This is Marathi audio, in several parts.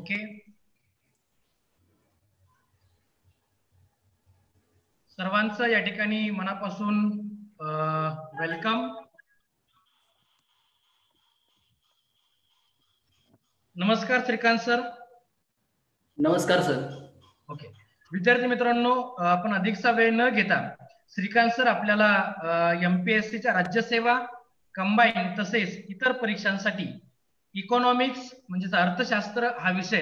ओके. सर्वांचं या ठिकाणी मनापासून वेलकम. नमस्कार श्रीकांत सर. नमस्कार सर. ओके. विद्यार्थी मित्रांनो, आपण अधिकचा वेळ न घेता श्रीकांत सर आपल्याला MPSCच्या राज्यसेवा कंबाईन तसेच इतर परीक्षांसाठी इकॉनॉमिक्स म्हणजे अर्थशास्त्र हा विषय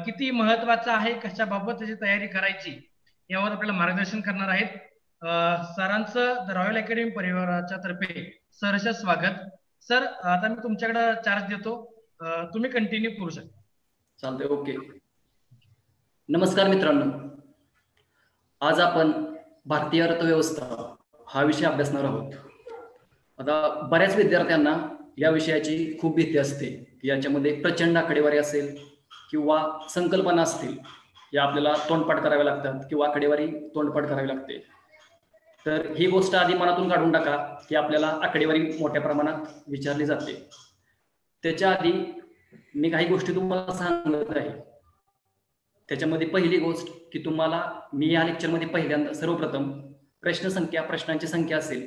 किती महत्वाचा आहे, कशाबाबत त्याची तयारी करायची यावर आपल्याला मार्गदर्शन करणार आहेत. सरांचं द रॉयल अकॅडमी परिवाराच्या तर्फे सहर्ष स्वागत. सर, आता मी तुमच्याकडे चार्ज देतो, तुम्ही कंटिन्यू करू शकता. चालतंय. ओके. नमस्कार मित्रांनो, आज आपण भारतीय अर्थव्यवस्था हा विषय अभ्यासणार आहोत. आता बऱ्याच विद्यार्थ्यांना या विषयाची खूप भीती असते की याच्यामध्ये प्रचंड आकडेवारी असेल किंवा संकल्पना असतील, या आपल्याला तोंडपाठ कराव्या लागतात किंवा आकडेवारी तोंडपाठ करावी लागते. तर ही गोष्ट आधी मनातून काढून टाका की आपल्याला आकडेवारी मोठ्या प्रमाणात विचारली जाते. त्याच्या आधी मी काही गोष्टी तुम्हाला सांगत आहे. त्याच्यामध्ये पहिली गोष्ट की तुम्हाला मी या लेक्चरमध्ये पहिल्यांदा सर्वप्रथम प्रश्नांची संख्या असेल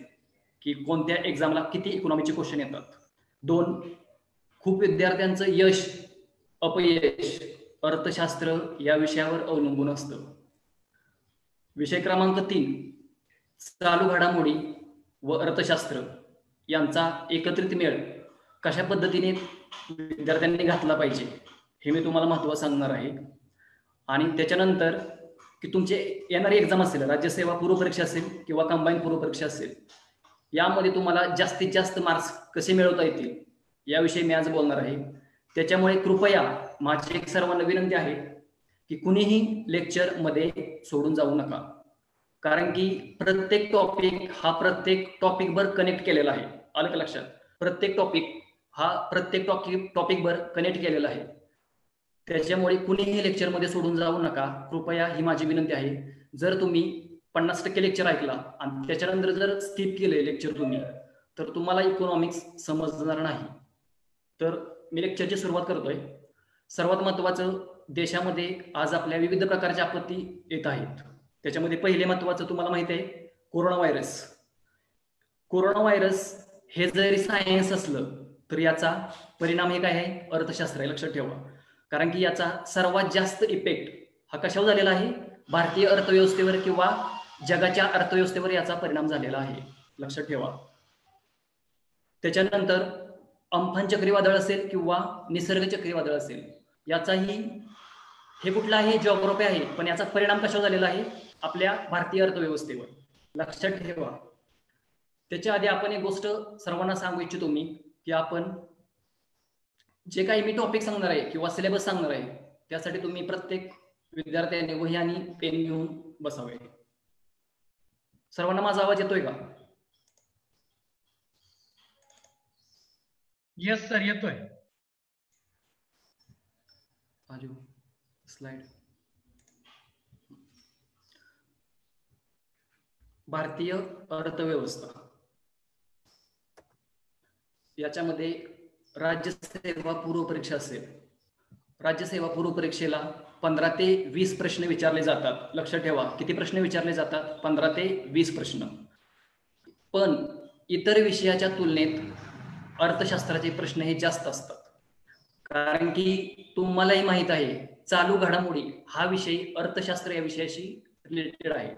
की कोणत्या एक्झामला किती इकॉनॉमीचे क्वेश्चन येतात. 2, खूप विद्यार्थ्यांचं यश अपयश अर्थशास्त्र या विषयावर अवलंबून असतं. विषय क्रमांक 3, चालू घडामोडी व अर्थशास्त्र यांचा एकत्रित मेळ कशा पद्धतीने विद्यार्थ्यांनी घातला पाहिजे हे मी तुम्हाला महत्त्व सांगणार आहे. आणि त्याच्यानंतर की तुमचे येणारी एक्झाम असेल, राज्यसेवा पूर्व परीक्षा असेल किंवा कंबाईन पूर्व परीक्षा असेल, यामध्ये तुम्हाला जास्तीत जास्त मार्क्स कसे मिळवता येतील याविषयी मी आज बोलणार आहे. त्याच्यामुळे कृपया माझी एक सर्वांना विनंती आहे की कुणीही लेक्चर मध्ये सोडून जाऊ नका, कारण की प्रत्येक टॉपिक हा प्रत्येक टॉपिकवर कनेक्ट केलेला आहे. आलं का लक्षात? प्रत्येक टॉपिक हा प्रत्येक टॉपिकवर कनेक्ट केलेला आहे. त्याच्यामुळे कुणीही लेक्चर मध्ये सोडून जाऊ नका, कृपया ही माझी विनंती आहे. जर तुम्ही 50% लेक्चर ऐकला आणि त्याच्यानंतर जर स्किप केले लेक्चर तुम्ही, तर तुम्हाला इकॉनॉमिक्स समजणार नाही. तर मी लेक्चरची सुरुवात करतोय. सर्वात महत्वाचं, देशामध्ये आज आपल्या विविध प्रकारच्या आपत्ती येत आहेत. त्याच्यामध्ये पहिले महत्वाचं तुम्हाला माहिती आहे, कोरोना व्हायरस. कोरोना व्हायरस हे जरी सायन्स असलं तर याचा परिणाम हे काय आहे, अर्थशास्त्र आहे. लक्षात ठेवा, कारण की याचा सर्वात जास्त इफेक्ट हा कशावर झालेला आहे, भारतीय अर्थव्यवस्थेवर किंवा जगाच्या अर्थव्यवस्थेवर याचा परिणाम झालेला आहे. लक्षात ठेवा. त्याच्यानंतर अम्फान चक्रीवादळ असेल किंवा निसर्ग चक्रीवादळ असेल, याचाही हे कुठलं आहे, जिओग्राफी आहे, पण याचा परिणाम कशावर झालेला आहे, आपल्या भारतीय अर्थव्यवस्थेवर. लक्षात ठेवा. त्याच्या आधी आपण एक गोष्ट सर्वांना सांगू इच्छितो मी की आपण जे काही मी टॉपिक सांगणार आहे किंवा सिलेबस सांगणार आहे, त्यासाठी तुम्ही प्रत्येक विद्यार्थ्याने वही आणि पेन घेऊन बसावे. सर्वांना माझा आवाज येतोय का? येस सर, येतोय. स्लाइड. भारतीय अर्थव्यवस्था याच्यामध्ये राज्यसेवा पूर्व परीक्षा असेल. राज्यसेवा पूर्व परीक्षेला 15 ते 20 प्रश्न विचारले जातात. लक्षात ठेवा, किती प्रश्न विचारले जातात, 15 ते 20 प्रश्न. पण इतर विषयाच्या तुलनेत अर्थशास्त्राचे प्रश्न हे जास्त असतात, कारण की तुम्हालाही माहित आहे चालू घडामोडी हा विषय अर्थशास्त्र या विषयाशी रिलेटेड आहे.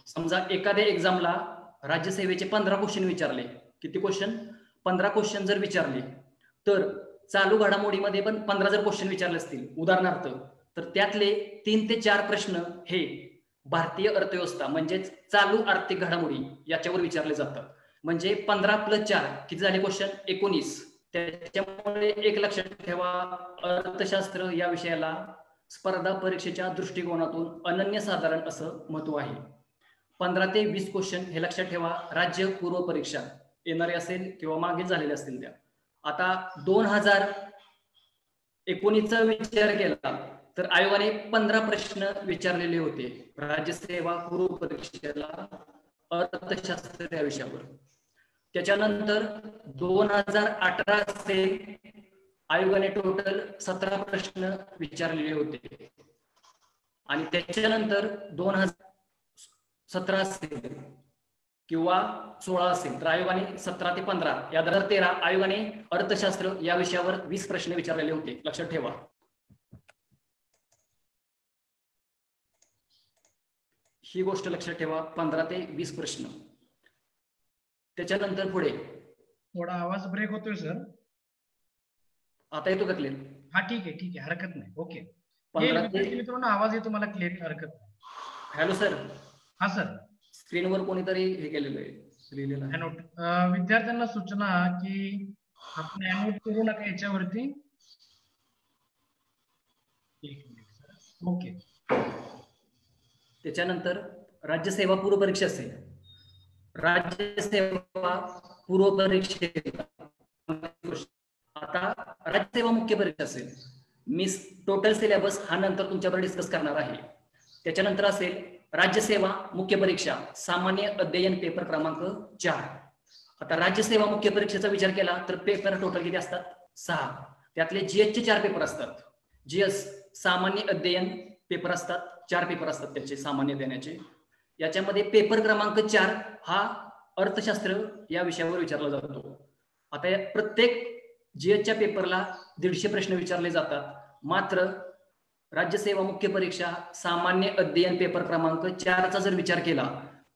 समजा एखाद्या एक्झामला राज्यसेवेचे 15 क्वेश्चन विचारले, किती क्वेश्चन, 15 क्वेश्चन जर विचारले, तर चालू घडामोडीमध्ये पण 15 जर क्वेश्चन विचारले असतील उदाहरणार्थ, तर त्यातले 3 ते 4 प्रश्न हे भारतीय अर्थव्यवस्था म्हणजेच चालू आर्थिक घडामोडी याच्यावर विचारले जातात. म्हणजे 15 + 4 किती झाले क्वेश्चन, 19. त्याच्यामुळे एक लक्षात ठेवा, अर्थशास्त्र या विषयाला स्पर्धा परीक्षेच्या दृष्टिकोनातून अनन्यसाधारण असं महत्व आहे. 15 ते 20 क्वेश्चन हे लक्षात ठेवा. राज्य पूर्व परीक्षा येणारे असेल किंवा मागे झालेले असतील त्या. आता 2019चा विचार केला तर आयोगाने 15 प्रश्न विचारलेले होते राज्यसेवा पूर्व परीक्षेला अर्थशास्त्र या विषयावर. त्याच्यानंतर 2018 असेल, आयोगाने टोटल 17 प्रश्न विचारलेले होते. आणि त्याच्यानंतर 2017 असेल किंवा 16 असेल तर आयोगाने 17 ते 15 या 2013 आयोगाने अर्थशास्त्र या विषयावर 20 प्रश्न विचारलेले होते. लक्षात ठेवा. ही गोष्ट लक्षात ठेवा, 15 ते 20 प्रश्न. त्याच्यानंतर पुढे थोडा आवाज ब्रेक होतोय सर. आता येतो का क्लिअर? हा ठीक आहे हरकत नाही. ओके. 15 ते मित्रांनो आवाज येतो मला क्लिअर, हरकत नाही. Hello sir. हा सर. स्क्रीनवर कोणीतरी हे केलेलं आहे, लिहिलेलं आहे. नोट. विद्यार्थ्यांना सूचना की आपण नोट करू नका याच्यावरती. ओके. त्याच्यानंतर राज्यसेवा पूर्व परीक्षा असेल. राज्यसेवा पूर्व परीक्षेला आता राज्यसेवा मुख्य परीक्षा असेल. मी टोटल सिलेबस हा नंतर तुमच्यावर डिस्कस करणार आहे. त्याच्यानंतर असेल राज्यसेवा मुख्य परीक्षा सामान्य अध्ययन पेपर क्रमांक 4. आता राज्यसेवा मुख्य परीक्षेचा विचार केला तर पेपर टोटल किती असतात? 6. त्यातले जीएस चे 4 पेपर असतात. जीएस सामान्य अध्ययन पेपर असतात, 4 पेपर असतात त्याचे सामान्य अध्ययनाचे. याच्यामध्ये पेपर क्रमांक 4 हा अर्थशास्त्र या विषयावर विचारला जातो. आता प्रत्येक जीएसच्या पेपरला 150 प्रश्न विचारले जातात. मात्र राज्यसेवा मुख्य परीक्षा सामान्य अध्ययन पेपर क्रमांक 4चा जर विचार केला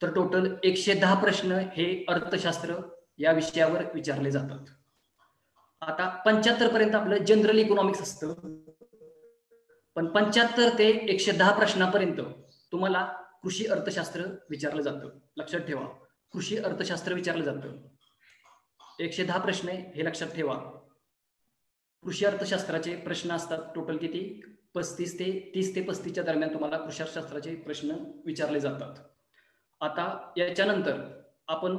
तर टोटल 110 प्रश्न हे अर्थशास्त्र या विषयावर विचारले जातात. आता 75 पर्यंत आपलं जनरल इकॉनॉमिक्स असतं, पण 75 ते 110 प्रश्नापर्यंत तुम्हाला कृषी अर्थशास्त्र विचारलं जातं. लक्षात ठेवा, कृषी अर्थशास्त्र विचारलं जातं. 110 प्रश्न हे लक्षात ठेवा. कृषी अर्थशास्त्राचे प्रश्न असतात टोटल किती? 30 ते 35च्या दरम्यान तुम्हाला कृषी अर्थशास्त्राचे प्रश्न विचारले जातात. आता याच्यानंतर आपण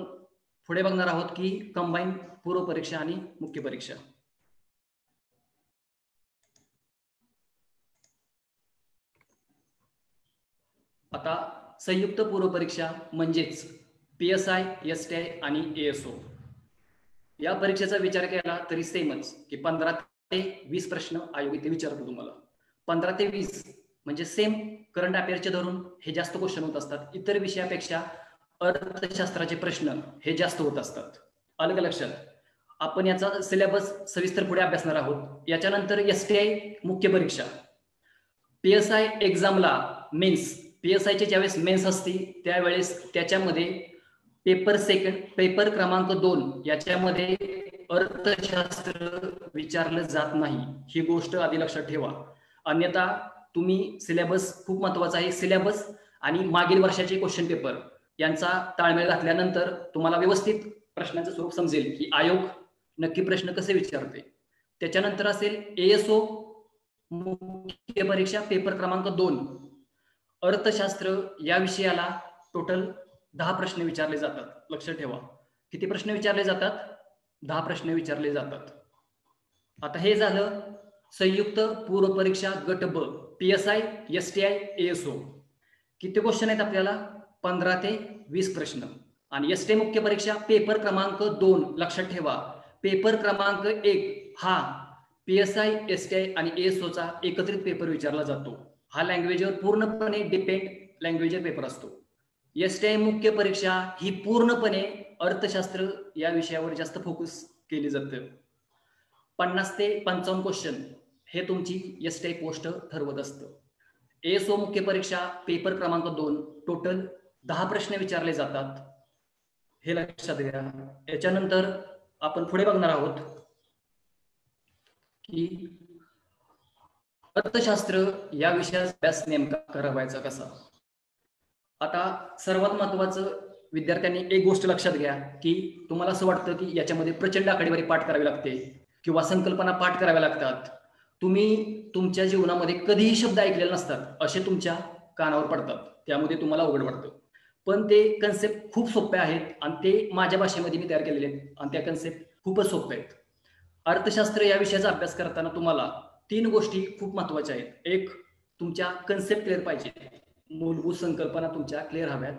पुढे बघणार आहोत की कंबाईन पूर्व परीक्षा आणि मुख्य परीक्षा. आता संयुक्त पूर्व परीक्षा म्हणजेच PSI, STI आणि ASO या परीक्षेचा विचार केला तरी सेमच की 15 ते 20 प्रश्न आयोग इथे विचारतो तुम्हाला. 15 ते 20 म्हणजे सेम करंट अफेअरचे धरून हे जास्त क्वेश्चन होत असतात. इतर विषयापेक्षा अर्थशास्त्राचे प्रश्न हे जास्त होत असतात. आलं का लक्षात? आपण याचा सिलेबस सविस्तर पुढे अभ्यासणार आहोत. याच्यानंतर STI मुख्य परीक्षा. PSI एक्झामला मेन्स, PSI चे ज्यावेळेस मेन्स असते त्यावेळेस त्याच्यामध्ये पेपर क्रमांक 2 याच्यामध्ये अर्थशास्त्र विचारलं जात नाही. ही गोष्ट आधी लक्षात ठेवा. अन्यथा तुम्ही सिलेबस खूप महत्वाचा आहे. सिलेबस आणि मागील वर्षाचे क्वेश्चन पेपर यांचा ताळमेळ घातल्यानंतर तुम्हाला व्यवस्थित प्रश्नाचं स्वरूप समजेल की आयोग नक्की प्रश्न कसे विचारते. त्याच्यानंतर असेल ASO मुख्य परीक्षा पेपर क्रमांक 2 अर्थशास्त्र या विषयाला टोटल 10 प्रश्न विचारले जातात. लक्षात ठेवा, किती प्रश्न विचारले जातात? 10 प्रश्न विचारले जातात. आता हे झालं संयुक्त पूर्व परीक्षा गट ब, PSI, STI, ASO. किती क्वेश्चन आहेत आपल्याला? 15 ते 20 प्रश्न. आणि STI मुख्य परीक्षा पेपर क्रमांक 2 लक्षात ठेवा, पेपर क्रमांक 1 हा PSI, STI आणि ASO चा एकत्रित पेपर विचारला जातो. हा लँग्वेजवर पूर्णपणे डिपेंड लँग्वेजवर पेपर असतो. STI मुख्य परीक्षा ही पूर्णपणे अर्थशास्त्र या विषयावर जास्त फोकस केली जाते. 50 ते 55 क्वेश्चन हे तुमची STI पोस्ट ठरवत असतं. ASO मुख्य परीक्षा पेपर क्रमांक 2 टोटल 10 प्रश्न विचारले जातात. हे लक्षात घ्या. याच्यानंतर आपण पुढे बघणार आहोत की अर्थशास्त्र या विषयाचा अभ्यास नेमका करावायचा कसा. आता सर्वात महत्वाचं विद्यार्थ्यांनी एक गोष्ट लक्षात घ्या की तुम्हाला असं वाटतं की याच्यामध्ये प्रचंड आकडेवारी पाठ करावी लागते किंवा संकल्पना पाठ कराव्या लागतात. तुम्ही तुमच्या जीवनामध्ये कधीही शब्द ऐकलेले नसतात, असे तुमच्या कानावर पडतात. त्यामध्ये तुम्हाला अवघड वाटतं. पण ते कन्सेप्ट खूप सोपे आहेत आणि ते माझ्या भाषेमध्ये मी तयार केलेले आहेत आणि त्या कन्सेप्ट खूपच सोपे आहेत. अर्थशास्त्र या विषयाचा अभ्यास करताना तुम्हाला 3 गोष्टी खूप महत्वाच्या आहेत. एक, तुमच्या कन्सेप्ट क्लिअर पाहिजे, मूलभूत संकल्पना तुमच्या क्लिअर हव्यात.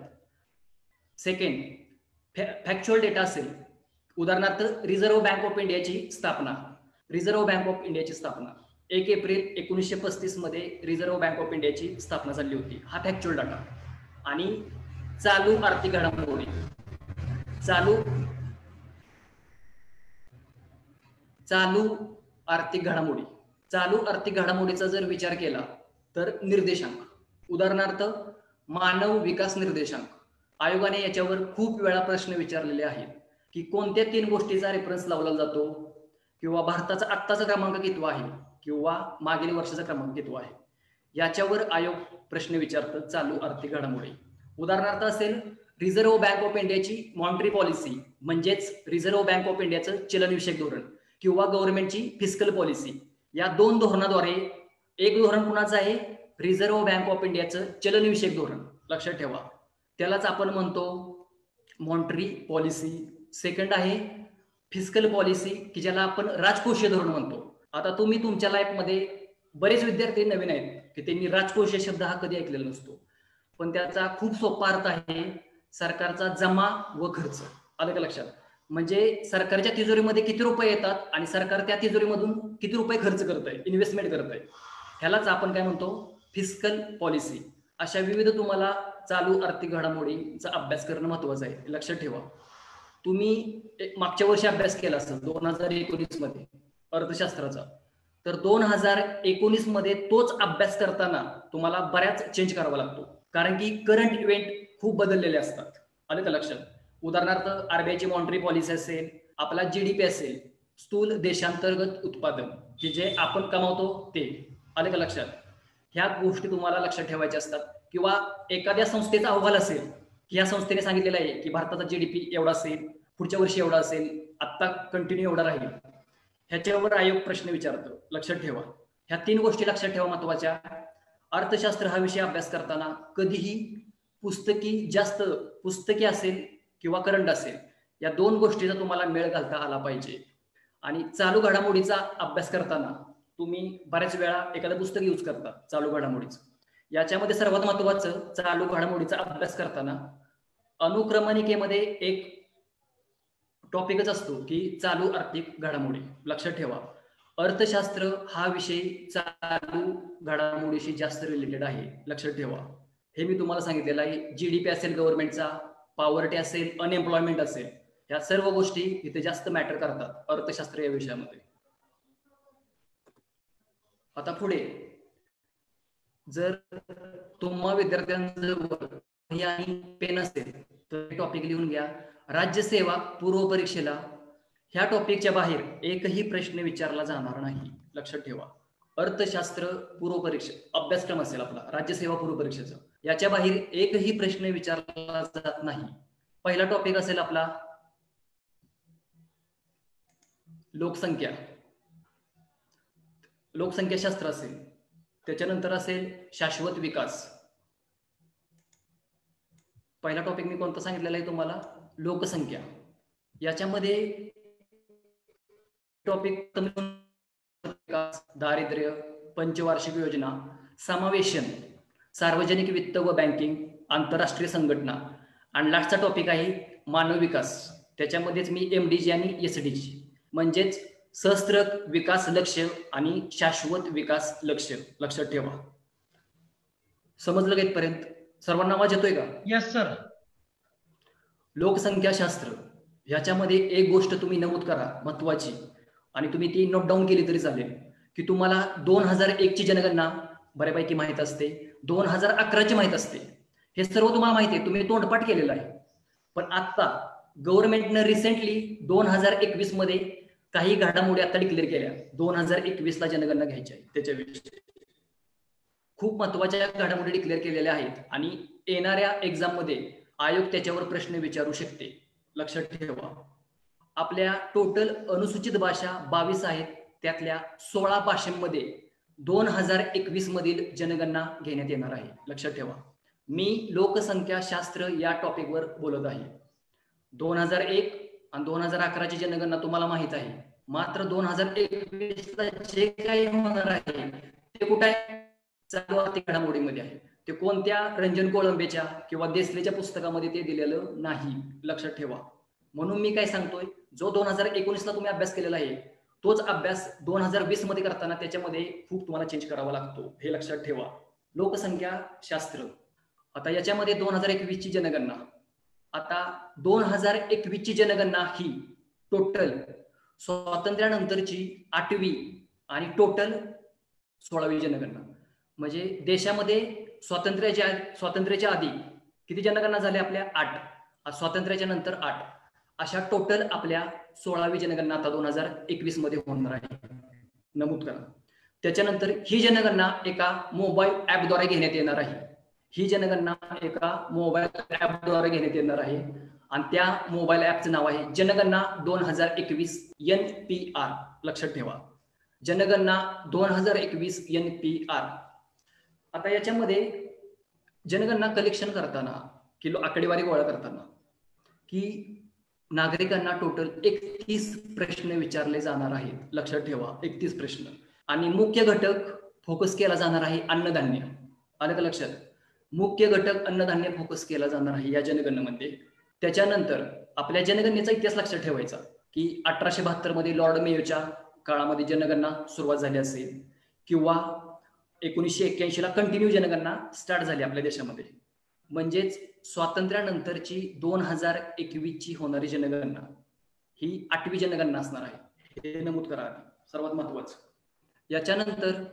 सेकंड, फॅक्च्युअल डेटा असेल उदाहरणार्थ रिझर्व्ह बँक ऑफ इंडियाची स्थापना. रिझर्व्ह बँक ऑफ इंडियाची स्थापना 1 एप्रिल 1935 मध्ये रिझर्व्ह बँक ऑफ इंडियाची स्थापना झाली होती. हा फॅक्च्युअल डाटा. आणि चालू आर्थिक घडामोडी, चालू आर्थिक घडामोडी, चालू आर्थिक घडामोडीचा जर विचार केला तर निर्देशांक, उदाहरणार्थ मानव विकास निर्देशांक. आयोगाने याच्यावर खूप वेळा प्रश्न विचारलेले आहेत की कोणत्या 3 गोष्टीचा रेफरन्स लावला जातो, किंवा भारताचा आत्ताचा क्रमांक किती आहे, किंवा मागील वर्षाचा क्रमांक किती आहे, याच्यावर आयोग प्रश्न विचारतात चालू आर्थिक घडामोडी. उदाहरणार्थ असेल रिझर्व्ह बँक ऑफ इंडियाची मॉनिटरी पॉलिसी, म्हणजेच रिझर्व्ह बँक ऑफ इंडियाचं चलनविषयक धोरण, किंवा गव्हर्नमेंटची फिस्कल पॉलिसी. या 2 धोरणाद्वारे एक धोरण कुणाचं आहे, रिझर्व्ह बँक ऑफ इंडियाचं चलनविषयक धोरण. लक्षात ठेवा, त्यालाच आपण म्हणतो मॉनिटरी पॉलिसी. सेकंड आहे फिस्कल पॉलिसी, की ज्याला आपण राजकोषीय धोरण म्हणतो. आता तुम्ही तुमच्या लाईफमध्ये बरेच विद्यार्थी नवीन आहेत की त्यांनी राजकोषीय शब्द हा कधी ऐकलेला नसतो, पण त्याचा खूप सोपा अर्थ आहे सरकारचा जमा व खर्च. आलं का लक्षात? म्हणजे सरकारच्या तिजोरीमध्ये किती रुपये येतात आणि सरकार त्या तिजोरीमधून किती रुपये खर्च करत आहे, इन्व्हेस्टमेंट करत आहे, ह्यालाच आपण काय म्हणतो, फिस्कल पॉलिसी. अशा विविध तुम्हाला चालू आर्थिक घडामोडीचा अभ्यास करणं महत्वाचं आहे. लक्षात ठेवा, तुम्ही मागच्या वर्षी अभ्यास केला असेल 2019 मध्ये अर्थशास्त्राचा, तर 2019 मध्ये तोच अभ्यास करताना तुम्हाला बऱ्याच चेंज करावा लागतो, कारण की करंट इव्हेंट खूप बदललेले असतात. आले का लक्षात? उदाहरणार्थ आरबीआयची मॉनिटरी पॉलिसी असेल, आपला जीडीपी असेल, स्थूल देशांतर्गत उत्पादन, की जे आपण कमावतो ते. आले का लक्षात? ह्या गोष्टी तुम्हाला लक्षात ठेवायच्या असतात. किंवा एखाद्या संस्थेचा अहवाल असेल की या संस्थेने सांगितलेलं आहे की भारताचा जीडीपी एवढा असेल, पुढच्या वर्षी एवढा असेल, आत्ता कंटिन्यू एवढा राहील, ह्याच्यावर आयोग प्रश्न विचारतो. लक्षात ठेवा, ह्या 3 गोष्टी लक्षात ठेवा महत्वाच्या. अर्थशास्त्र हा विषय अभ्यास करताना कधीही पुस्तकी असेल किंवा करंट असेल, या 2 गोष्टीचा तुम्हाला मेळ घालता आला पाहिजे. आणि चालू घडामोडीचा अभ्यास करताना तुम्ही बऱ्याच वेळा एखादं पुस्तक यूज करता चालू घडामोडीचं. याच्यामध्ये सर्वात महत्वाचं चालू घडामोडीचा अभ्यास करताना अनुक्रमणिकेमध्ये एक टॉपिकच असतो की चालू आर्थिक घडामोडी. लक्षात ठेवा, अर्थशास्त्र हा विषय चालू घडामोडीशी जास्त रिलेटेड आहे. लक्षात ठेवा, हे मी तुम्हाला सांगितलेलं आहे. जीडीपी असेल गव्हर्नमेंटचा, पॉवर्टी असेल, अनएम्प्लॉयमेंट असेल, ह्या सर्व गोष्टी इथे जास्त मॅटर करतात अर्थशास्त्र या विषयामध्ये. आता पुढे, जर तुम्हा विद्यार्थ्यांजवळ वही आणि पेन असेल तर टॉपिक लिहून घ्या. राज्यसेवा पूर्व परीक्षेला ह्या टॉपिकच्या बाहेर एकही प्रश्न विचारला जाणार नाही. लक्षात ठेवा, अर्थशास्त्र पूर्व परीक्षा अभ्यासक्रम असेल आपला राज्यसेवा पूर्व परीक्षेचा, याच्या बाहेर एकही प्रश्न विचारला जात नाही. पहिला टॉपिक असेल आपला लोकसंख्याशास्त्र असेल, त्याच्यानंतर असेल शाश्वत विकास. पहिला टॉपिक मी कोणता सांगितलेला आहे तुम्हाला, लोकसंख्या. याच्यामध्ये टॉपिक विकास, दारिद्र्य, पंचवार्षिक योजना, समावेशन, सार्वजनिक वित्त व बँकिंग, आंतरराष्ट्रीय संघटना, आणि लास्टचा टॉपिक आहे मानव विकास. त्याच्यामध्येच मी एमडीजी आणि एसडीजी म्हणजेच सहस्त्र विकास लक्ष्य आणि शाश्वत विकास लक्ष्य. लक्षात ठेवा. समजलं का इथपर्यंत? सर्वांना आवाज येतोय का? Yes sir. लोकसंख्याशास्त्र ह्याच्यामध्ये एक गोष्ट तुम्ही नमूद करा महत्वाची, आणि तुम्ही ती नोट डाऊन केली तरी चालेल, की तुम्हाला 2001 ची जनगणना बऱ्यापैकी माहित असते, 2011 ची माहित असते, हे सर्व तुम्हाला माहिती आहे, तुम्ही तोंडपाठ केलेलं आहे. पण आता गव्हर्नमेंटनं रिसेंटली 2021 मध्ये काही घडामोडी आता डिक्लेअर केल्या. 2021 ला जनगणना घ्यायची आहे, त्याच्याविषयी खूप महत्वाच्या घडामोडी डिक्लेअर केलेल्या आहेत आणि येणाऱ्या एक्झाम मध्ये आयोग त्याच्यावर प्रश्न विचारू शकते. लक्षात ठेवा, आपल्या टोटल अनुसूचित भाषा 22 आहेत, त्यातल्या 16 भाषांमध्ये 2021 मधील जनगणना घेण्यात येणार आहे. लक्षात ठेवा, मी लोकसंख्याशास्त्र या टॉपिकवर बोलत आहे. 2001 आणि 2011 ची जनगणना तुम्हाला माहित आहे, मात्र 2021 ला जे काही होणार आहे ते कुठे आहे? चालू आर्थिक घडामोडीमध्ये आहे. ते कोणत्या रंजन कोळंबेच्या किंवा देसलेच्या पुस्तकामध्ये ते दिलेलं नाही. लक्षात ठेवा. म्हणून मी काय सांगतोय, जो 2019ला तुम्ही अभ्यास केलेला आहे तोच अभ्यास 2020 मध्ये करताना त्याच्यामध्ये खूप तुम्हाला चेंज करावा लागतो, हे लक्षात ठेवा. लोकसंख्या शास्त्र, आता याच्यामध्ये 2021 ची जनगणना, आता 2021 ची जनगणना ही टोटल स्वातंत्र्यानंतरची 8वी आणि टोटल 16वी जनगणना. म्हणजे देशामध्ये स्वातंत्र्याच्या आधी किती जनगणना झाल्या आपल्या? 8. स्वातंत्र्याच्या नंतर 8. अशा टोटल आपल्या 16वी जनगणना आता 2021 मध्ये होणार आहे, नमूद करा. त्याच्यानंतर ही जनगणना एका मोबाईल ऍपद्वारे घेण्यात येणार आहे. ही जनगणना एका मोबाईल ऍपद्वारे घेण्यात येणार आहे आणि त्या मोबाईल ऍपचं नाव आहे जनगणना 2021 NPR. लक्षात ठेवा, जनगणना 2021 NPR. आता याच्यामध्ये जनगणना कलेक्शन करताना किंवा आकडेवारी गोळा करताना की नागरिकांना टोटल 31 प्रश्न विचारले जाणार आहेत. लक्षात ठेवा, 31 प्रश्न. आणि मुख्य घटक फोकस केला जाणार आहे अन्नधान्य. आलं का लक्षात? मुख्य घटक अन्नधान्य फोकस केला जाणार आहे या जनगणनेमध्ये. त्याच्यानंतर आपल्या जनगणनेचा इतिहास लक्षात ठेवायचा की 1872 मध्ये लॉर्ड मेयोच्या काळामध्ये जनगणना सुरुवात झाली असेल किंवा 1981 ला कंटिन्यू जनगणना स्टार्ट झाली आपल्या देशामध्ये. म्हणजेच स्वातंत्र्यानंतरची 2021 ची होणारी जनगणना ही 8वी जनगणना असणार आहे, हे नमूद करा सर्वात महत्वाचं. याच्यानंतर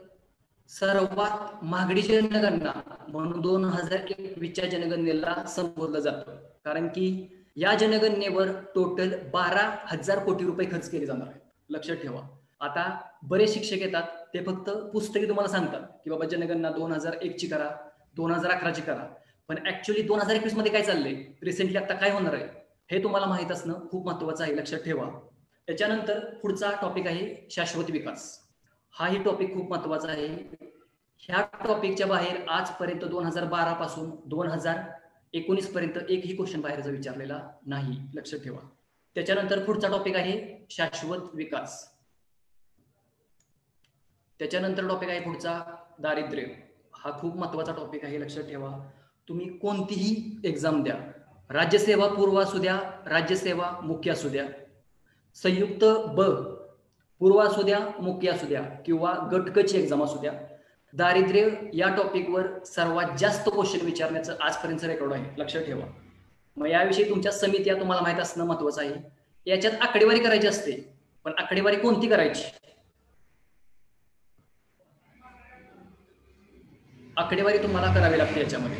सर्वात महागडी जनगणना म्हणून 2021 च्या जनगणनेला संबोधलं जातं, कारण की या जनगणनेवर टोटल 12,000 कोटी रुपये खर्च केले जाणार आहेत. लक्षात ठेवा. आता बरेच शिक्षक येतात ते फक्त पुस्तकी तुम्हाला सांगतात की बाबा जनगणना 2001 ची करा, 2011 ची करा, पण ऍक्च्युअली 2021 मध्ये काय चाललंय, रिसेंटली आता काय होणार आहे हे तुम्हाला माहित असणं खूप महत्वाचं आहे. लक्षात ठेवा. त्याच्यानंतर पुढचा टॉपिक आहे शाश्वत विकास. हाही टॉपिक खूप महत्वाचा आहे. ह्या टॉपिकच्या बाहेर आजपर्यंत 2012 पासून 2019 पर्यंत एकही क्वेश्चन बाहेरचा विचारलेला नाही. लक्षात ठेवा. त्याच्यानंतर पुढचा टॉपिक आहे शाश्वत विकास. त्याच्यानंतर टॉपिक आहे पुढचा दारिद्र्य. हा खूप महत्वाचा टॉपिक आहे. लक्षात ठेवा. तुम्ही कोणतीही एक्झाम द्या, राज्यसेवा पूर्व असू द्या, राज्यसेवा मुख्य असू द्या, संयुक्त ब पूर्व असू द्या, मुख्य असू द्या किंवा गटकची एक्झाम असू द्या, दारिद्र्य या टॉपिकवर सर्वात जास्त क्वेश्चन विचारण्याचं आजपर्यंत रेकॉर्ड आहे. लक्षात ठेवा. मग याविषयी तुमच्या समित्या तुम्हाला माहित असणं महत्वाचं आहे. याच्यात आकडेवारी करायची असते, पण आकडेवारी कोणती करायची? आकडेवारी तुम्हाला करावी लागते याच्यामध्ये,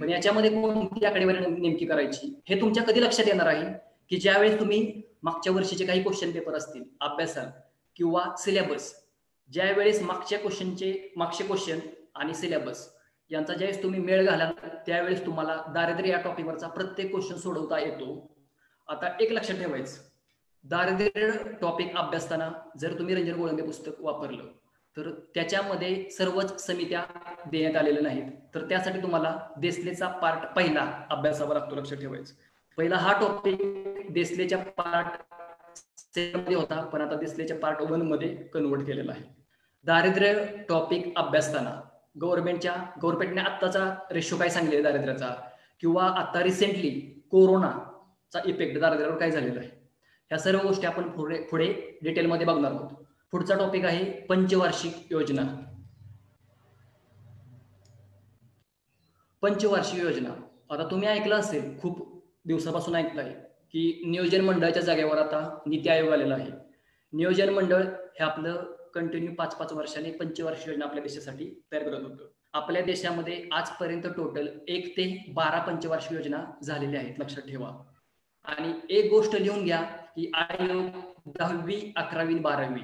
पण याच्यामध्ये कोणती आकडेवारी नेमकी करायची हे तुमच्या कधी लक्षात येणार आहे की ज्यावेळेस तुम्ही मागच्या वर्षीचे काही क्वेश्चन पेपर असतील अभ्यासाल किंवा सिलेबस, ज्यावेळेस मागचे क्वेश्चन आणि सिलेबस यांचा ज्यावेळेस तुम्ही मेळ घालाल त्यावेळेस तुम्हाला दारिद्र्य या टॉपिकवरचा प्रत्येक क्वेश्चन सोडवता येतो. आता एक लक्षात ठेवायचं, दारिद्र्य टॉपिक अभ्यासताना जर तुम्ही रंजन गोळंबे पुस्तक वापरलं तर त्याच्यामध्ये सर्वच समित्या देण्यात आलेल्या नाहीत, तर त्यासाठी तुम्हाला देसलेचा पार्ट पहिला अभ्यासावा लागतो. लक्षात ठेवायचं. पहिला हा टॉपिक देसलेच्या पार्ट 7 मध्ये होता, पण आता देसलेच्या पार्ट 1 मध्ये कन्वर्ट केलेला आहे. दारिद्र्य टॉपिक अभ्यासताना गव्हर्नमेंटने आत्ताचा रेशो काय सांगले दारिद्र्याचा किंवा आता रिसेंटली कोरोनाचा इफेक्ट दारिद्र्यावर काय झालेला आहे, ह्या सर्व गोष्टी आपण पुढे डिटेलमध्ये बघणार आहोत. पुढचा टॉपिक आहे पंचवार्षिक योजना. पंचवार्षिक योजना आता तुम्ही ऐकलं असेल, खूप दिवसापासून ऐकलंय की नियोजन मंडळाच्या जागेवर आता नीती आयोग आलेला आहे. नियोजन मंडळ हे आपलं कंटिन्यू 5-5 वर्षांनी पंचवार्षिक योजना आपल्या देशासाठी तयार करत होतं. आपल्या देशामध्ये आजपर्यंत टोटल 1 ते 12 पंचवार्षिक योजना झालेल्या आहेत. लक्षात ठेवा. आणि एक गोष्ट लिहून घ्या की आयोग 10वी, 11वी, 12वी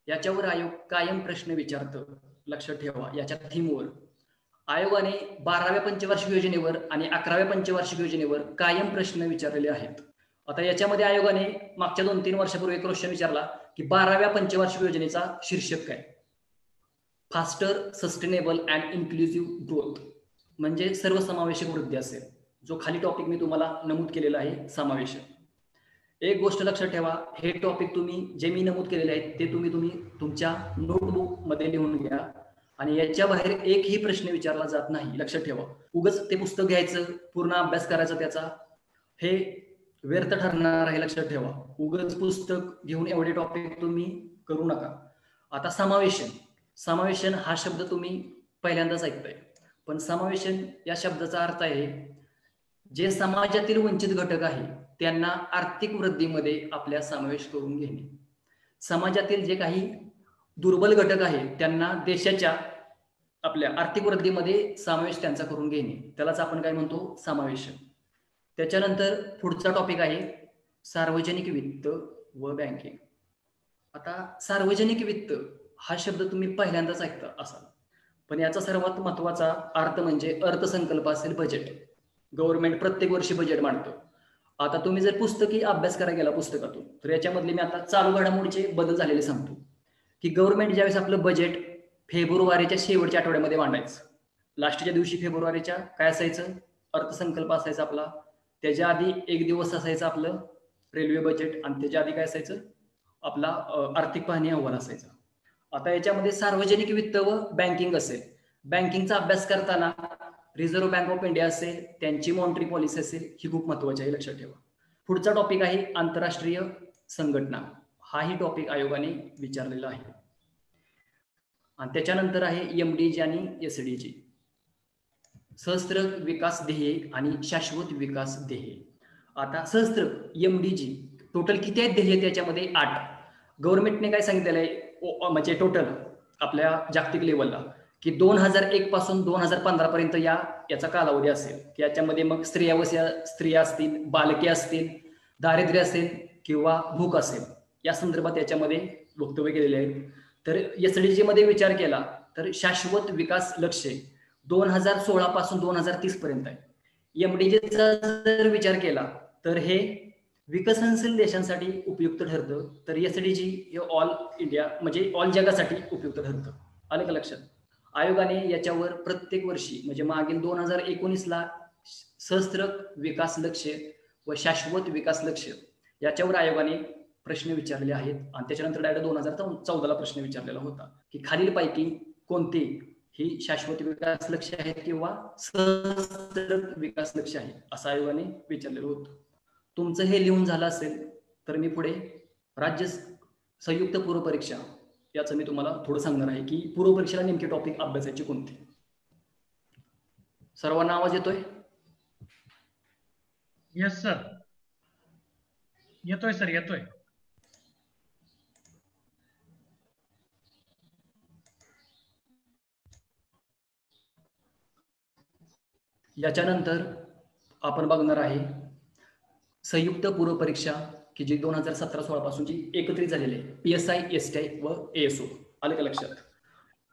याच्यावर आयोग कायम प्रश्न विचारतं. लक्षात ठेवा. याच्या थीमवर आयोगाने 12व्या पंचवार्षिक योजनेवर आणि 11व्या पंचवार्षिक योजनेवर कायम प्रश्न विचारलेले आहेत. आता याच्यामध्ये आयोगाने मागच्या 2-3 वर्षापूर्वी एक क्वेश्चन विचारला की 12व्या पंचवार्षिक योजनेचा शीर्षक काय? Faster sustainable and inclusive growth, म्हणजे सर्वसमावेशक वृद्धी असेल. जो खाली टॉपिक मी तुम्हाला नमूद केलेला आहे समावेशक. एक गोष्ट लक्षात ठेवा, हे टॉपिक तुम्ही जे मी नमूद केलेले आहेत ते तुम्ही तुमच्या नोटबुक मध्ये लिहून घ्या आणि याच्या बाहेर एकही प्रश्न विचारला जात नाही. लक्षात ठेवा. उगाच ते पुस्तक घ्यायचं, पूर्ण अभ्यास करायचा त्याचा, हे व्यर्थ ठरणार आहे, लक्षात ठेवा. उगाच पुस्तक घेऊन एवढे टॉपिक तुम्ही करू नका. आता समावेशन हा शब्द तुम्ही पहिल्यांदाच ऐकताय, पण समावेशन या शब्दाचा अर्थ आहे जे समाजातील वंचित घटक आहे त्यांना आर्थिक वृद्धीमध्ये आपल्या समावेश करून घेणे. समाजातील जे काही दुर्बल घटक आहे त्यांना देशाच्या आपल्या आर्थिक वृद्धीमध्ये समावेश त्यांचा करून घेणे, त्यालाच आपण काय म्हणतो, समावेशन. त्याच्यानंतर पुढचा टॉपिक आहे सार्वजनिक वित्त व बँकिंग. आता सार्वजनिक वित्त हा शब्द तुम्ही पहिल्यांदाच ऐकता असाल, पण याचा सर्वात महत्वाचा अर्थ म्हणजे अर्थसंकल्प असेल, बजेट. गव्हर्नमेंट प्रत्येक वर्षी बजेट मांडतो. आता तुम्ही जर पुस्तकी अभ्यास करायला गेला पुस्तकातून, तर याच्यामधले मी आता चालू घडामोडीचे बदल झालेले सांगतो. की गव्हर्नमेंट ज्यावेळेस आपलं बजेट फेब्रुवारीच्या शेवटच्या आठवड्यामध्ये मांडायचं, लास्टच्या दिवशी फेब्रुवारीच्या काय असायचं, अर्थसंकल्प असायचा आपला. त्याच्या आधी एक दिवस असायचं आपलं रेल्वे बजेट, आणि त्याच्या आधी काय असायचं, आपला आर्थिक पाहणी अहवाल असायचा. आता याच्यामध्ये सार्वजनिक वित्त व बँकिंग असेल. बँकिंगचा अभ्यास करताना रिझर्व्ह बँक ऑफ इंडिया असेल, त्यांची मॉनिटरी पॉलिसी असेल, ही खूप महत्वाची आहे, लक्षात ठेवा. पुढचा टॉपिक आहे आंतरराष्ट्रीय संघटना. हाही टॉपिक आयोगाने विचारलेला आहे. आणि त्याच्यानंतर आहे MDG आणि SDG, सहस्त्र विकास ध्येय आणि शाश्वत विकास ध्येय. आता सहस्त्र MDG टोटल किती आहेत ध्येय, त्याच्यामध्ये 8. गव्हर्नमेंटने काय सांगितलेलं आहे, म्हणजे टोटल आपल्या जागतिक लेवलला की 2001 पासून 2015 पर्यंत याचा कालावधी असेल, की याच्यामध्ये मग स्त्रिया असतील, बालके असतील, दारिद्र्य असेल किंवा भूक असेल, या संदर्भात याच्यामध्ये वक्तव्य केलेले आहेत. तर SDG मध्ये विचार केला तर शाश्वत विकास लक्ष्य 2016 पासून 2030 पर्यंत आहे. MDGचा जर विचार केला तर हे विकसनशील देशांसाठी उपयुक्त ठरतं, तर SDG हे ऑल इंडिया म्हणजे ऑल जगासाठी उपयुक्त ठरतं. आलं का लक्षात. आयोगाने याच्यावर प्रत्येक वर्षी म्हणजे मागील 2019ला सहस्त्र विकास लक्ष्य व शाश्वत विकास लक्ष्य याच्यावर आयोगाने प्रश्न विचारले आहेत. आणि त्याच्यानंतर डायरेक्ट 2014ला प्रश्न विचारलेला होता की खालीलपैकी कोणते ही शाश्वत विकास लक्ष्य आहेत किंवा सहस्त्र विकास लक्ष्य आहे, असं आयोगाने विचारलेलं होतं. तुमचं हे लिहून झालं असेल तर मी पुढे राज्य संयुक्त पूर्व परीक्षा याचं मी तुम्हाला थोडं सांगणार आहे की पूर्व परीक्षेला नेमके टॉपिक अभ्यासाचे कोणते. सर्वांना आवाज येतोय? येस सर, येतोय सर, येतोय. याच्यानंतर आपण बघणार आहे संयुक्त पूर्व परीक्षा की जी 2017-16 पासून जी एकत्रित झालेली आहे, PSI, STI व ASO. आलं का लक्षात.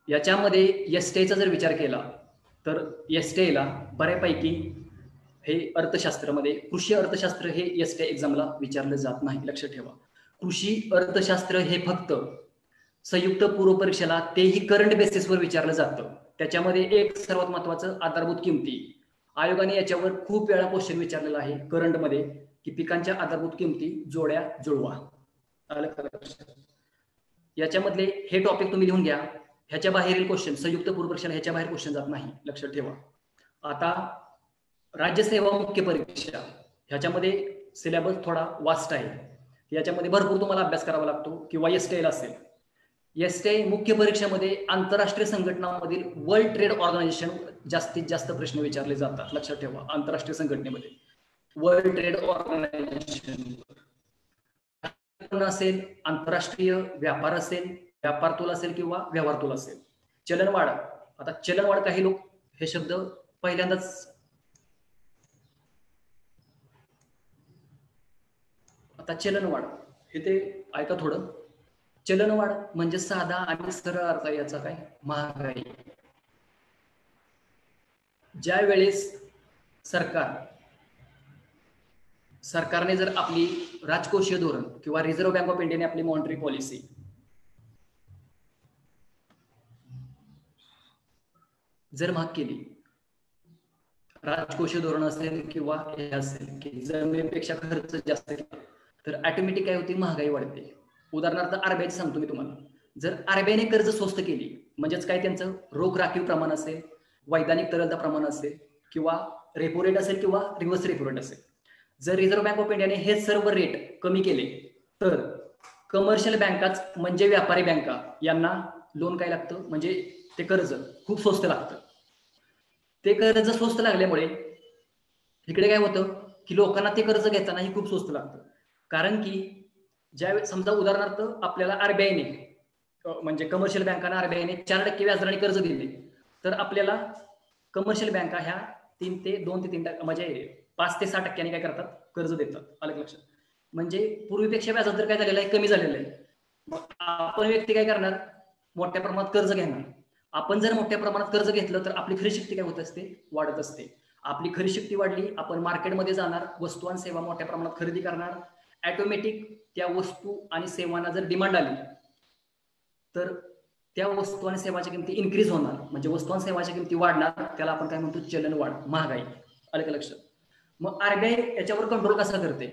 याच्यामध्ये STI चा जर विचार केला तर STI ला बऱ्यापैकी हे अर्थशास्त्रामध्ये कृषी अर्थशास्त्र हे STI एक्झामला विचारलं जात नाही, लक्षात ठेवा. कृषी अर्थशास्त्र हे फक्त संयुक्त पूर्व परीक्षेला तेही करंट बेसिसवर विचारलं जातं. त्याच्यामध्ये एक सर्वात महत्वाचं आधारभूत किमती. आयोगाने याच्यावर खूप वेळा क्वेश्चन विचारलेला आहे करंटमध्ये की पिकांच्या आधारभूत किमती जोड्या जुळवा. याच्यामधले हे टॉपिक तुम्ही लिहून घ्या. ह्याच्या बाहेरील क्वेश्चन संयुक्त पूर्व परीक्षेला ह्याच्या बाहेर क्वेश्चन जात नाही, लक्षात ठेवा. आता राज्यसेवा मुख्य परीक्षा ह्याच्यामध्ये सिलेबस थोडा वास्ट आहे, याच्यामध्ये भरपूर तुम्हाला अभ्यास करावा लागतो. किंवा STI असेल, STI मुख्य परीक्षेमध्ये आंतरराष्ट्रीय संघटनांमधील वर्ल्ड ट्रेड ऑर्गनायझेशन जास्तीत जास्त प्रश्न विचारले जातात, लक्षात ठेवा. आंतरराष्ट्रीय संघटनेमध्ये वर्ल्ड ट्रेड ऑर्गनायझेशन असेल, आंतरराष्ट्रीय व्यापार असेल, व्यापार तोल असेल किंवा व्यवहार तोल असेल. चलनवाढ. आता चलनवाढ काही लोक हे शब्द पहिल्यांदाच, आता चलनवाढ हे ते ऐका थोडं. चलनवाढ म्हणजे साधा आणि सरळ अर्थ याचा काय, महागाई. ज्या वेळेस सरकारने जर आपली राजकोषीय धोरण किंवा रिझर्व्ह बँक ऑफ इंडियाने आपली मॉनिटरी पॉलिसी जर महाग केली, राजकोषीय धोरण असेल किंवा हे असेल की जमिनीपेक्षा खर्च जास्त केला, तर ऑटोमॅटिक काय होती, महागाई वाढते. उदाहरणार्थ RBI सांगतो मी तुम्हाला. जर RBIने कर्ज स्वस्त केली म्हणजेच काय, त्यांचं रोख राखीव प्रमाण असेल, वैधानिक तरलता प्रमाण असेल किंवा रेपो रेट असेल किंवा रिव्हर्स रेपो रेट असेल, जर रिझर्व्ह बँक ऑफ इंडियाने हे सर्व रेट कमी केले तर कमर्शियल बँकाच म्हणजे व्यापारी बँका यांना लोन काय लागतं, म्हणजे ते कर्ज खूप स्वस्त लागतं. ते कर्ज स्वस्त लागल्यामुळे इकडे काय होतं की लोकांना ते कर्ज घेतानाही खूप स्वस्त लागतं. कारण की ज्यावेळी समजा उदाहरणार्थ आपल्याला आरबीआयने म्हणजे कमर्शियल बँकांना आरबीआयने 4% व्याजदराने कर्ज दिले, तर आपल्याला कमर्शियल बँका ह्या 2 ते 3% म्हणजे 5 ते 6% काय करतात, कर्ज देतात. आलं लक्षात? म्हणजे पूर्वीपेक्षा व्याजदर काय झालेला आहे, कमी झालेला आहे. मग आपण व्यक्ती काय करणार, मोठ्या प्रमाणात कर्ज घेणार. आपण जर मोठ्या प्रमाणात कर्ज घेतलं तर आपली खरेदी शक्ती काय होत असते, वाढत असते. आपली खरेदी शक्ती वाढली, आपण मार्केटमध्ये जाणार, वस्तू आणि सेवा मोठ्या प्रमाणात खरेदी करणार. ऑटोमॅटिक त्या वस्तू आणि सेवांना जर डिमांड आली तर त्या वस्तू आणि सेवाच्या किमती इन्क्रीज होणार, म्हणजे वस्तू आणि सेवाच्या किमती वाढणार. त्याला आपण काय म्हणतो, चलनवाढ, महागाई. आलं का लक्षात? मग आरबीआय याच्यावर कंट्रोल कसा करते?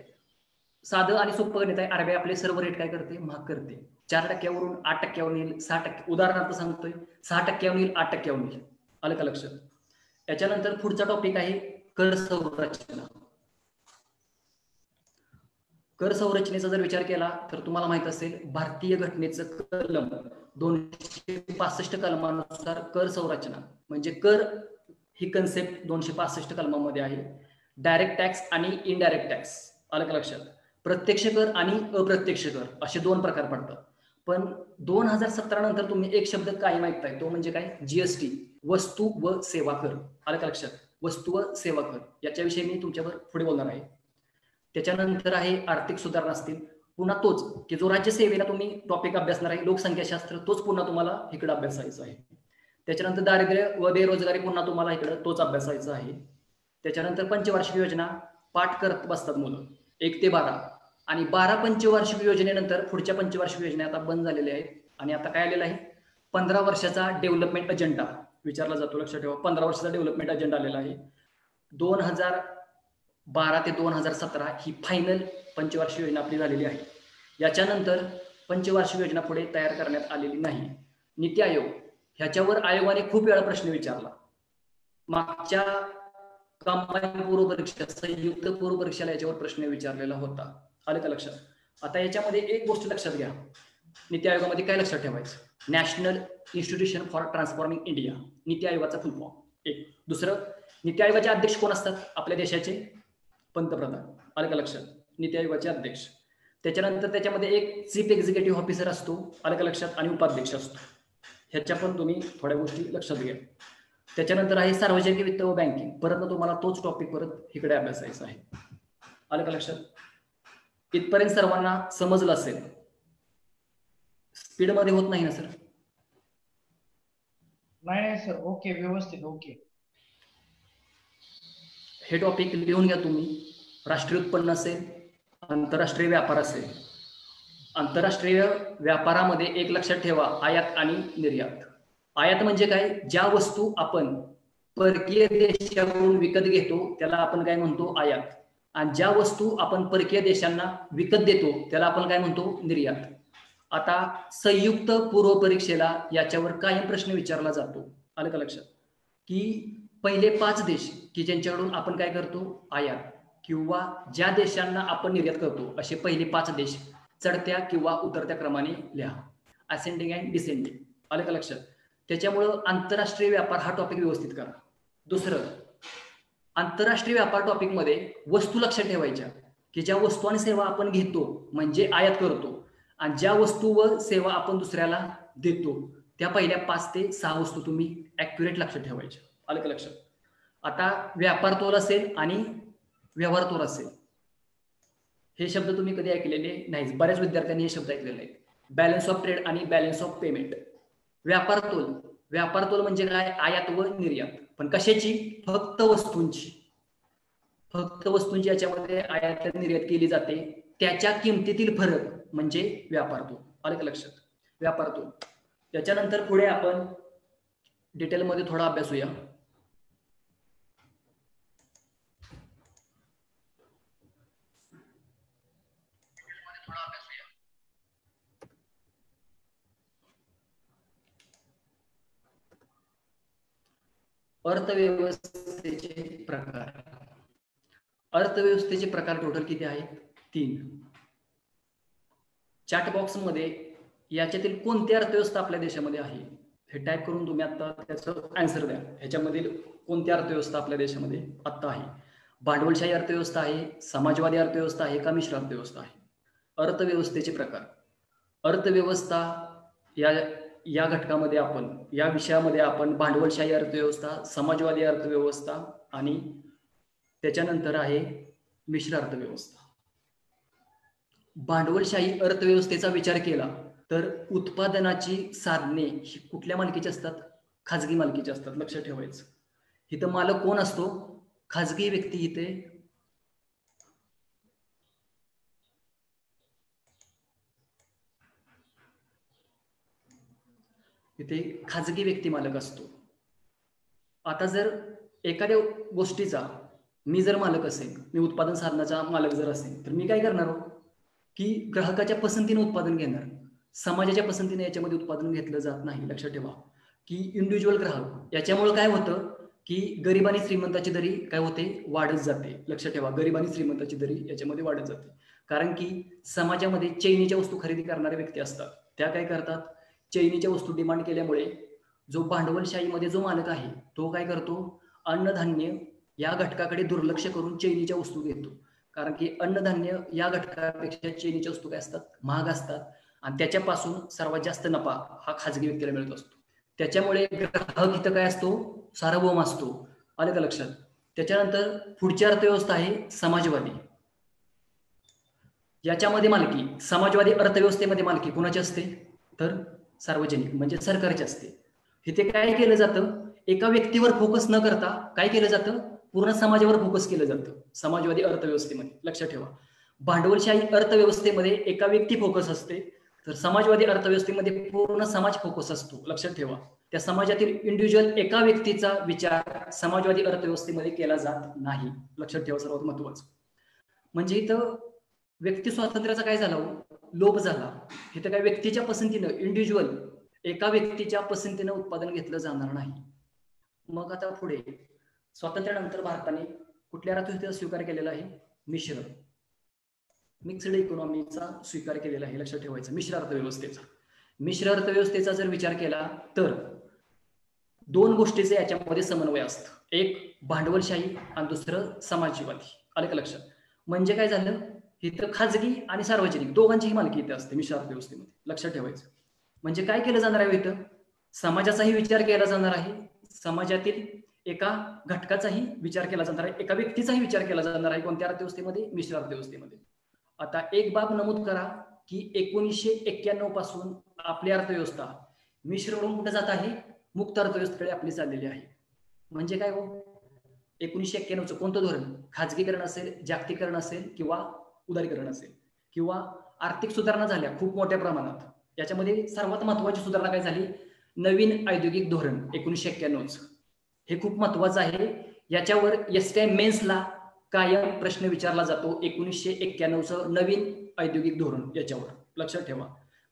साधं आणि सोपं गणित आहे. आरबीआय आपले सर्व रेट काय करते, महाग करते. 4%वरून 8%वर येईल, 6%. उदाहरणार्थ सांगतोय, 6%वर येईल, 8%वर येईल. आलं का लक्षात? याच्यानंतर पुढचा टॉपिक आहे कर संरचना. कर संरचनेचा जर विचार केला तर तुम्हाला माहित असेल, भारतीय घटनेचं कलम 265 कलमानुसार कर संरचना म्हणजे कर ही कन्सेप्ट 265 कलमामध्ये आहे. डायरेक्ट टॅक्स आणि इनडायरेक्ट टॅक्स. आलं का लक्षात? प्रत्यक्ष कर आणि अप्रत्यक्ष कर असे 2 प्रकार पडतात. पण 2017 नंतर तुम्ही एक शब्द कायम ऐकताय, तो म्हणजे काय, जीएसटी, वस्तू व सेवा कर. आलं का लक्षात? वस्तू व सेवा कर याच्याविषयी मी तुमच्यावर पुढे बोलणार आहे. त्याच्यानंतर आहे आर्थिक सुधारणा असतील, पुन्हा तोच की जो राज्यसेवेला तुम्ही टॉपिक अभ्यासणार आहे, लोकसंख्याशास्त्र, तोच पुन्हा तुम्हाला इकडे अभ्यासायचा आहे. त्याच्यानंतर दारिद्र्य व बेरोजगारी पुन्हा तुम्हाला इकडे तोच अभ्यासायचा आहे. त्याच्यानंतर पंचवार्षिक योजना पाठ करत बसतात मुलं 1 ते 12, आणि 12 पंचवार्षिक योजनेनंतर पुढच्या पंचवार्षिक योजना आता बंद झालेल्या आहेत. आणि आता काय आलेलं आहे, 15 वर्षाचा डेव्हलपमेंट अजेंडा विचारला जातो. लक्षात ठेवा, 15 वर्षाचा डेव्हलपमेंट अजेंडा आलेला आहे. 2012 ते 2017 ही फायनल पंचवार्षिक योजना आपली झालेली आहे. याच्यानंतर पंचवार्षिक योजना पुढे तयार करण्यात आलेली नाही. नीती आयोग, ह्याच्यावर आयोगाने खूप वेळा प्रश्न विचारला. मागच्या कंबाईन पूर्व परीक्षा, संयुक्त पूर्व परीक्षेला याच्यावर प्रश्न विचारलेला होता. आले का लक्षात? आता याच्यामध्ये एक गोष्ट लक्षात घ्या, नीती आयोगामध्ये काय लक्षात ठेवायचं, national institution for transforming India, NITI आयोगाचा फुल फॉर्म. एक. दुसरं, नीती आयोगाचे अध्यक्ष कोण असतात, आपल्या देशाचे पंतप्रधान. आलं का लक्षात? नीती आयोगाचे अध्यक्ष. त्याच्यानंतर त्याच्यामध्ये एक चीफ एक्झिक्युटिव्ह ऑफिसर असतो, आलं का लक्षात, आणि उपाध्यक्ष असतो. ह्याच्या पण तुम्ही थोड्या गोष्टी लक्षात घ्या. त्याच्यानंतर आहे सार्वजनिक वित्त व बँकिंग, परत तुम्हाला तोच टॉपिक परत इकडे अभ्यासायचा आहे. आलं का लक्षात? इथपर्यंत सर्वांना समजलं असेल. स्पीड मध्ये होत नाही ना सर? नाही सर, ओके, व्यवस्थित, ओके. हे टॉपिक लिहून घ्या तुम्ही. राष्ट्रीय उत्पन्न असेल, आंतरराष्ट्रीय व्यापार असेल. आंतरराष्ट्रीय व्यापारामध्ये एक लक्षात ठेवा, आयात आणि निर्यात. आयात म्हणजे काय, ज्या वस्तू आपण परकीय देशाकडून विकत घेतो त्याला आपण काय म्हणतो, आयात. आणि ज्या वस्तू आपण परकीय देशांना विकत देतो त्याला आपण काय म्हणतो, निर्यात. आता संयुक्त पूर्व परीक्षेला याच्यावर कायम प्रश्न विचारला जातो. आलं का लक्षात? की पहिले 5 देश की ज्यांच्याकडून आपण काय करतो, आयात, किंवा ज्या देशांना आपण निर्यात करतो असे पहिले 5 देश चढत्या किंवा उतरत्या क्रमाने लिहा, असेंडिंग अँड डिसेंडिंग. आलं का लक्षात? त्याच्यामुळं आंतरराष्ट्रीय व्यापार हा टॉपिक व्यवस्थित करा. दुसरं, आंतरराष्ट्रीय व्यापार टॉपिक मध्ये वस्तू लक्षात ठेवायच्या की ज्या वस्तू आणि सेवा आपण घेतो म्हणजे आयात करतो, आणि ज्या वस्तू व सेवा आपण दुसऱ्याला देतो त्या पहिल्या 5 ते 6 वस्तू तुम्ही ऍक्युरेट लक्षात ठेवायच्या. आलं का लक्षात? आता व्यापार तोल असेल आणि व्यवहार तोल असेल, हे शब्द तुम्ही कधी ऐकलेले नाही, बऱ्याच विद्यार्थ्यांनी हे शब्द ऐकलेले आहेत. बॅलन्स ऑफ ट्रेड आणि बॅलन्स ऑफ पेमेंट. व्यापार तोल म्हणजे काय, आयात व निर्यात. पण कशाची, फक्त वस्तूंची. फक्त वस्तूंची याच्यामध्ये आयात निर्यात केली जाते, त्याच्या किमतीतील फरक म्हणजे व्यापार तोल. आलं का लक्षात? व्यापार तोल. त्याच्यानंतर पुढे आपण डिटेलमध्ये थोडा अभ्यासूया. अर्थव्यवस्थेचे प्रकार. अर्थव्यवस्थेचे प्रकार टोटल किती आहेत? 3. चॅट बॉक्स मध्ये याच्यातील कोणती अर्थव्यवस्था आपल्या देशामध्ये आहे हे टाईप करून तुम्ही आता त्याचं आन्सर द्या. ह्याच्यामधील कोणती अर्थव्यवस्था आपल्या देशामध्ये आता आहे? भांडवलशाही अर्थव्यवस्था आहे, समाजवादी अर्थव्यवस्था आहे का मिश्र अर्थव्यवस्था आहे? अर्थव्यवस्थेचे प्रकार. अर्थव्यवस्था या घटकामध्ये आपण, या विषयामध्ये आपण भांडवलशाही अर्थव्यवस्था, समाजवादी अर्थव्यवस्था आणि त्याच्यानंतर आहे मिश्र अर्थव्यवस्था. भांडवलशाही अर्थव्यवस्थेचा विचार केला तर उत्पादनाची साधने ही कुठल्या मालकीची असतात? खाजगी मालकीची असतात. लक्षात ठेवायचं. इथं मालक कोण असतो? खाजगी व्यक्ती. इथे खाजगी व्यक्ती मालक असतो. आता जर एखाद्या गोष्टीचा मी जर मालक असेल, मी उत्पादन साधनाचा मालक जर असेल, तर मी काय करणार की ग्राहकाच्या पसंतीने उत्पादन घेणार. समाजाच्या पसंतीने याच्यामध्ये उत्पादन घेतलं जात नाही. लक्षात ठेवा की इंडिव्हिज्युअल ग्राहक, याच्यामुळे काय होतं की गरीब आणि श्रीमंताची दरी काय होते? वाढत जाते. लक्षात ठेवा, गरीब आणि श्रीमंताची दरी याच्यामध्ये वाढत जाते. कारण की समाजामध्ये चैनीच्या वस्तू खरेदी करणारे व्यक्ती असतात. त्या काय करतात? चैनीच्या वस्तू डिमांड केल्यामुळे जो भांडवलशाहीमध्ये जो मालक आहे तो काय करतो? अन्नधान्य या घटकाकडे दुर्लक्ष करून चैनीच्या वस्तू घेतो. कारण की अन्नधान्य या घटकापेक्षा चैनीच्या वस्तू काय असतात? महाग असतात आणि त्याच्यापासून सर्वात जास्त नफा हा खाजगी व्यक्तीला मिळत असतो. त्याच्यामुळे ग्राहक इथं काय असतो? सार्वभौम असतो. आलं का लक्षात? त्याच्यानंतर पुढची अर्थव्यवस्था आहे समाजवादी. याच्यामध्ये मालकी, समाजवादी अर्थव्यवस्थेमध्ये मालकी कोणाची असते? तर सार्वजनिक म्हणजे सरकारची असते. इथे काय केलं जातं? एका व्यक्तीवर फोकस न करता काय केलं जातं? पूर्ण समाजावर फोकस केलं जातं समाजवादी अर्थव्यवस्थेमध्ये. लक्षात ठेवा, भांडवलशाही अर्थव्यवस्थेमध्ये एका व्यक्ती फोकस असते, तर समाजवादी अर्थव्यवस्थेमध्ये पूर्ण समाज फोकस असतो. लक्षात ठेवा, त्या समाजातील इंडिव्हिज्युअल एका व्यक्तीचा विचार समाजवादी अर्थव्यवस्थेमध्ये केला जात नाही. लक्षात ठेवा, सर्वात महत्वाचं म्हणजे इथं व्यक्ती स्वातंत्र्याचा काय झाला? लोप झाला. इथं काय व्यक्तीच्या पसंतीनं, इंडिव्हिज्युअल एका व्यक्तीच्या पसंतीनं उत्पादन घेतलं जाणार नाही. मग आता पुढे स्वातंत्र्यानंतर भारताने कुठल्या अर्थव्यवस्थेचा स्वीकार केलेला आहे? मिश्र, मिक्स्ड इकॉनॉमीचा स्वीकार केलेला आहे. लक्षात ठेवायचं, मिश्र अर्थव्यवस्थेचा. मिश्र अर्थव्यवस्थेचा जर विचार केला तर दोन गोष्टीचे याच्यामध्ये समन्वय असतं. एक भांडवलशाही आणि दुसरं समाजवादी. आलं का लक्षात? म्हणजे काय झालं? इथं खाजगी आणि सार्वजनिक दोघांचीही मालकी इथे असते मिश्र अर्थव्यवस्थेमध्ये. लक्षात ठेवायचं. म्हणजे काय केलं जाणार आहे? इथं समाजाचाही विचार केला जाणार आहे, समाजातील एका घटकाचाही विचार केला जाणार आहे, एका व्यक्तीचाही विचार केला जाणार आहे. कोणत्या अर्थव्यवस्थेमध्ये? मिश्र अर्थव्यवस्थेमध्ये. आता एक बाब नमूद करा की 1991 पासून आपली अर्थव्यवस्था मिश्र म्हणून कुठे जात आहे? मुक्त अर्थव्यवस्थेकडे आपली चाललेली आहे. म्हणजे काय हो? 1991चं कोणतं धोरण? खाजगीकरण असेल, जागतिकीकरण असेल किंवा उदारीकरण असेल किंवा आर्थिक सुधारणा झाल्या खूप मोठ्या प्रमाणात. याच्यामध्ये सर्वात महत्वाची सुधारणा काय झाली? नवीन औद्योगिक धोरण 1991चं. हे खूप महत्वाचं आहे. याच्यावर एसटीआय मेन्सला कायम प्रश्न विचारला जातो. 1991चं नवीन औद्योगिक धोरण याच्यावर. लक्षात ठेवा.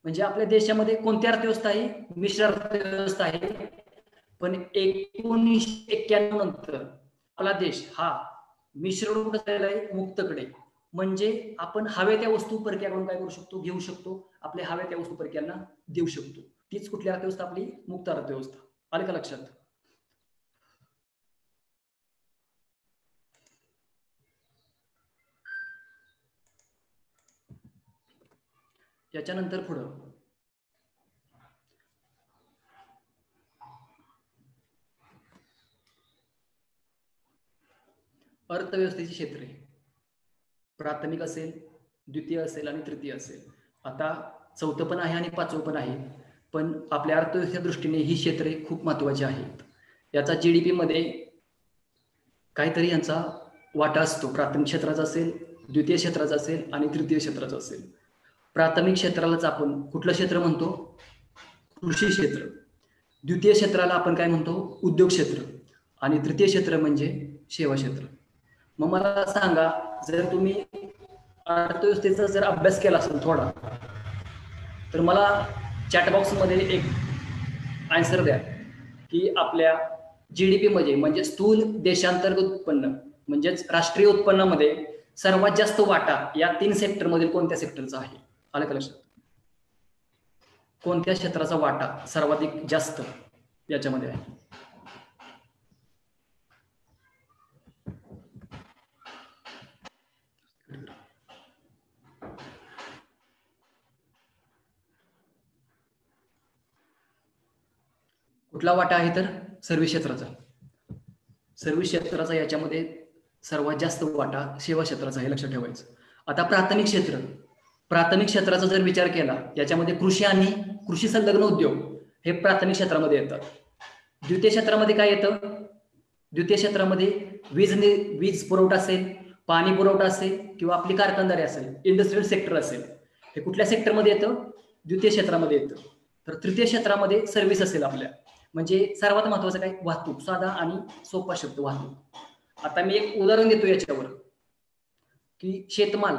म्हणजे आपल्या देशामध्ये कोणती अर्थव्यवस्था आहे? मिश्र अर्थव्यवस्था आहे. पण 1991 नंतर आपला देश हा मिश्र मुक्तकडे, म्हणजे आपण हव्या त्या वस्तू परक्याकडून काय करू शकतो? घेऊ शकतो. आपल्या हव्या त्या वस्तू परक्यांना देऊ शकतो. तीच कुठली अर्थव्यवस्था? आपली मुक्त अर्थव्यवस्था. आलं का लक्षात? याच्यानंतर पुढं अर्थव्यवस्थेची क्षेत्रे प्राथमिक असेल, द्वितीय असेल आणि तृतीय असेल. आता चौथं पण आहे आणि पाचवं पण आहे. पण आपल्या अर्थव्यवस्थेच्या दृष्टीने ही क्षेत्रे खूप महत्वाची आहेत. याचा जीडीपी मध्ये काहीतरी यांचा वाटा असतो. प्राथमिक क्षेत्राचा असेल, द्वितीय क्षेत्राचा असेल आणि तृतीय क्षेत्राचा असेल. प्राथमिक क्षेत्रालाच आपण कुठलं क्षेत्र म्हणतो? कृषी क्षेत्र. द्वितीय क्षेत्राला आपण काय म्हणतो? उद्योग क्षेत्र. आणि तृतीय क्षेत्र म्हणजे सेवा क्षेत्र. मग मला सांगा, जर तुम्ही अर्थव्यवस्थेचा जर अभ्यास केला असेल थोडा, तर मला चॅटबॉक्स मध्ये एक आन्सर द्या की आपल्या जीडीपी मध्ये म्हणजे स्थूल देशांतर्गत उत्पन्न म्हणजेच राष्ट्रीय उत्पन्नामध्ये सर्वात जास्त वाटा या 3 सेक्टर मधील कोणत्या सेक्टरचा आहे? आलं का लक्षात? कोणत्या क्षेत्राचा वाटा सर्वाधिक जास्त याच्यामध्ये आहे? कुठला वाटा आहे? तर सर्व्हिस क्षेत्राचा. सर्व्हिस क्षेत्राचा याच्यामध्ये सर्वात जास्त वाटा सेवा क्षेत्राचा आहे, लक्षात ठेवायचं. आता प्राथमिक क्षेत्र, प्राथमिक क्षेत्राचा जर विचार केला याच्यामध्ये कृषी आणि कृषी संलग्न उद्योग हे प्राथमिक क्षेत्रामध्ये येतात. द्वितीय क्षेत्रामध्ये काय येतं? द्वितीय क्षेत्रामध्ये वीज पुरवठा असेल, पाणी पुरवठा असेल किंवा आपली कारखानदारी असेल, इंडस्ट्रियल सेक्टर असेल, हे कुठल्या सेक्टरमध्ये येतं? द्वितीय क्षेत्रामध्ये येतं. तर तृतीय क्षेत्रामध्ये सर्व्हिस असेल आपल्या, म्हणजे सर्वात महत्वाचं काय? वाहतूक. साधा आणि सोपा शब्द वाहतूक. आता मी एक उदाहरण देतो याच्यावर की शेतमाल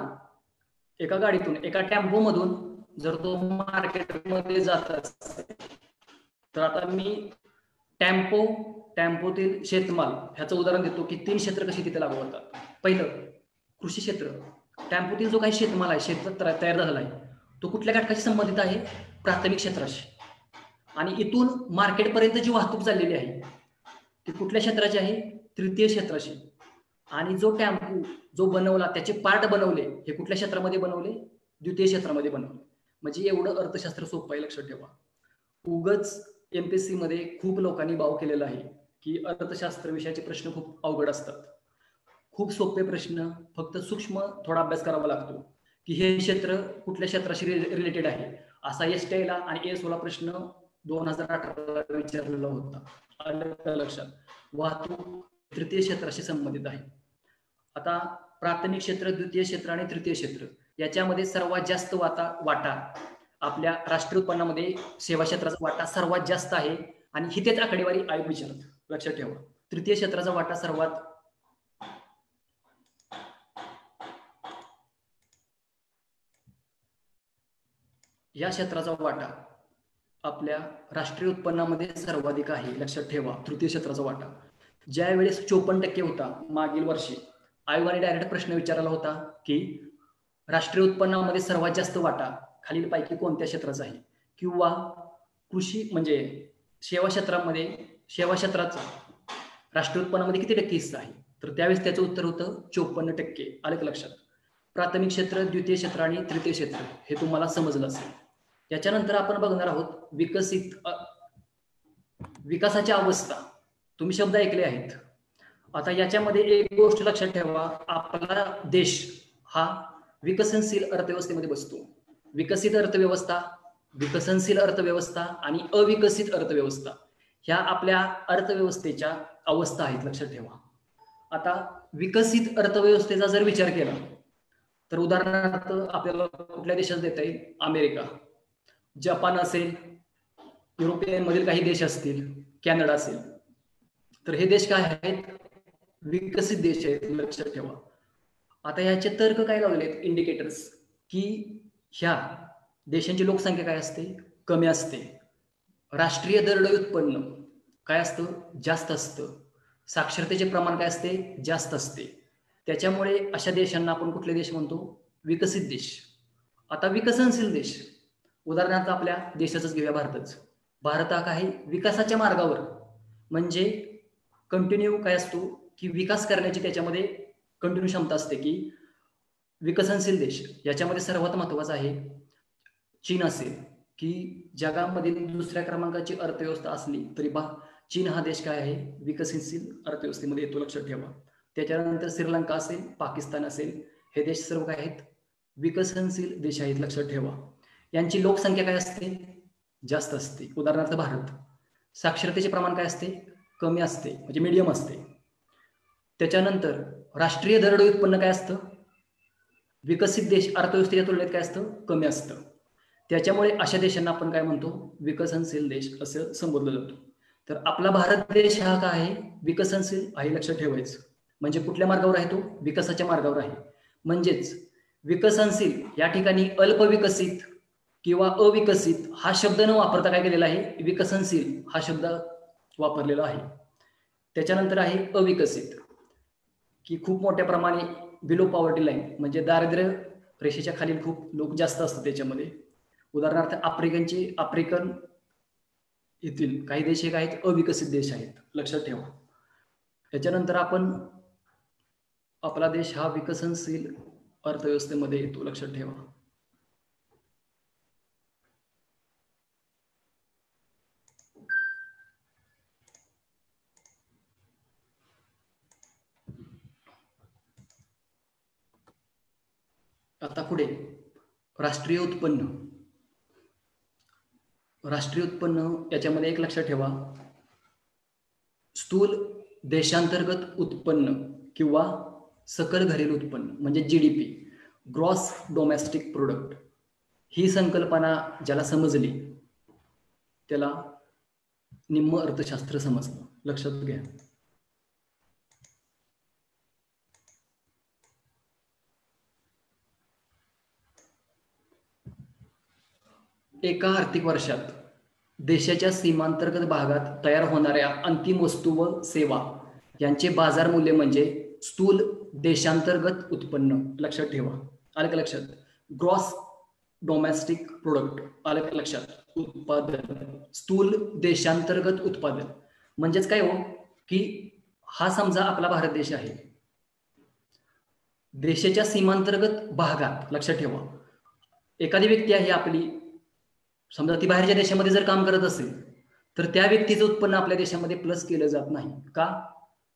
एका गाडीतून, एका टेम्पो मधून जर तो मार्केटमध्ये जात असेल तर आता मी टेम्पोतील शेतमाल ह्याचं उदाहरण देतो की 3 क्षेत्र कशी तिथे लागू होतात. पहिलं कृषी क्षेत्र. टेम्पोतील जो काही शेतमाल आहे, शेत तयार झालेला आहे, तो कुठल्या घटकाशी संबंधित आहे? प्राथमिक क्षेत्राशी. आणि इथून मार्केटपर्यंत जी वाहतूक चाललेली आहे ती कुठल्या क्षेत्राची आहे? तृतीय क्षेत्राशी. आणि जो टेम्पो जो बनवला, त्याचे पार्ट बनवले, हे कुठल्या क्षेत्रामध्ये बनवले? द्वितीय क्षेत्रामध्ये बनवले. म्हणजे एवढं अर्थशास्त्र सोपं आहे, लक्षात ठेवा. उगच एमपीएससी मध्ये खूप लोकांनी भाव केलेला आहे की अर्थशास्त्र विषयाचे प्रश्न खूप अवघड असतात. खूप सोपे प्रश्न, फक्त सूक्ष्म थोडा अभ्यास करावा लागतो की हे क्षेत्र कुठल्या क्षेत्राशी रिलेटेड आहे. असा एसटीआय ला आणि एएसओ ला प्रश्न 2018 विचारलेला होता. आलं लक्षात? वाहतूक तृतीय क्षेत्राशी संबंधित आहे. आता प्राथमिक क्षेत्र, द्वितीय क्षेत्र आणि तृतीय क्षेत्र याच्यामध्ये सर्वात जास्त वाटा आपल्या राष्ट्रीय उत्पन्नामध्ये सेवा क्षेत्राचा वाटा सर्वात जास्त आहे. आणि ही तेच आकडेवारी आयोग विचारत, लक्षात ठेवा. तृतीय क्षेत्राचा वाटा सर्वात या क्षेत्राचा वाटा आपल्या राष्ट्रीय उत्पन्नामध्ये सर्वाधिक आहे, लक्षात ठेवा. तृतीय क्षेत्राचा वाटा ज्या वेळेस 54% होता मागील वर्षी, आयोगाने डायरेक्ट प्रश्न विचारला होता की राष्ट्रीय उत्पन्नामध्ये सर्वात जास्त वाटा खालील पैकी कोणत्या क्षेत्राचा आहे? किंवा कृषी म्हणजे सेवा क्षेत्रामध्ये, सेवा क्षेत्राचा राष्ट्रीय उत्पन्नामध्ये किती टक्के हिस्सा आहे? तर त्यावेळेस त्याचं उत्तर होतं 54%. आलं का लक्षात? प्राथमिक क्षेत्र, द्वितीय क्षेत्र आणि तृतीय क्षेत्र हे तुम्हाला समजलं असेल. याच्यानंतर आपण बघणार आहोत विकासाची अवस्था. तुम्ही शब्द ऐकले आहेत. आता याच्यामध्ये एक गोष्ट लक्षात ठेवा, आपला देश हा विकसनशील अर्थव्यवस्थेमध्ये बसतो. विकसित अर्थव्यवस्था, विकसनशील अर्थव्यवस्था आणि अविकसित अर्थव्यवस्था ह्या आपल्या अर्थव्यवस्थेच्या अवस्था आहेत, लक्षात ठेवा. आता विकसित अर्थव्यवस्थेचा जर विचार केला तर उदाहरणार्थ आपल्याला कुठल्या देशात देता येईल? अमेरिका, जपान असेल, युरोपियन मधील काही देश असतील, कॅनडा असेल. तर हे देश काय आहेत? विकसित देश आहेत, लक्षात ठेवा. आता ह्याचे तर्क काय लावलेत? इंडिकेटर्स, की ह्या देशांची लोकसंख्या काय असते? कमी असते. राष्ट्रीय दरडोई उत्पन्न काय असतं? जास्त असतं. साक्षरतेचे प्रमाण काय असते? जास्त असते. त्याच्यामुळे अशा देशांना आपण कुठले देश म्हणतो? विकसित देश. आता विकसनशील देश, उदाहरणार्थ आपल्या देशाचंच घेऊया, भारतच. भारत हा काही विकासाच्या मार्गावर, म्हणजे कंटिन्यू काय असतो की विकास करण्याची त्याच्यामध्ये कंटिन्यू क्षमता असते. की विकसनशील देश याच्यामध्ये सर्वात महत्वाचा आहे चीन असेल, की जगामधील दुसऱ्या क्रमांकाची अर्थव्यवस्था असली तरी चीन हा देश काय आहे? विकसनशील अर्थव्यवस्थेमध्ये येतो, लक्षात ठेवा. त्याच्यानंतर श्रीलंका असेल, पाकिस्तान असेल, हे देश सर्व काय आहेत? विकसनशील देश आहेत, लक्षात ठेवा. यांची लोकसंख्या काय असते? जास्त असते. उदाहरणार्थ भारत. साक्षरतेचे प्रमाण काय असते? कमी असते, म्हणजे मीडियम असते. त्याच्यानंतर राष्ट्रीय दरडोई उत्पन्न काय असतं? विकसित देश अर्थव्यवस्थेच्या तुलनेत काय असतं? कमी असतं. त्याच्यामुळे अशा देशांना आपण काय म्हणतो? विकसनशील देश असं संबोधलं जातं. तर आपला भारत देश हा काय आहे? विकसनशील आहे, लक्षात ठेवायचं. म्हणजे कुठल्या मार्गावर आहे तो? विकासाच्या मार्गावर आहे. म्हणजेच विकसनशील या ठिकाणी अल्पविकसित किंवा अविकसित हा शब्द न वापरता काय केलेला आहे? विकसनशील हा शब्द वापरलेला आहे. त्याच्यानंतर आहे अविकसित. की खूप मोठ्या प्रमाणे बिलो पॉवर्टी लाईन म्हणजे दारिद्र्य रेषेच्या खालील खूप लोक जास्त असतात त्याच्यामध्ये. उदाहरणार्थ आफ्रिकन येथील काही देश एक आहेत अविकसित देश आहेत, लक्षात ठेवा. त्याच्यानंतर आपला देश हा विकसनशील अर्थव्यवस्थेमध्ये येतो, लक्षात ठेवा. आता पुढे राष्ट्रीय उत्पन्न याच्यामध्ये एक लक्षात ठेवा, स्थूल देशांतर्गत उत्पन्न किंवा सकल घरेलू उत्पन्न म्हणजे GDP, ग्रॉस डोमेस्टिक प्रोडक्ट, ही संकल्पना ज्याला समजली त्याला निम्म अर्थशास्त्र समजलं, लक्षात घ्या. एका आर्थिक वर्षात देशाच्या सीमांतर्गत भागात तयार होणाऱ्या अंतिम वस्तू व सेवा यांचे बाजार मूल्य म्हणजे स्थूल देशांतर्गत उत्पन्न, लक्षात ठेवा. आलं का लक्षात? ग्रॉस डोमेस्टिक प्रोडक्ट, आलं का लक्षात? उत्पादन, स्थूल देशांतर्गत उत्पादन म्हणजेच काय हो, की हा समजा आपला भारत देश आहे, देशाच्या सीमांतर्गत भागात, लक्षात ठेवा, एखादी व्यक्ती आहे आपली, समजा ती बाहेरच्या देशामध्ये जर काम करत असेल तर त्या व्यक्तीचं उत्पन्न आपल्या देशामध्ये प्लस केलं जात नाही. का?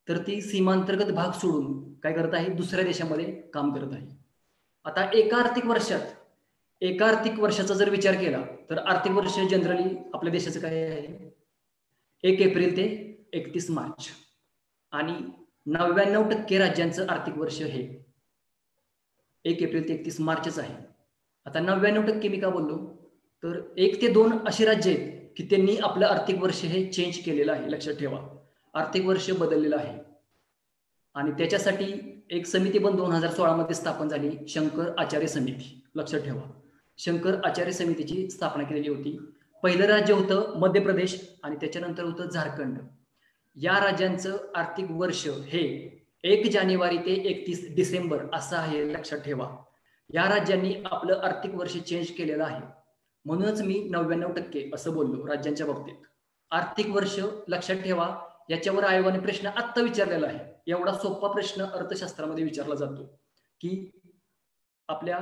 तर ती सीमांतर्गत भाग सोडून काय करत आहे, दुसऱ्या देशामध्ये काम करत आहे. आता एका आर्थिक वर्षाचा जर विचार केला तर आर्थिक वर्ष जनरली आपल्या देशाचं काय आहे, 1 एप्रिल ते 31 मार्च, आणि 99% राज्यांचं आर्थिक वर्ष हे 1 एप्रिल ते 31 मार्चच आहे. आता 99% मी का बोललो, तर 1 ते 2 अशी राज्य आहेत की त्यांनी आपलं आर्थिक वर्ष हे चेंज केलेलं आहे, लक्षात ठेवा, आर्थिक वर्ष बदललेलं आहे. आणि त्याच्यासाठी एक समिती पण 2016 मध्ये स्थापन झाली, शंकर आचार्य समिती, लक्षात ठेवा. शंकर आचार्य समितीची स्थापना केलेली होती. पहिलं राज्य होतं मध्य प्रदेश आणि त्याच्यानंतर होतं झारखंड. या राज्यांचं आर्थिक वर्ष हे 1 जानेवारी ते 31 डिसेंबर असं आहे, लक्षात ठेवा. या राज्यांनी आपलं आर्थिक वर्ष चेंज केलेलं आहे, म्हणूनच मी 99% असं बोललो राज्यांच्या बाबतीत. आर्थिक वर्ष लक्षात ठेवा, याच्यावर आयोगाने प्रश्न आत्ता विचारलेला आहे. एवढा सोपा प्रश्न अर्थशास्त्रामध्ये विचारला जातो की आपल्या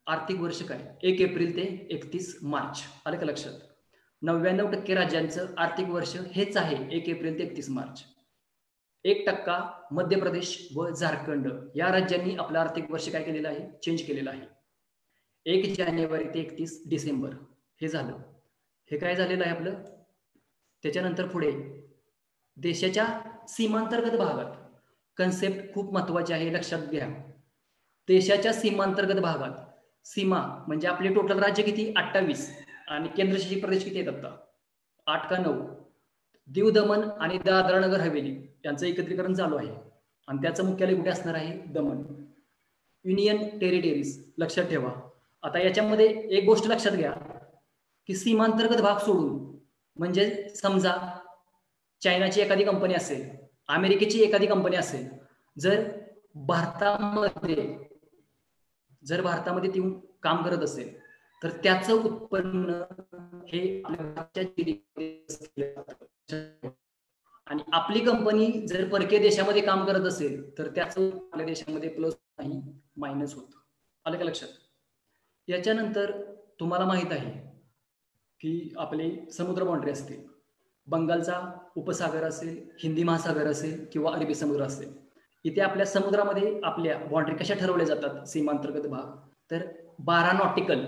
आर्थिक वर्ष काय, 1 एप्रिल ते 31 मार्च, आलं का लक्षात? 99% राज्यांचं आर्थिक वर्ष हेच आहे, 1 एप्रिल ते 31 मार्च. 1% मध्य प्रदेश व झारखंड या राज्यांनी आपलं आर्थिक वर्ष काय केलेलं आहे, चेंज केलेलं आहे. 1 जानेवारी ते 31 डिसेंबर हे झालं. हे काय झालेलं आहे आपलं. त्याच्यानंतर पुढे देशाच्या सीमांतर्गत भागात, कन्सेप्ट खूप महत्वाची आहे, लक्षात घ्या. देशाच्या सीमांतर्गत भागात, सीमा म्हणजे आपले टोटल राज्य किती, 28, आणि केंद्रशासित प्रदेश किती आहेत आता, 8 का 9. दीव दमण आणि दादरा नगर हवेली यांचं एकत्रीकरण चालू आहे आणि त्याचं मुख्यालय कुठे असणार आहे, दमण. युनियन टेरिटरीज, लक्षात ठेवा. आता याच्यामध्ये एक गोष्ट लक्षात घ्या की सीमांतर्गत भाग सोडून म्हणजे समजा चायनाची एखादी कंपनी असेल, अमेरिकेची एखादी कंपनी असेल, जर भारतामध्ये ती काम करत असेल तर त्याचं उत्पन्न हे आणि आपली कंपनी जर परकीय देशामध्ये काम करत असेल तर त्याचं आपल्या देशामध्ये प्लस नाही मायनस होत, आलं का लक्षात? याच्यानंतर तुम्हाला माहित आहे की आपले समुद्र बाउंड्री असते, बंगालचा उपसागर असेल, हिंदी महासागर असेल किंवा अरबी समुद्र असेल. इथे आपल्या समुद्रामध्ये आपल्या बाउंड्री कशा ठरवल्या जातात, सीमांतर्गत भाग, तर 12 नॉटिकल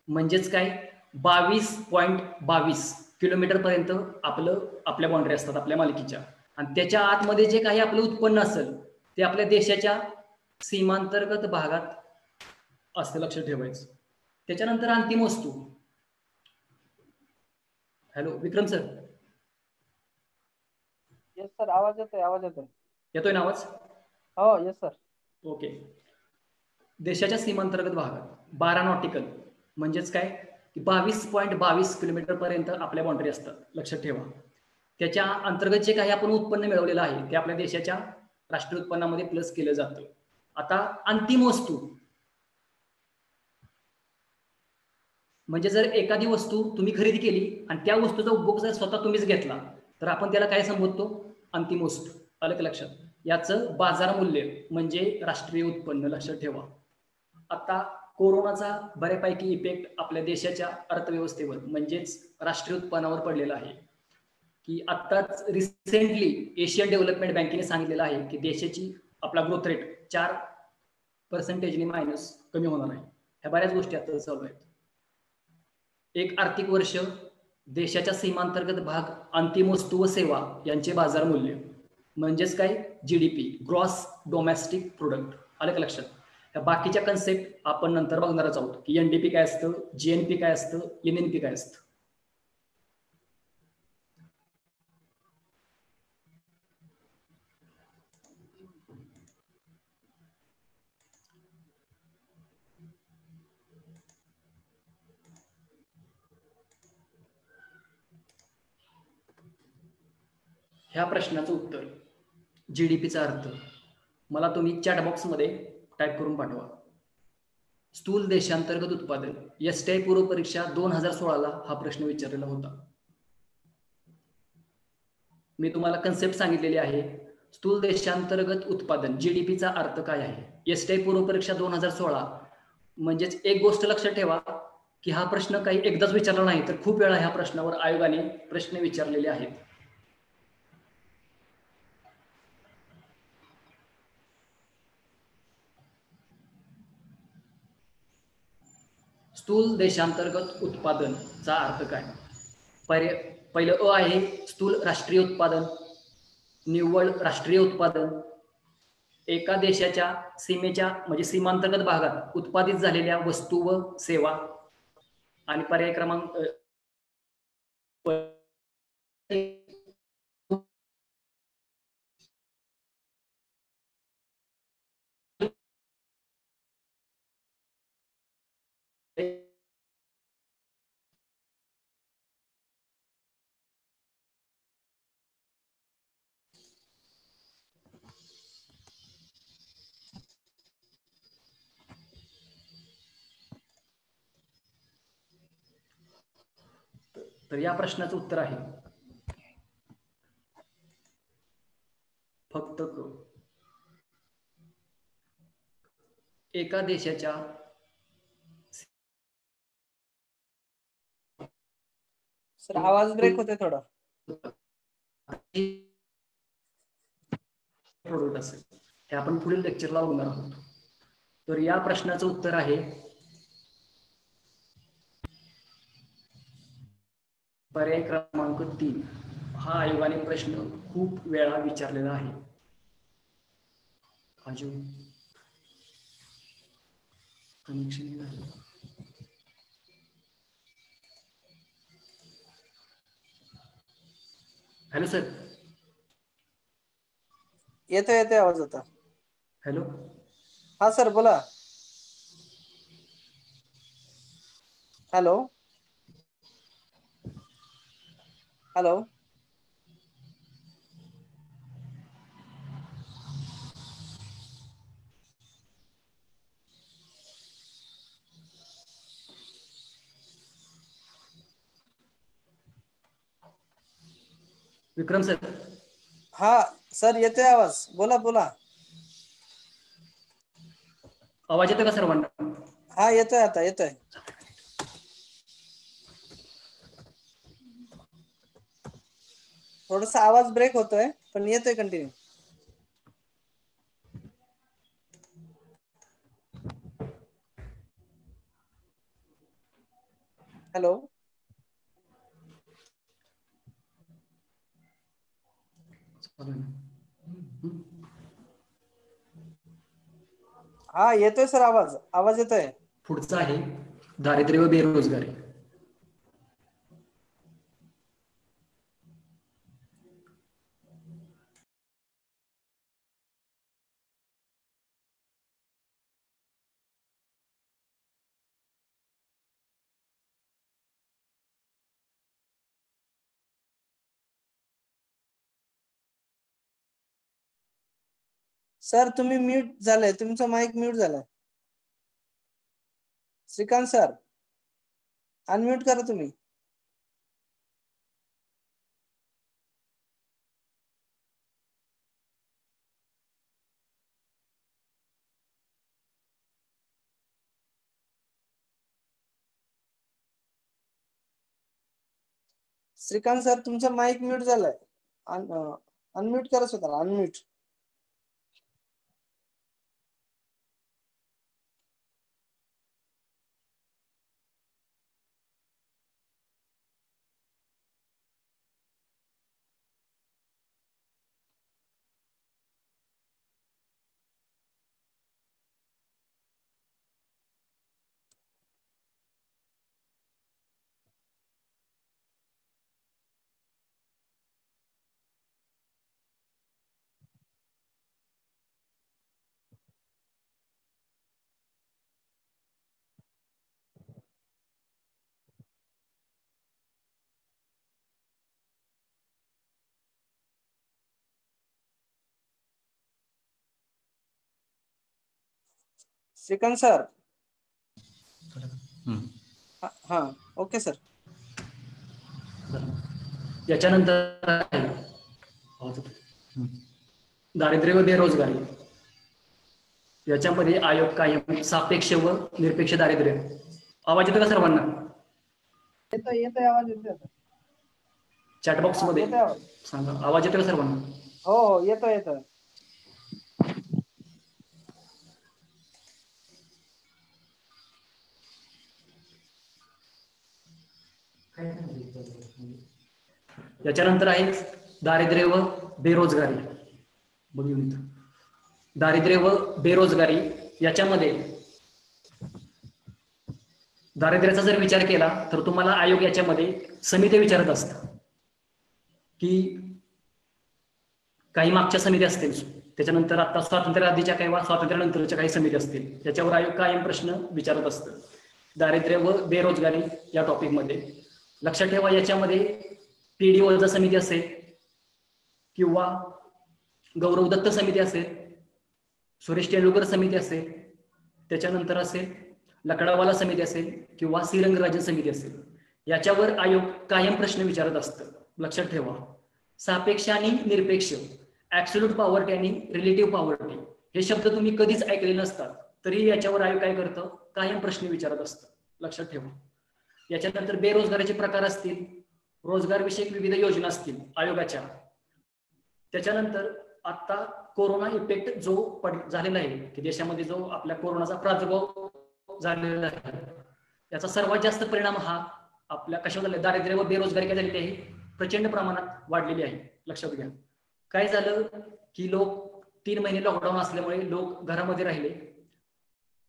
म्हणजेच काय 22.22 किलोमीटर पर्यंत आपल्या बाउंड्री असतात आपल्या मालकीच्या, आणि त्याच्या आतमध्ये जे काही आपलं उत्पन्न असेल ते आपल्या देशाच्या सीमांतर्गत भागात असतं, लक्षात ठेवायचं. त्याच्यानंतर अंतिम वस्तू. Hello Vikram sir. Yes sir, आवाज येतोय ना आवाज? हो येस सर. ओके. देशाच्या सीमांतर्गत भागात 12 नॉटिकल म्हणजेच काय 22.22 किलोमीटर पर्यंत आपल्या बाउंड्री असतात, लक्षात ठेवा. त्याच्या अंतर्गत जे काही आपण उत्पन्न मिळवलेलं आहे ते आपल्या देशाच्या राष्ट्रीय उत्पन्नामध्ये प्लस केलं जातं. आता अंतिम वस्तू म्हणजे जर एखादी वस्तू तुम्ही खरेदी केली आणि त्या वस्तूचा उपभोग जर स्वतः तुम्हीच घेतला तर आपण त्याला काय संबोधतो? अंतिम वस्तू. आलं का लक्षात? याचं बाजार मूल्य म्हणजे राष्ट्रीय उत्पन्न लक्षात ठेवा. आता कोरोनाचा बऱ्यापैकी इफेक्ट आपल्या देशाच्या अर्थव्यवस्थेवर म्हणजेच राष्ट्रीय उत्पन्नावर पडलेला आहे की आत्ताच रिसेंटली एशियन डेव्हलपमेंट बँकेने सांगितलेलं आहे की देशाची आपला ग्रोथ रेट 4% मायनस कमी होणार आहे. ह्या बऱ्याच गोष्टी आता चालू आहेत. एक आर्थिक वर्ष देशाच्या सीमांतर्गत भाग, अंतिम वस्तू व सेवा यांचे बाजार मूल्य म्हणजेच काय? GDP, gross domestic product. आलं का लक्षात? ह्या बाकीच्या कन्सेप्ट आपण नंतर बघणारच आहोत की एनडीपी काय असतं, जीएनपी काय असतं, एनएनपी काय असतं. ह्या प्रश्नाचं उत्तर जीडीपीचा अर्थ मला तुम्ही चॅट बॉक्समध्ये टाईप करून पाठवा. स्थूल देशांतर्गत उत्पादन, एसटीआय पूर्व परीक्षा 2016ला हा प्रश्न विचारलेला होता. मी तुम्हाला कन्सेप्ट सांगितलेली आहे. स्थूल देशांतर्गत उत्पादन जीडीपीचा अर्थ काय आहे? एसटीआय पूर्व परीक्षा 2016. म्हणजेच एक गोष्ट लक्षात ठेवा की हा प्रश्न काही एकदाच विचारला नाही तर खूप वेळा ह्या प्रश्नावर आयोगाने प्रश्न विचारलेले आहेत. स्थूल देशांतर्गत उत्पादनचा अर्थ काय? पहिलं अ आहे स्थूल राष्ट्रीय उत्पादन, निव्वळ राष्ट्रीय उत्पादन, एका देशाच्या सीमेच्या म्हणजे सीमांतर्गत भागात उत्पादित झालेल्या वस्तू व सेवा, आणि पर्याय क्रमांक तर या प्रश्नाचं उत्तर आहे फक्त एका देशाच्या सर आवाज ब्रेक होते थोडा. प्रोडक्ट असेल हे आपण पुढील लेक्चरला बघणार आहोत. तर या प्रश्नाचं उत्तर आहे पर्याय क्रमांक 3. हा आयोगाने प्रश्न खूप वेळा विचारलेला आहे. अजून कनेक्शन झालं. Hello sir. येतोय आवाज होता. हॅलो. हा सर बोला. Hello hello. विक्रम सर. हा सर येतोय आवाज. बोला बोला. आवाज येतोय का सर्वांना? हा येतोय, आता येतोय. थोडासा आवाज ब्रेक होतोय पण येतोय कंटिन्यू. हॅलो. हा येतोय सर आवाज येतोय. पुढचा आहे दारिद्र्य व बेरोजगारी. सर तुम्ही म्यूट झालाय, तुमचा माईक म्यूट झालाय. श्रीकांत सर अनम्यूट करा तुम्ही. श्रीकांत सर तुमचा माईक म्यूट झालाय. अनम्यूट करा स्वतःला, अनम्यूट. श्रीकांत सर. हा ओके सर. याच्यानंतर दारिद्र्य व बेरोजगारी, याच्यामध्ये आयोग कायम सापेक्ष व निरपेक्ष दारिद्र्य. आवाज येतो का सर्वांना? येतोय आवाज येतोय. चॅटबॉक्स मध्ये सांगा, आवाज येतो का सर्वांना? हो येतोय. याच्यानंतर आहे दारिद्र्य व बेरोजगारी. बघून दारिद्र्य व बेरोजगारी, याच्यामध्ये दारिद्र्याचा जर विचार केला तर तुम्हाला आयोग याच्यामध्ये समिती विचारत असतात की काही मागच्या समिती असतील, त्याच्यानंतर आता स्वातंत्र्य आधीच्या काही वा स्वातंत्र्यानंतरच्या काही समिती असतील, त्याच्यावर आयोग कायम प्रश्न विचारत असतं दारिद्र्य व बेरोजगारी या टॉपिक मध्ये. लक्षात ठेवा, याच्यामध्ये पीडी ओझा समिती असेल किंवा गौरव दत्त समिती असेल, सुरेश तेंडुलकर समिती असेल, त्याच्यानंतर असेल लकडावाला समिती असेल किंवा श्रीरंगराजन समिती असेल, याच्यावर आयोग कायम प्रश्न विचारत असतं. लक्षात ठेवा, सापेक्ष आणि निरपेक्ष, ऍब्सोल्यूट पॉवर्टी आणि रिलेटिव्ह पॉवर्टी हे शब्द तुम्ही कधीच ऐकले नसतात, तरी याच्यावर आयोग काय करतं, कायम प्रश्न विचारत असतं. लक्षात ठेवा. याच्यानंतर बेरोजगारीचे प्रकार असतील, रोजगार विषयक विविध योजना असतील आयोगाच्या. त्याच्यानंतर आता कोरोना इफेक्ट जो झालेला आहे की देशामध्ये, जो आपल्या कोरोनाचा प्रादुर्भाव झालेला आहे, याचा सर्वात जास्त परिणाम हा आपल्या कशावर झाला, दारिद्र्य व बेरोजगारी काय झालेली आहे, प्रचंड प्रमाणात वाढलेली आहे. लक्षात घ्या. काय झालं की लोक 3 महिने लॉकडाऊन असल्यामुळे लोक घरामध्ये राहिले,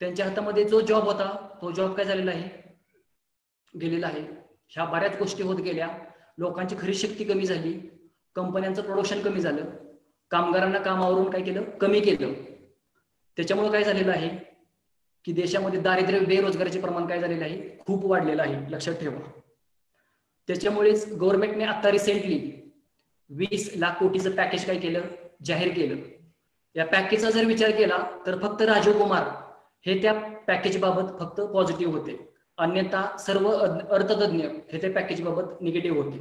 त्यांच्या हातामध्ये जो जॉब होता तो जॉब काय झालेला आहे, गेलेला आहे. ह्या बऱ्याच गोष्टी होत गेल्या. लोकांची खरी शक्ती कमी झाली, कंपन्यांचं प्रोडक्शन कमी झालं, कामगारांना कामावरून काय केलं, कमी केलं. त्याच्यामुळे काय झालेलं आहे की देशामध्ये दारिद्र्य बेरोजगारीचे प्रमाण काय झालेलं आहे, खूप वाढलेलं आहे. लक्षात ठेवा. त्याच्यामुळेच गव्हर्नमेंटने आता रिसेंटली 20 लाख कोटीचं पॅकेज काय केलं, जाहीर केलं. या पॅकेजचा जर विचार केला तर फक्त राजीव कुमार हे त्या पॅकेज बाबत फक्त पॉझिटिव्ह होते, अन्यथा सर्व अर्थतज्ञ हे त्या पॅकेज बाबत निगेटिव्ह होते.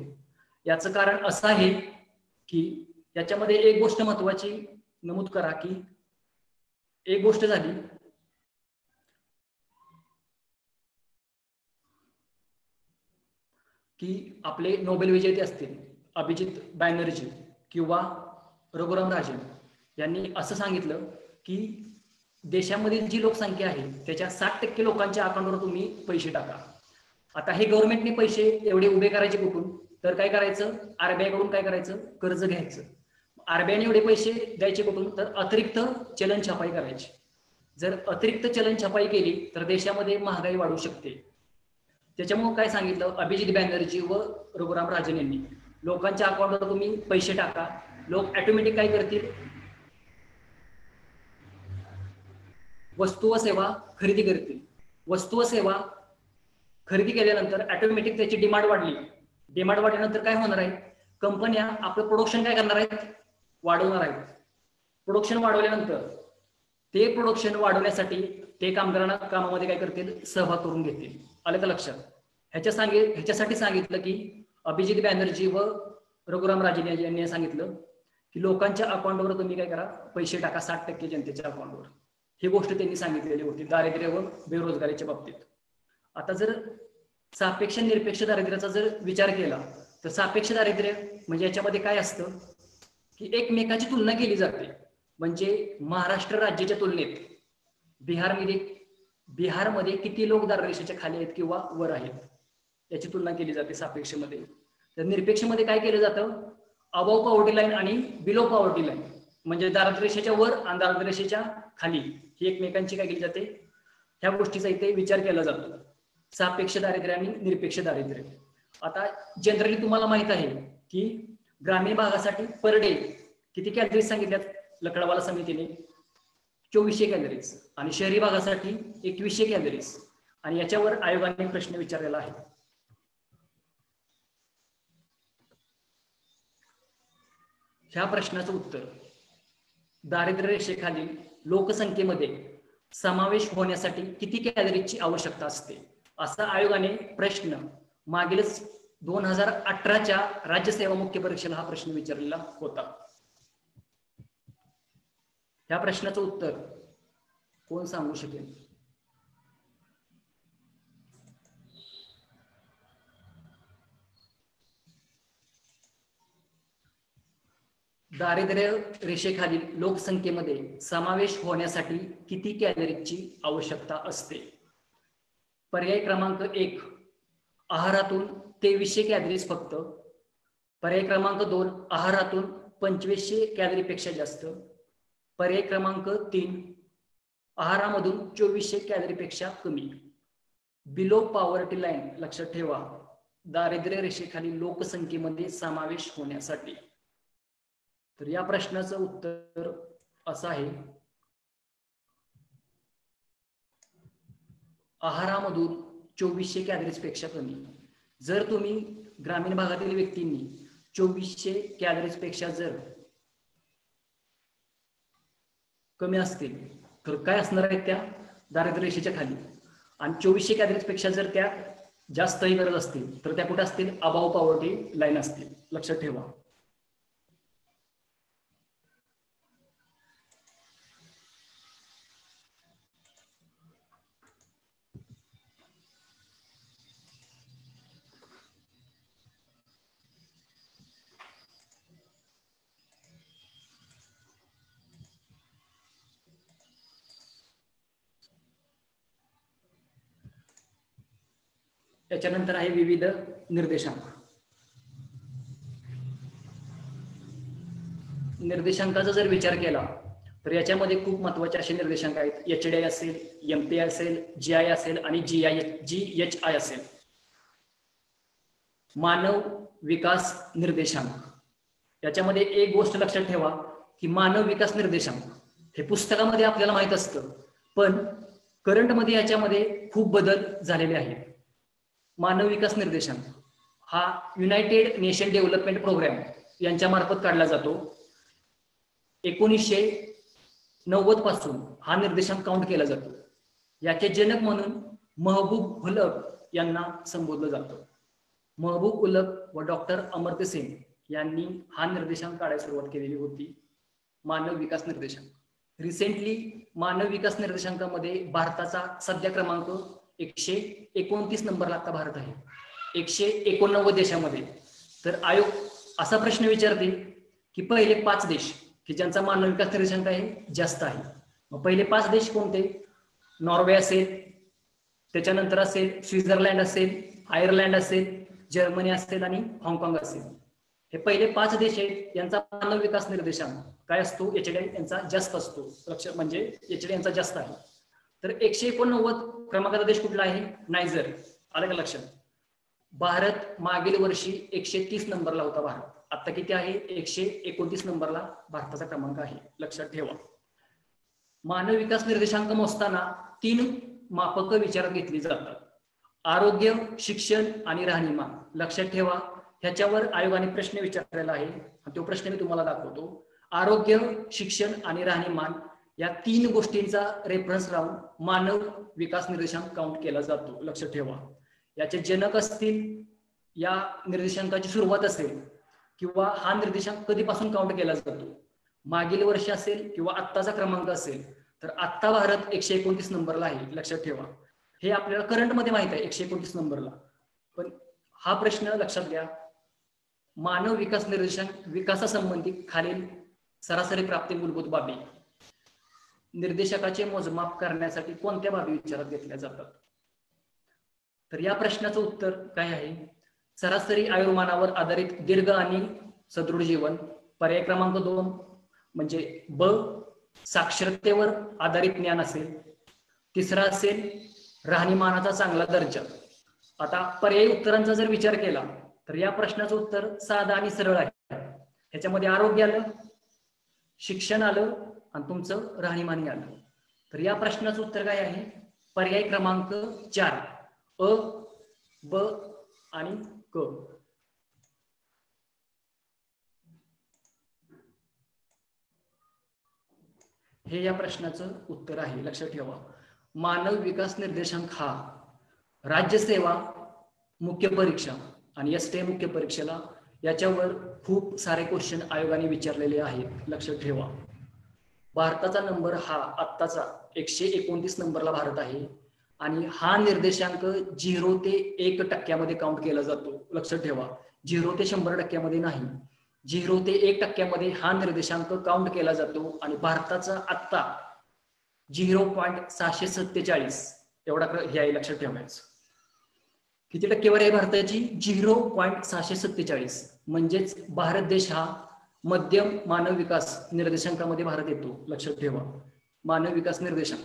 याचं कारण असं आहे की याच्यामध्ये एक गोष्ट महत्वाची नमूद करा की एक गोष्ट झाली की आपले नोबेल विजेते असतील अभिजित बॅनर्जी किंवा रघुराम राजन यांनी असं सांगितलं की देशामधील जी लोकसंख्या आहे त्याच्या 60% लोकांच्या अकाउंटवर तुम्ही पैसे टाका. आता हे गव्हर्नमेंटने पैसे एवढे उभे करायचे कुठून, तर काय करायचं, आरबीआय कडून काय करायचं, कर्ज घ्यायचं. आरबीआयने एवढे पैसे द्यायचे कुठून, तर अतिरिक्त चलन छपाई करायची. जर अतिरिक्त चलन छपाई केली तर देशामध्ये महागाई वाढू शकते. त्याच्यामुळे काय सांगितलं अभिजित बॅनर्जी व रघुराम राजन यांनी, लोकांच्या अकाउंटवर तुम्ही पैसे टाका, लोक ऑटोमॅटिक काय करतील, वस्तू व सेवा खरेदी करतील. वस्तू व सेवा खरेदी केल्यानंतर ऑटोमॅटिक त्याची डिमांड वाढली. डिमांड वाढल्यानंतर काय होणार आहे, कंपन्या आपलं प्रोडक्शन काय करणार आहेत, वाढवणार आहेत. प्रोडक्शन वाढवल्यानंतर ते प्रोडक्शन वाढवण्यासाठी ते कामगारांना कामामध्ये काय करतील, सहभाग करून घेतील. आलं का लक्षात? ह्याच्यासाठी सांगितलं की अभिजित बॅनर्जी व रघुराम राजन यांनी सांगितलं की लोकांच्या अकाउंटवर तुम्ही काय करा, पैसे टाका 60% जनतेच्या अकाउंटवर. ही गोष्ट त्यांनी सांगितलेली होती दारिद्र्य व बेरोजगारीच्या बाबतीत. आता जर सापेक्ष निरपेक्ष दारिद्र्याचा जर विचार केला तर सापेक्ष दारिद्र्य म्हणजे याच्यामध्ये काय असतं की एकमेकाची तुलना केली जाते. म्हणजे महाराष्ट्र राज्याच्या तुलनेत बिहारमध्ये किती लोक दारिद्र्यरेषेच्या खाली आहेत किंवा वर आहेत याची तुलना केली जाते सापेक्षमध्ये. तर निरपेक्षमध्ये काय केलं जातं, अबव पॉवर्टी लाईन आणि बिलो पॉवर्टी लाईन म्हणजे दारिद्र्यरेषेच्या वर आणि दारिद्र्यरेषेच्या खाली ही एकमेकांची काय केली जाते, ह्या गोष्टीचा इथे विचार केला जातो. सापेक्ष दारिद्र्य आणि निरपेक्ष दारिद्र्य. आता जनरली तुम्हाला माहित आहे की ग्रामीण भागासाठी पर डे किती कॅलरीज सांगितल्यात लकडावाला समितीने, 2400 कॅलरीज, आणि शहरी भागासाठी 2100 कॅलरीज. आणि याच्यावर आयोगाने प्रश्न विचारलेला आहे. ह्या प्रश्नाचं उत्तर, दारिद्र्य रेषेखालील लोकसंख्येमध्ये समावेश होण्यासाठी किती कॅलरीजची आवश्यकता असते, असा आयोगाने प्रश्न मागीलच 2018च्या राज्यसेवा मुख्य परीक्षेला हा प्रश्न विचारलेला होता. ह्या प्रश्नाचं उत्तर कोण सांगू शकेल? दारिद्र्य रेषेखालील लोकसंख्येमध्ये समावेश होण्यासाठी किती कॅलरीजची आवश्यकता असते? पर्याय क्रमांक 1, आहारातून 2300 कॅलरीज फक्त. पर्याय क्रमांक 2, आहारातून 2500 कॅलरीपेक्षा जास्त. पर्याय क्रमांक 3, आहारामधून 2400 कॅलरीपेक्षा कमी. बिलो पॉवर्टी लाईन लक्षात ठेवा, दारिद्र्य रेषेखालील लोकसंख्येमध्ये समावेश होण्यासाठी. तर या प्रश्नाचं उत्तर असं आहे, आहारामधून 2400 कॅलरीज पेक्षा कमी. जर तुम्ही ग्रामीण भागातील व्यक्तींनी 2400 कॅलरीज पेक्षा जर कमी असतील तर काय असणार आहेत त्या दारिद्र्य रेषेच्या खाली, आणि 2400 कॅलरीज पेक्षा जर त्या जास्तही गरज असतील तर त्या कुठे असतील, अबाव पॉवर्टी लाईन असतील. लक्षात ठेवा. त्याच्यानंतर आहे विविध निर्देशांक. निर्देशांकाचा जर विचार केला तर याच्यामध्ये खूप महत्वाचे असे निर्देशांक आहेत. HDI असेल, MPI असेल, GI असेल आणि GHI असेल. मानव विकास निर्देशांक, याच्यामध्ये एक गोष्ट लक्षात ठेवा की मानव विकास निर्देशांक हे पुस्तकामध्ये आपल्याला माहित असतं, पण करंटमध्ये याच्यामध्ये खूप बदल झालेले आहेत. मानव विकास निर्देशांक हा युनायटेड नेशन डेव्हलपमेंट प्रोग्राम यांच्या मार्फत काढला जातो. 1990 पासून हा निर्देशांक काउंट केला जातो. याचे जनक म्हणून महबूब उलग यांना संबोधलं जातं. महबूब उलग व डॉक्टर अमर्त्य सेन यांनी हा निर्देशांक काढायला सुरुवात केलेली होती, मानव विकास निर्देशांक. रिसेंटली मानव विकास निर्देशांकामध्ये भारताचा सध्या क्रमांक 129 नंबरला आता भारत आहे 189 देशामध्ये. तर आयोग असा प्रश्न विचारते की पहिले 5 देश की ज्यांचा मानव विकास निर्देशांक आहे जास्त आहे. मग पहिले 5 देश कोणते? नॉर्वे असेल, त्याच्यानंतर असेल स्वित्झर्लंड असेल, आयर्लंड असेल, जर्मनी असेल आणि हाँगकाँग असेल. हे पहिले 5 देश आहेत यांचा मानव विकास निर्देशांक काय असतो, HDI यांचा जास्त असतो. म्हणजे HDI यांचा जास्त आहे. तर 189 क्रमांकाचा देश कुठला आहे? नायजर. आलं का लक्षात? भारत मागील वर्षी 130 नंबरला होता भारत. आता किती आहे? 129 नंबरला भारताचा क्रमांक आहे. लक्षात ठेवा. मानव विकास निर्देशांक मोजताना 3 मापक विचारात घेतली जातात: आरोग्य, शिक्षण आणि राहणीमान. लक्षात ठेवा, ह्याच्यावर आयोगाने प्रश्न विचारलेला आहे. तो प्रश्न मी तुम्हाला दाखवतो. आरोग्य, शिक्षण आणि राहणीमान या 3 गोष्टींचा रेफरन्स राहून मानव विकास निर्देशांक काउंट केला जातो. लक्षात ठेवा. याचे जनक असतील, या निर्देशांकाची सुरुवात असेल किंवा हा निर्देशांक कधीपासून काउंट केला जातो, मागील वर्ष असेल किंवा आत्ताचा क्रमांक असेल, तर आत्ता भारत 129 नंबरला आहे. लक्षात ठेवा. हे आपल्याला करंट मध्ये माहित आहे 129 नंबरला. पण हा प्रश्न लक्षात घ्या, मानव विकास निर्देशांक विकासासंबंधी खालील सरासरी प्राप्ती मूलभूत बाबी निर्देशकाचे मोजमाप करण्यासाठी कोणत्या बाबी विचारात घेतल्या जातात? तर या प्रश्नाचं उत्तर काय आहे? सरासरी आयुर्मानावर आधारित दीर्घ आणि सदृढ जीवन. पर्याय क्रमांक 2 म्हणजे ब, साक्षरतेवर आधारित ज्ञान असेल. तिसरा असेल राहणीमानाचा चांगला दर्जा. आता पर्यायी उत्तरांचा जर विचार केला तर या प्रश्नाचं उत्तर साधं आणि सरळ आहे. ह्याच्यामध्ये आरोग्य आलं, शिक्षण आलं आणि तुमचं राहणीमान आलं. तर या प्रश्नाचं उत्तर काय आहे? पर्याय क्रमांक 4 अ, ब आणि क. हे या प्रश्नाचं उत्तर आहे. लक्षात ठेवा. मानव विकास निर्देशांक हा राज्यसेवा मुख्य परीक्षा आणि एसटीए मुख्य परीक्षेला याच्यावर खूप सारे क्वेश्चन आयोगाने विचारलेले आहेत. लक्षात ठेवा. भारताचा नंबर हा आत्ताचा 129 नंबरला भारत आहे आणि हा निर्देशांक 0 ते 1% काउंट केला जातो. लक्षात ठेवा. 0 ते 100% नाही, 0 ते 1% हा निर्देशांक काउंट केला जातो आणि भारताचा आत्ता 0.647 एवढा हे आहे. लक्षात ठेवायचं. किती टक्केवारी आहे भारताची? 0.647. म्हणजेच भारत देश हा मध्यम मानव विकास निर्देशांकामध्ये भारत येतो. लक्षात ठेवा. मानव विकास निर्देशांक.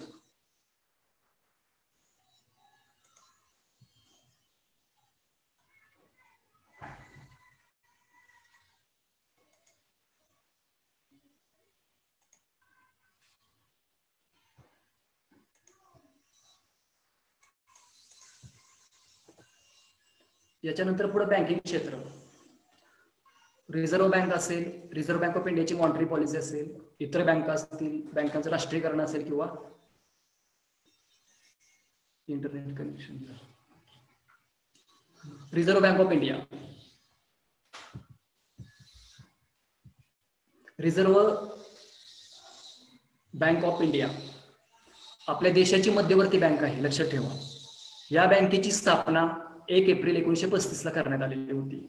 याच्यानंतर पुढे बँकिंग क्षेत्र. रिझर्व्ह बँक असेल, रिझर्व्ह बँक ऑफ इंडियाची मॉनिटरी पॉलिसी असेल, इतर बँका असतील, बँकांचं राष्ट्रीयकरण असेल किंवा internet connection. Reserve bank of India. Reserve bank of India आपल्या देशाची मध्यवर्ती बँक आहे. लक्षात ठेवा. या बँकेची स्थापना 1 एप्रिल 1935 ला करण्यात आलेली होती.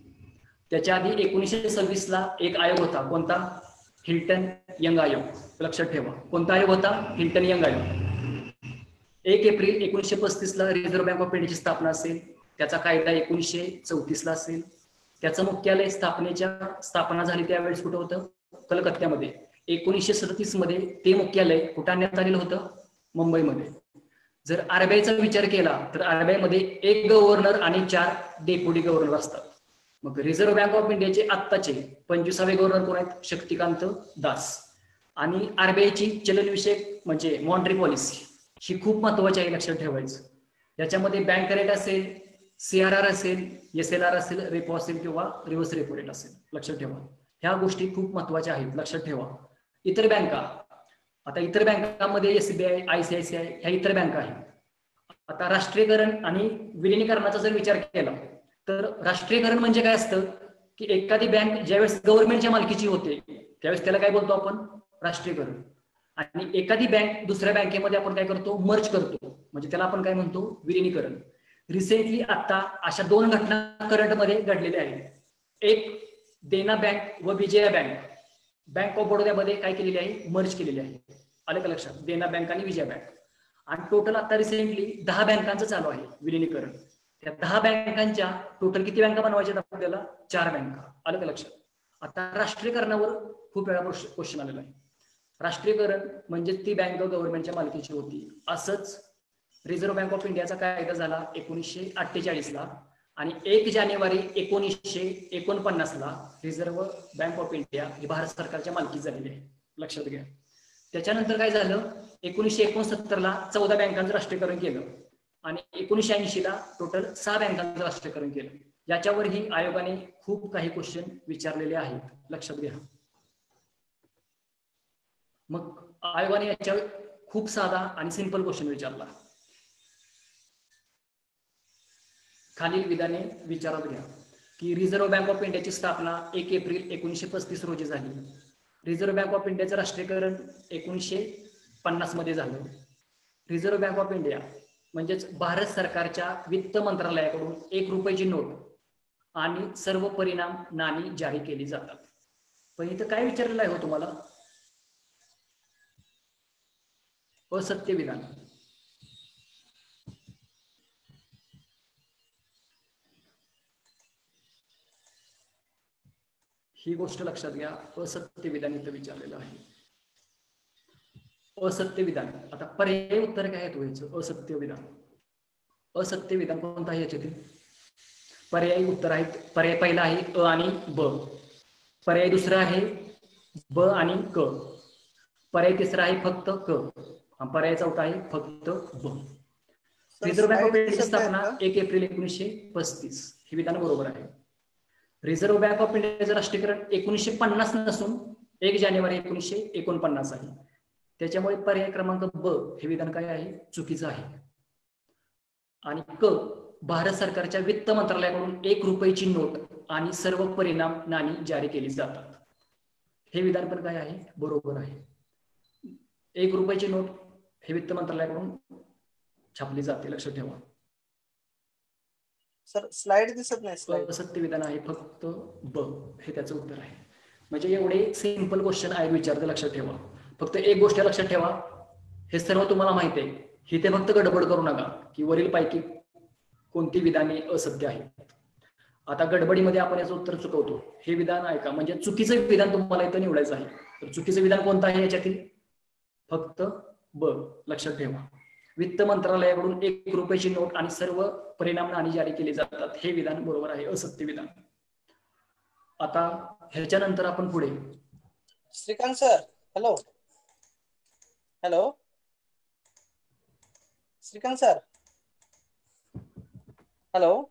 त्याच्या आधी 1926 ला एक आयोग होता. कोणता? हिल्टन यंग आयोग. लक्षात ठेवा. कोणता आयोग होता? हिल्टन यंग आयोग. 1 एप्रिल 1935 ला रिझर्व्ह बँक ऑफ इंडियाची स्थापना असेल. त्याचा कायदा 1934 ला असेल. त्याचं मुख्यालय स्थापना झाली त्यावेळेस कुठं होतं? कलकत्त्यामध्ये. 1937 मध्ये ते मुख्यालय कुठं आणण्यात आलेलं होतं? मुंबईमध्ये. जर आरबीआयचा विचार केला तर आरबीआय मध्ये 1 गव्हर्नर आणि 4 डेप्युटी गव्हर्नर असतात. मग रिझर्व्ह बँक ऑफ इंडियाचे आत्ताचे 25वे गव्हर्नर कोण आहेत? शक्तिकांत दास. आणि आरबीआयची चलनविषयक म्हणजे मॉनिटरी पॉलिसी ही खूप महत्वाची आहे. लक्षात ठेवायचं. याच्यामध्ये बँक रेट असेल, CRR असेल, SLR असेल, रेपो असेल किंवा रिव्हर्स रेपो रेट असेल. लक्षात ठेवा. ह्या गोष्टी खूप महत्वाच्या आहेत. लक्षात ठेवा. इतर बँका, आता इतर बँकांमध्ये SBI, ICICI ह्या इतर बँका आहेत. आता राष्ट्रीयकरण आणि विलिनीकरणाचा जर विचार केला तर राष्ट्रीयकरण म्हणजे काय असतं की एखादी बँक ज्यावेळेस गव्हर्नमेंटच्या मालकीची होते त्यावेळेस त्याला काय बोलतो आपण? राष्ट्रीयकरण. आणि एखादी बँक दुसऱ्या बँकेमध्ये आपण काय करतो? मर्ज करतो, म्हणजे त्याला आपण काय म्हणतो? विलिनीकरण. रिसेंटली आता अशा 2 घटना करंटमध्ये घडलेल्या आहेत. एक देना बँक व विजया बँक, बँक ऑफ बडोद्यामध्ये काय केलेली आहे? मर्ज केलेली आहे. आलं का लक्षात? देना बँक आणि विजया बँक. आणि टोटल आता रिसेंटली 10 बँकांचं चालू आहे विलिनीकरण. त्या 10 बँकांच्या टोटल किती बँका बनवायच्या आपल्याला? 4 बँका. आलं का लक्षात? आता राष्ट्रीयकरणावर खूप वेळा क्वेश्चन आलेला आहे. राष्ट्रीयकरण म्हणजे ती बँक गव्हर्नमेंटच्या मालकीची होती. असंच रिझर्व्ह बँक ऑफ इंडियाचा कायदा झाला 1948 ला आणि 1 जानेवारी 1949 ला रिझर्व्ह बँक ऑफ इंडिया ही भारत सरकारच्या मालकीत झालेली आहे. लक्षात घ्या. त्याच्यानंतर काय झालं? 1969 ला 14 बँकांचं राष्ट्रीयकरण केलं आणि 1980 ला टोटल 6 बँकांचं राष्ट्रीयकरण केलं. याच्यावरही आयोगाने खूप काही क्वेश्चन विचारलेले आहेत. लक्षात घ्या. मग आयोगाने याच्यावर खूप साधा आणि सिंपल क्वेश्चन विचारला. खालील विधाने विचारात घ्या की रिझर्व्ह बँक ऑफ इंडियाची स्थापना 1 एप्रिल 1935 रोजी झाली. रिझर्व्ह बँक ऑफ इंडियाचं राष्ट्रीयकरण 1950 मध्ये झालं. रिझर्व्ह बँक ऑफ इंडिया म्हणजेच भारत सरकारच्या वित्त मंत्रालयाकडून 1 रुपयाची नोट आणि सर्व परिणाम नाणी जारी केली जातात. पण इथं काय विचारलेलं आहे हो तुम्हाला? असत्य विधान. ही गोष्ट लक्षात घ्या, असत्य विधान इथं विचारलेलं आहे. असत्य विधान. आता पर्यायी उत्तर काय आहे व्हायचं? असत्य विधान. असत्य विधान कोणतं आहे याच्यातील? पर्यायी उत्तर आहेत. पर्याय पहिला आहे अ आणि ब. पर्याय दुसरा आहे ब आणि क. पर्याय तिसरा आहे फक्त क. पर्याय चौथा आहे फक्त ब. रिझर्व्ह बँक ऑफ इंडियाची स्थापना 1 एप्रिल 1935 हे विधान बरोबर आहे. रिझर्व्ह बँक ऑफ इंडियाचं राष्ट्रीयकरण 1950 नसून 1 जानेवारी 1949 आहे. त्याच्यामुळे पर्याय क्रमांक ब हे विधान काय आहे? चुकीचं आहे. आणि क, भारत सरकारच्या वित्त मंत्रालयाकडून 1 रुपयाची नोट आणि सर्व परिणाम नाणी जारी केली जातात, हे विधान पण काय आहे? बरोबर आहे. 1 रुपयाची नोट हे वित्त मंत्रालयाकडून छापली जाते, लक्षात ठेवा. सर स्लाइड दिसत नाही. स्लाइड. असत्य विधान आहे फक्त ब हे त्याचं उत्तर आहे. म्हणजे एवढे सिंपल क्वेश्चन आहे विचारते, लक्षात ठेवा. फक्त एक गोष्ट लक्षात ठेवा, हे सर्व तुम्हाला माहिती आहे, ही ते फक्त गडबड करू नका की वरील पैकी कोणती विधाने असत्य आहेत. आता गडबडीमध्ये आपण याचं उत्तर चुकवतो. हे विधान आहे का, म्हणजे चुकीचं विधान तुम्हाला इथं निवडायचं आहे. तर चुकीचं विधान कोणतं आहे याच्यातील? फक्त ब, लक्षात ठेवा. वित्त मंत्रालयाकडून 1 रुपयाची नोट आणि सर्व परिणाम नाणी जारी केली जातात, हे विधान बरोबर आहे, असत्य विधान. आता ह्याच्यानंतर आपण पुढे Shrikant sir, hello hello Shrikant sir, hello.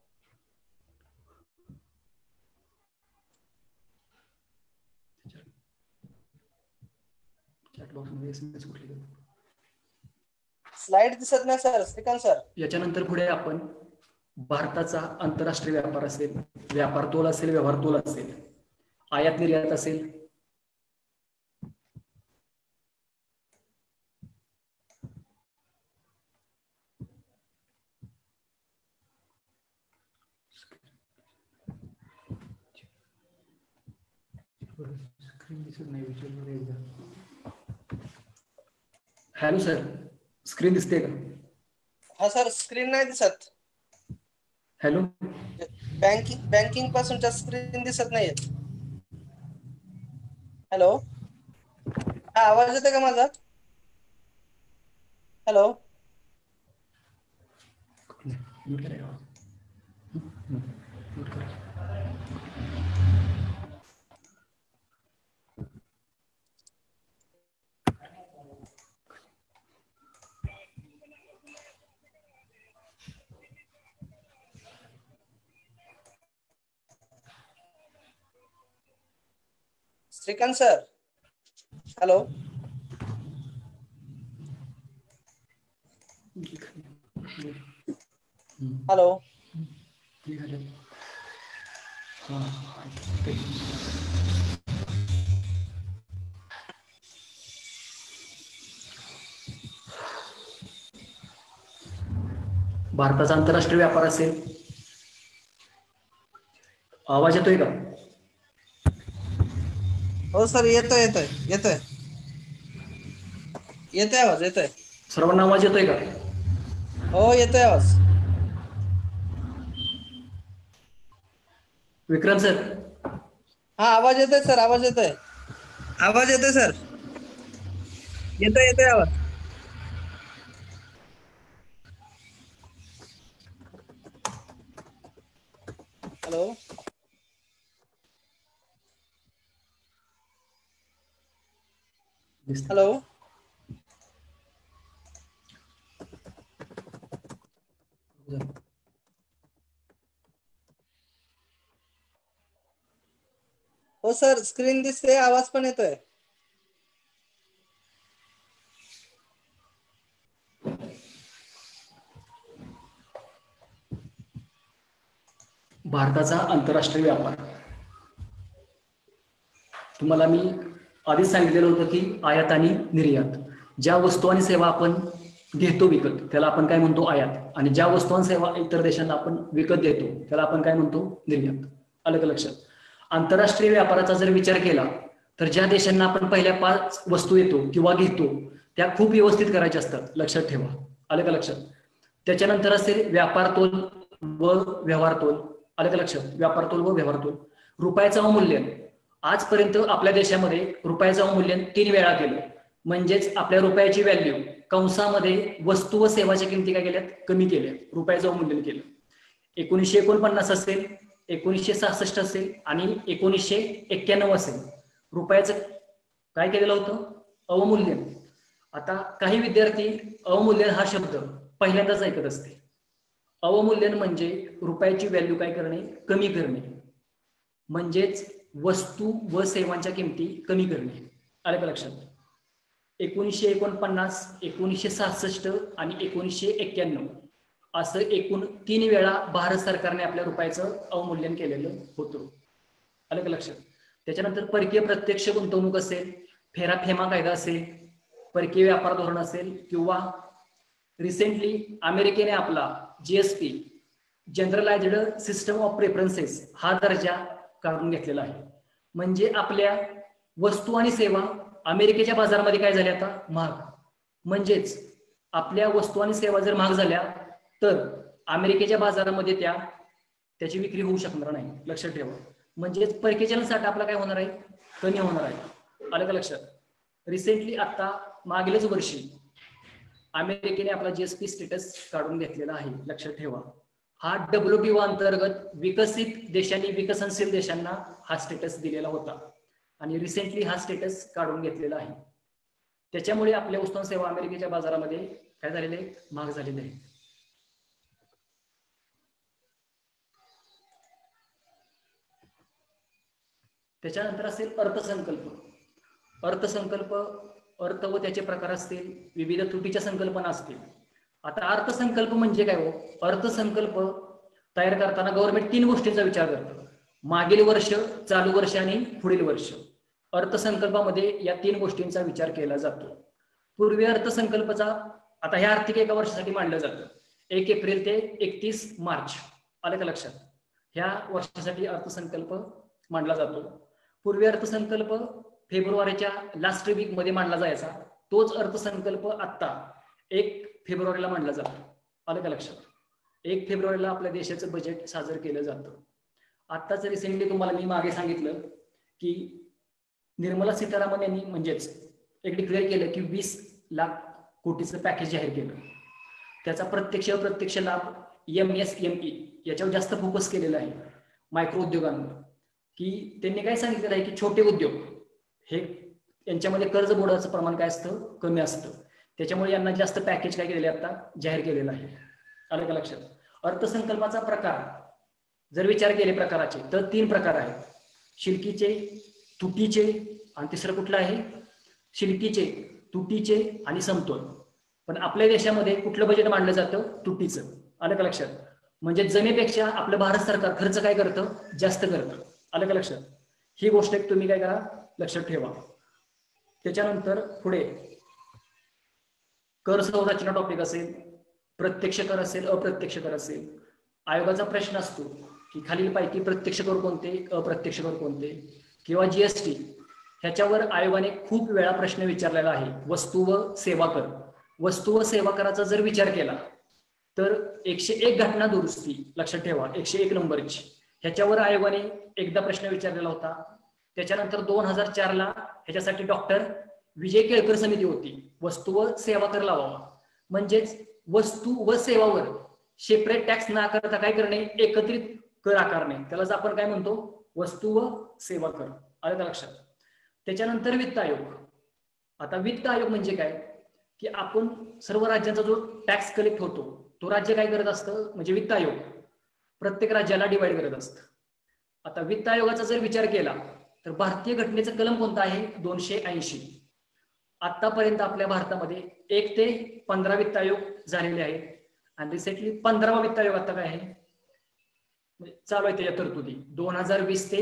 Slide दिसत नाही सर. श्रीकांत सर, याच्यानंतर पुढे आपण भारताचा आंतरराष्ट्रीय व्यापार असेल, व्यापार तोल असेल, व्यवहार तोल असेल, आयात निर्यात असेल, हॅलो सर, स्क्रीन दिसते का? हा सर, स्क्रीन नाही दिसत. हॅलो, बँकिंग पासूनच्या स्क्रीन दिसत नाहीये. हॅलो, हा आवाज येतो का माझा? Hello, Shrikant sir, hello. Hello, भारताचा आंतरराष्ट्रीय व्यापार असेल, आवाज येतोय का? हो सर, येतोय येतोय येतोय येतोय आवाज, येतोय. सर्वांना आवाज येतोय का? हो, येतोय आवाज. विक्रम सर, हा आवाज येतोय सर, आवाज येतोय. आवाज येतोय सर, येतोय आवाज. Hello, hello. हो सर, स्क्रीन दिसते, आवाज पण येतोय. भारताचा आंतरराष्ट्रीय व्यापार. तुम्हाला मी आधीच सांगितलेलं होतं की आयात आणि निर्यात. ज्या वस्तू आणि सेवा आपण घेतो विकत त्याला आपण काय म्हणतो आयात, आणि ज्या वस्तू आणि सेवा इतर देशांना आपण विकत देतो त्याला आपण काय म्हणतो निर्यात. अलग लक्षात. आंतरराष्ट्रीय व्यापाराचा जर विचार केला तर ज्या देशांना आपण पहिल्या 5 वस्तू येतो किंवा घेतो त्या खूप व्यवस्थित करायच्या असतात, लक्षात ठेवा. अलग लक्षात. त्याच्यानंतर असेल व्यापार तोल व व्यवहार तोल. अलग लक्षात. व्यापार तोल व व्यवहार तोल. रुपयाचं अवमूल्यन. आजपर्यंत आपल्या देशामध्ये रुपयाचं अवमूल्यन 3 वेळा केलं, म्हणजेच आपल्या रुपयाची व्हॅल्यू कंसामध्ये वस्तू व सेवाच्या किमती काय केल्यात कमी केल्या, रुपयाचं अवमूल्यन केलं. 1949 असेल, 1966 असेल आणि 1991 असेल. रुपयाचं काय केलेलं होतं अवमूल्यन. आता काही विद्यार्थी अवमूल्यन हा शब्द पहिल्यांदाच ऐकत असते. अवमूल्यन म्हणजे रुपयाची व्हॅल्यू काय करणे कमी करणे, म्हणजेच वस्तू व सेवांच्या किमती कमी करणे. आलं का लक्षात. 1949, 1966 आणि 1991 असं एकूण 3 वेळा भारत सरकारने आपल्या रुपयाचं अवमूल्यन केलेलं होतं. आलं का लक्षात. त्याच्यानंतर परकीय प्रत्यक्ष गुंतवणूक असेल, फेराफेमा कायदा असेल, परकीय व्यापार धोरण असेल, किंवा रिसेंटली अमेरिकेने आपला GSP generalised system of preferences हा दर्जा काढून घेतलेला आहे. म्हणजे आपल्या वस्तू आणि सेवा अमेरिकेच्या बाजारामध्ये काय झाल्या आता महाग, म्हणजेच आपल्या वस्तू आणि सेवा जर महाग झाल्या तर अमेरिकेच्या बाजारामध्ये त्याची विक्री होऊ शकणार नाही, लक्षात ठेवा. म्हणजेच परकीय साठा आपला काय होणार आहे कमी होणार आहे. आलं का लक्षात. रिसेंटली आता मागीलच वर्षी अमेरिकेने आपला GSP स्टेटस काढून घेतलेला आहे, लक्षात ठेवा. हा WTO अंतर्गत विकसित देशांनी विकसनशील देशांना हा स्टेटस दिलेला होता आणि रिसेंटली हा स्टेटस काढून घेतलेला आहे. त्याच्यामुळे आपल्या वस्तू आणि सेवा अमेरिकेच्या बाजारामध्ये काय झालेले महाग झालेले आहे. त्याच्यानंतर असेल अर्थसंकल्प. अर्थसंकल्प, अर्थ व त्याचे प्रकार असतील, विविध त्रुटीच्या संकल्पना असतील. आता अर्थसंकल्प म्हणजे काय हो. अर्थसंकल्प तयार करताना गव्हर्नमेंट 3 गोष्टींचा विचार करतं. मागील वर्ष, चालू वर्ष आणि पुढील वर्ष. अर्थसंकल्पामध्ये या 3 गोष्टींचा विचार केला जातो. पूर्वी अर्थसंकल्पाचा आता ह्या आर्थिक एका वर्षासाठी मांडलं जातं 1 एप्रिल ते 31 मार्च. आलं का लक्षात. ह्या वर्षासाठी अर्थसंकल्प मांडला जातो. पूर्वी अर्थसंकल्प फेब्रुवारीच्या लास्ट वीक मध्ये मांडला जायचा, तोच अर्थसंकल्प आता 1 फेब्रुवारीला मांडला जातो. आलं का लक्षात. 1 फेब्रुवारीला आपल्या देशाचं बजेट सादर केलं जातं. आत्ताच रिसेंटली तुम्हाला मी मागे सांगितलं की निर्मला सीतारामन यांनी म्हणजेच एक डिक्लेअर केलं की 20 लाख कोटीचं पॅकेज जाहीर केलं. त्याचा प्रत्यक्ष अप्रत्यक्ष लाभ MSME याच्यावर जास्त फोकस केलेला आहे, मायक्रो उद्योगांवर. की त्यांनी काय सांगितलेलं आहे की छोटे उद्योग हे यांच्यामध्ये कर्ज बुडवाचं प्रमाण काय असतं कमी असतं, त्याच्यामुळे यांना जास्त पॅकेज काय केलेले आता जाहीर केलेलं आहे. आलं का लक्षात. अर्थसंकल्पाचा प्रकार जर विचार केले प्रकाराचे तर 3 प्रकार आहेत. शिल्कीचे, तुटीचे आणि तिसरं कुठलं आहे शिल्कीचे, तुटीचे आणि समतोल. पण आपल्या देशामध्ये कुठलं बजेट मांडलं जातं तुटीचं. आलं का लक्षात. म्हणजे जमेपेक्षा आपलं भारत सरकार खर्च काय करतं जास्त करतं. आलं का लक्षात. ही गोष्ट एक तुम्ही काय करा लक्षात ठेवा. त्याच्यानंतर पुढे कर संरचना टॉपिक असेल, प्रत्यक्ष कर असेल, अप्रत्यक्ष कर असेल. आयोगाचा प्रश्न असतो की खालीलपैकी प्रत्यक्ष कर कोणते, अप्रत्यक्ष कर कोणते, किंवा GST ह्याच्यावर आयोगाने खूप वेळा प्रश्न विचारलेला आहे. वस्तू व सेवा कर. वस्तू व सेवा कराचा जर विचार केला तर 101 घटना दुरुस्ती, लक्षात ठेवा 101 नंबरची, ह्याच्यावर आयोगाने एकदा प्रश्न विचारलेला होता. त्याच्यानंतर 2004ला ह्याच्यासाठी डॉक्टर विजय केळकर समिती होती, वस्तू व सेवा कर लावावा. म्हणजेच वस्तू व सेवावर सेपरेट टॅक्स न आकारता काय करणे एकत्रित कर आकारणे, त्यालाच आपण काय म्हणतो वस्तू व सेवा कर. आलं का लक्षात. त्याच्यानंतर वित्त आयोग. आता वित्त आयोग म्हणजे काय की आपण सर्व राज्यांचा जो टॅक्स कलेक्ट होतो तो राज्य काय करत असतं, म्हणजे वित्त आयोग प्रत्येक राज्याला डिवाइड करत असतं. आता वित्त आयोगाचा जर विचार केला तर भारतीय घटनेचं कलम कोणतं आहे 280. आतापर्यंत आपल्या भारतामध्ये 1 ते 15 वित्त आयोग झालेले आहेत आणि रिसेंटली 15वा वित्त आयोग आता काय आहे चालू आहे त्याच्या तरतुदी 2020 ते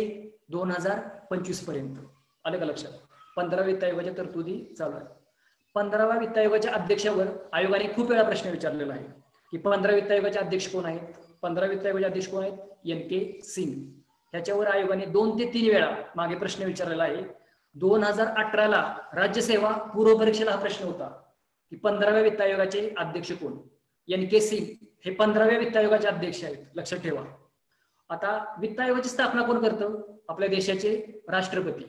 2025 पर्यंत. आलं का लक्षात? 15 वित्त आयोगाच्या तरतुदी चालू आहे. 15व्या वित्त आयोगाच्या अध्यक्षावर आयोगाने खूप वेळा प्रश्न विचारलेला आहे की 15 वित्त आयोगाचे अध्यक्ष कोण आहेत. 15 वित्त आयोगाचे अध्यक्ष कोण आहेत? NK सिंग. ह्याच्यावर आयोगाने 2 ते 3 वेळा मागे प्रश्न विचारलेला आहे. 2018ला राज्यसेवा पूर्व परीक्षेला हा प्रश्न होता की 15व्या वित्त आयोगाचे अध्यक्ष कोण. NK सिंग हे 15व्या वित्त आयोगाचे अध्यक्ष आहेत, लक्षात ठेवा. आता वित्त आयोगाची स्थापना कोण करतं? आपल्या देशाचे राष्ट्रपती.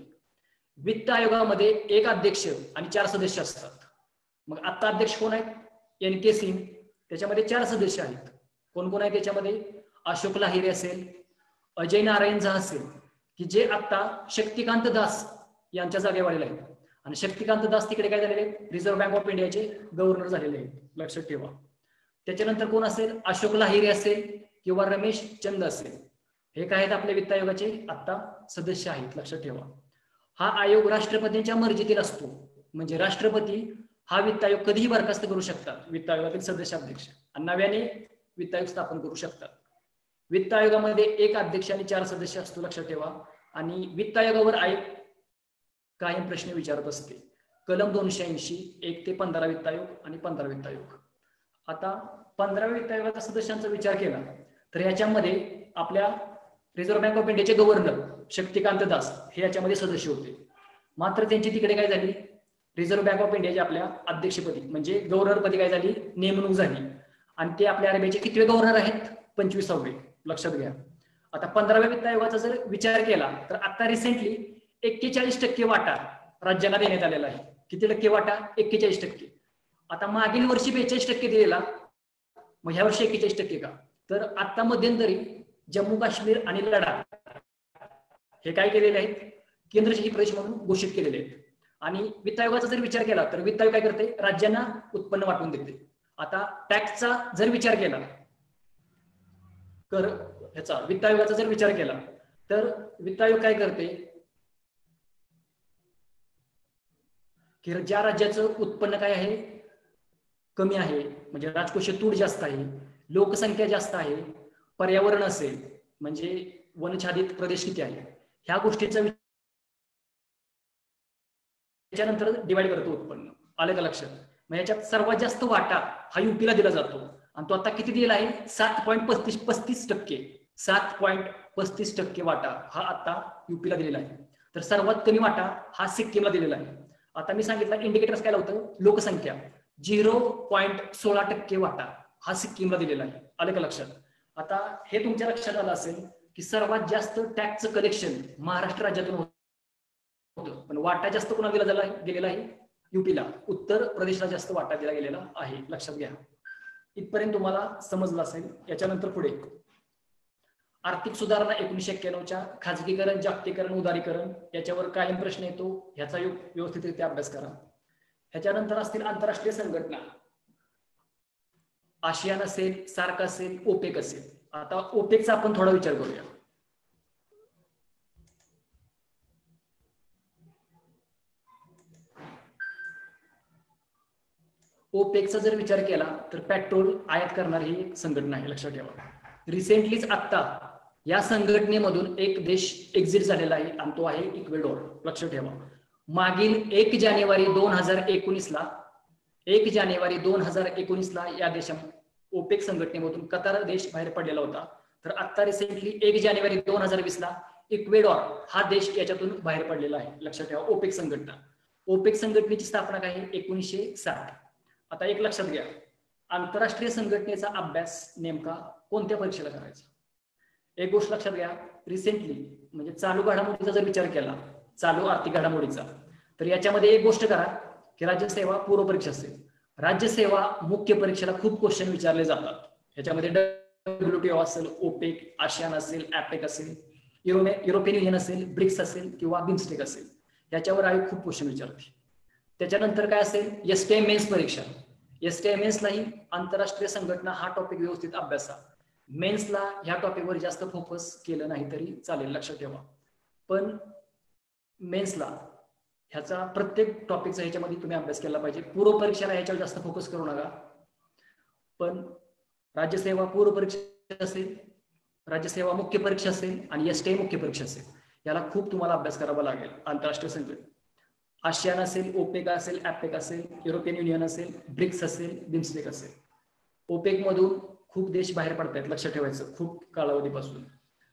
वित्त आयोगामध्ये एक अध्यक्ष आणि 4 सदस्य असतात. मग आता अध्यक्ष कोण आहेत? NK सिंग. त्याच्यामध्ये 4 सदस्य आहेत. कोण कोण आहे त्याच्यामध्ये? अशोक लाहिरी असेल, अजय नारायण झा असेल की जे आता शक्तिकांत दास यांच्या जागेवर आलेले आहेत. आणि शक्तिकांत दास तिकडे काय झालेले आहेत? रिझर्व्ह बँक ऑफ इंडियाचे गव्हर्नर झालेले आहेत, लक्षात ठेवा. त्याच्यानंतर कोण असेल? अशोक लाहिरी असेल किंवा रमेश चंद असेल. हे काय आहेत? आपल्या वित्त आयोगाचे आता सदस्य आहेत, लक्षात ठेवा. हा आयोग राष्ट्रपतींच्या मर्जीतील असतो. म्हणजे राष्ट्रपती हा वित्त आयोग कधीही बरखास्त करू शकतात, वित्त आयोगातील सदस्य अध्यक्ष, आणि नव्याने वित्त आयोग स्थापन करू शकतात. वित्त आयोगामध्ये एक अध्यक्ष आणि 4 सदस्य असतो, लक्षात ठेवा. आणि वित्त आयोगावर आयोग काही प्रश्न विचारत असते. कलम 280 1 ते 15 वित्त आयोग आणि 15 वित्त आयोग. आता 15व्या वित्त आयोगाच्या सदस्यांचा विचार केला तर याच्यामध्ये आपल्या रिझर्व्ह बँक ऑफ इंडियाचे गव्हर्नर शक्तिकांत दास हे याच्यामध्ये सदस्य होते. मात्र त्यांची तिकडे काय झाली? रिझर्व्ह बँक ऑफ इंडियाच्या आपल्या अध्यक्षपदी म्हणजे गव्हर्नरपदी काय झाली? नेमणूक झाली. आणि ते आपल्या आरबीआयचे कितवे गव्हर्नर आहेत? 25वे, लक्षात घ्या. आता 15व्या वित्त आयोगाचा जर विचार केला तर आता रिसेंटली 41% वाटा राज्यांना देण्यात आलेला आहे. किती टक्के वाटा? 41%. आता मागील वर्षी 42% दिलेला, मग ह्या वर्षी 41% का? तर आता मध्यंतरी जम्मू काश्मीर आणि लडाख हे काय केलेले आहेत? केंद्रशासित प्रदेश म्हणून घोषित केलेले आहेत. आणि वित्त आयोगाचा जर विचार केला तर वित्त आयोग काय करते? राज्यांना उत्पन्न वाटून देते. आता टॅक्सचा जर विचार केला तर ह्याचा वित्त आयोगाचा जर विचार केला तर वित्त आयोग काय करते की ज्या राज्याचं उत्पन्न काय आहे? कमी आहे, म्हणजे राजकोषीय तूट जास्त आहे, लोकसंख्या जास्त आहे, पर्यावरण असेल म्हणजे वनछादित प्रदेश किती आहे, ह्या गोष्टीचा त्याच्यानंतर डिवाइड करतो उत्पन्न. आलं का लक्षात? मग याच्यात सर्वात जास्त वाटा हा युपीला दिला जातो आणि तो आता किती दिला आहे? 7.35%. 7.35% वाटा हा आता युपीला दिलेला आहे. तर सर्वात कमी वाटा हा सिक्कीमला दिलेला आहे. आता मी सांगितलं इंडिकेटर्स काय लावतं? लोकसंख्या 0.16% वाटा हा सिक्कीमला दिलेला आहे. आलं का लक्षात? आता हे तुमच्या लक्षात आलं असेल की सर्वात जास्त टॅक्सचं कलेक्शन महाराष्ट्र राज्यातून होतं, पण वाटा जास्त कोणाला दिला गेलेला आहे? युपीला. उत्तर प्रदेशला जास्त वाटा दिला गेलेला आहे, लक्षात घ्या. इथपर्यंत तुम्हाला समजलं असेल. याच्यानंतर पुढे आर्थिक सुधारणा 1991च्या खाजगीकरण, जागतिकीकरण, उदारीकरण याच्यावर कायम प्रश्न येतो, ह्याचा व्यवस्थितरित्या अभ्यास करा. ह्याच्यानंतर असतील आंतरराष्ट्रीय संघटना, आशियान असेल, सार्क असेल, ओपेक असेल. आता ओपेकचा आपण थोडा विचार करूया. ओपेकचा जर विचार केला तर पेट्रोल आयात करणारी ही एक संघटना आहे, लक्षात ठेवा. रिसेंटलीच आता या संघटनेमधून एक देश एक्झिट झालेला आहे आणि तो आहे इक्वेडोर, लक्षात ठेवा. मागील 1 जानेवारी 2019ला या देशा ओपेक संघटनेमधून कतार देश बाहेर पडलेला होता. तर आता रिसेंटली 1 जानेवारी 2020ला इक्वेडोर हा देश याच्यातून बाहेर पडलेला आहे, लक्षात ठेवा. ओपेक संघटना. ओपेक संघटनेची स्थापना काय आहे? 1960. आता एक लक्षात घ्या, आंतरराष्ट्रीय संघटनेचा अभ्यास नेमका कोणत्या परीक्षेला करायचा? एक गोष्ट लक्षात घ्या, रिसेंटली म्हणजे चालू घडामोडीचा जर विचार केला, चालू आर्थिक घडामोडीचा, तर याच्यामध्ये एक गोष्ट करा की राज्यसेवा पूर्व परीक्षा असेल. राज्यसेवा मुख्य परीक्षेला खूप क्वेश्चन विचारले जातात. याच्यामध्ये WTO असेल, ओपेक, आशियान असेल, ऍपेक असेल, युरोपियन युनियन असेल, ब्रिक्स असेल किंवा बिमस्टेक असेल, याच्यावर आयोग खूप क्वेश्चन विचारते. त्याच्यानंतर काय असेल? STI मेन्स परीक्षा. STI मेन्सलाही आंतरराष्ट्रीय संघटना हा टॉपिक व्यवस्थित अभ्यासा. मेन्सला ह्या टॉपिकवर जास्त फोकस केलं नाही तरी चालेल, लक्षात ठेवा. पण मेन्सला ह्याचा प्रत्येक टॉपिकचा ह्याच्यामध्ये तुम्ही अभ्यास केला पाहिजे. पूर्व परीक्षेला ह्याच्यावर जास्त फोकस करू नका. पण राज्यसेवा पूर्व परीक्षा असेल राज्यसेवा मुख्य परीक्षा असेल आणि STI मुख्य परीक्षा असेल. याला खूप तुम्हाला अभ्यास करावा लागेल. आंतरराष्ट्रीय संघटना आशियान असेल, ओपेक असेल, ॲपेक असेल, युरोपियन युनियन असेल, ब्रिक्स असेल, बिम्स्टेक असेल. ओपेक मधून खूप देश बाहेर पडतायत, लक्षात ठेवायचं, खूप कालावधीपासून.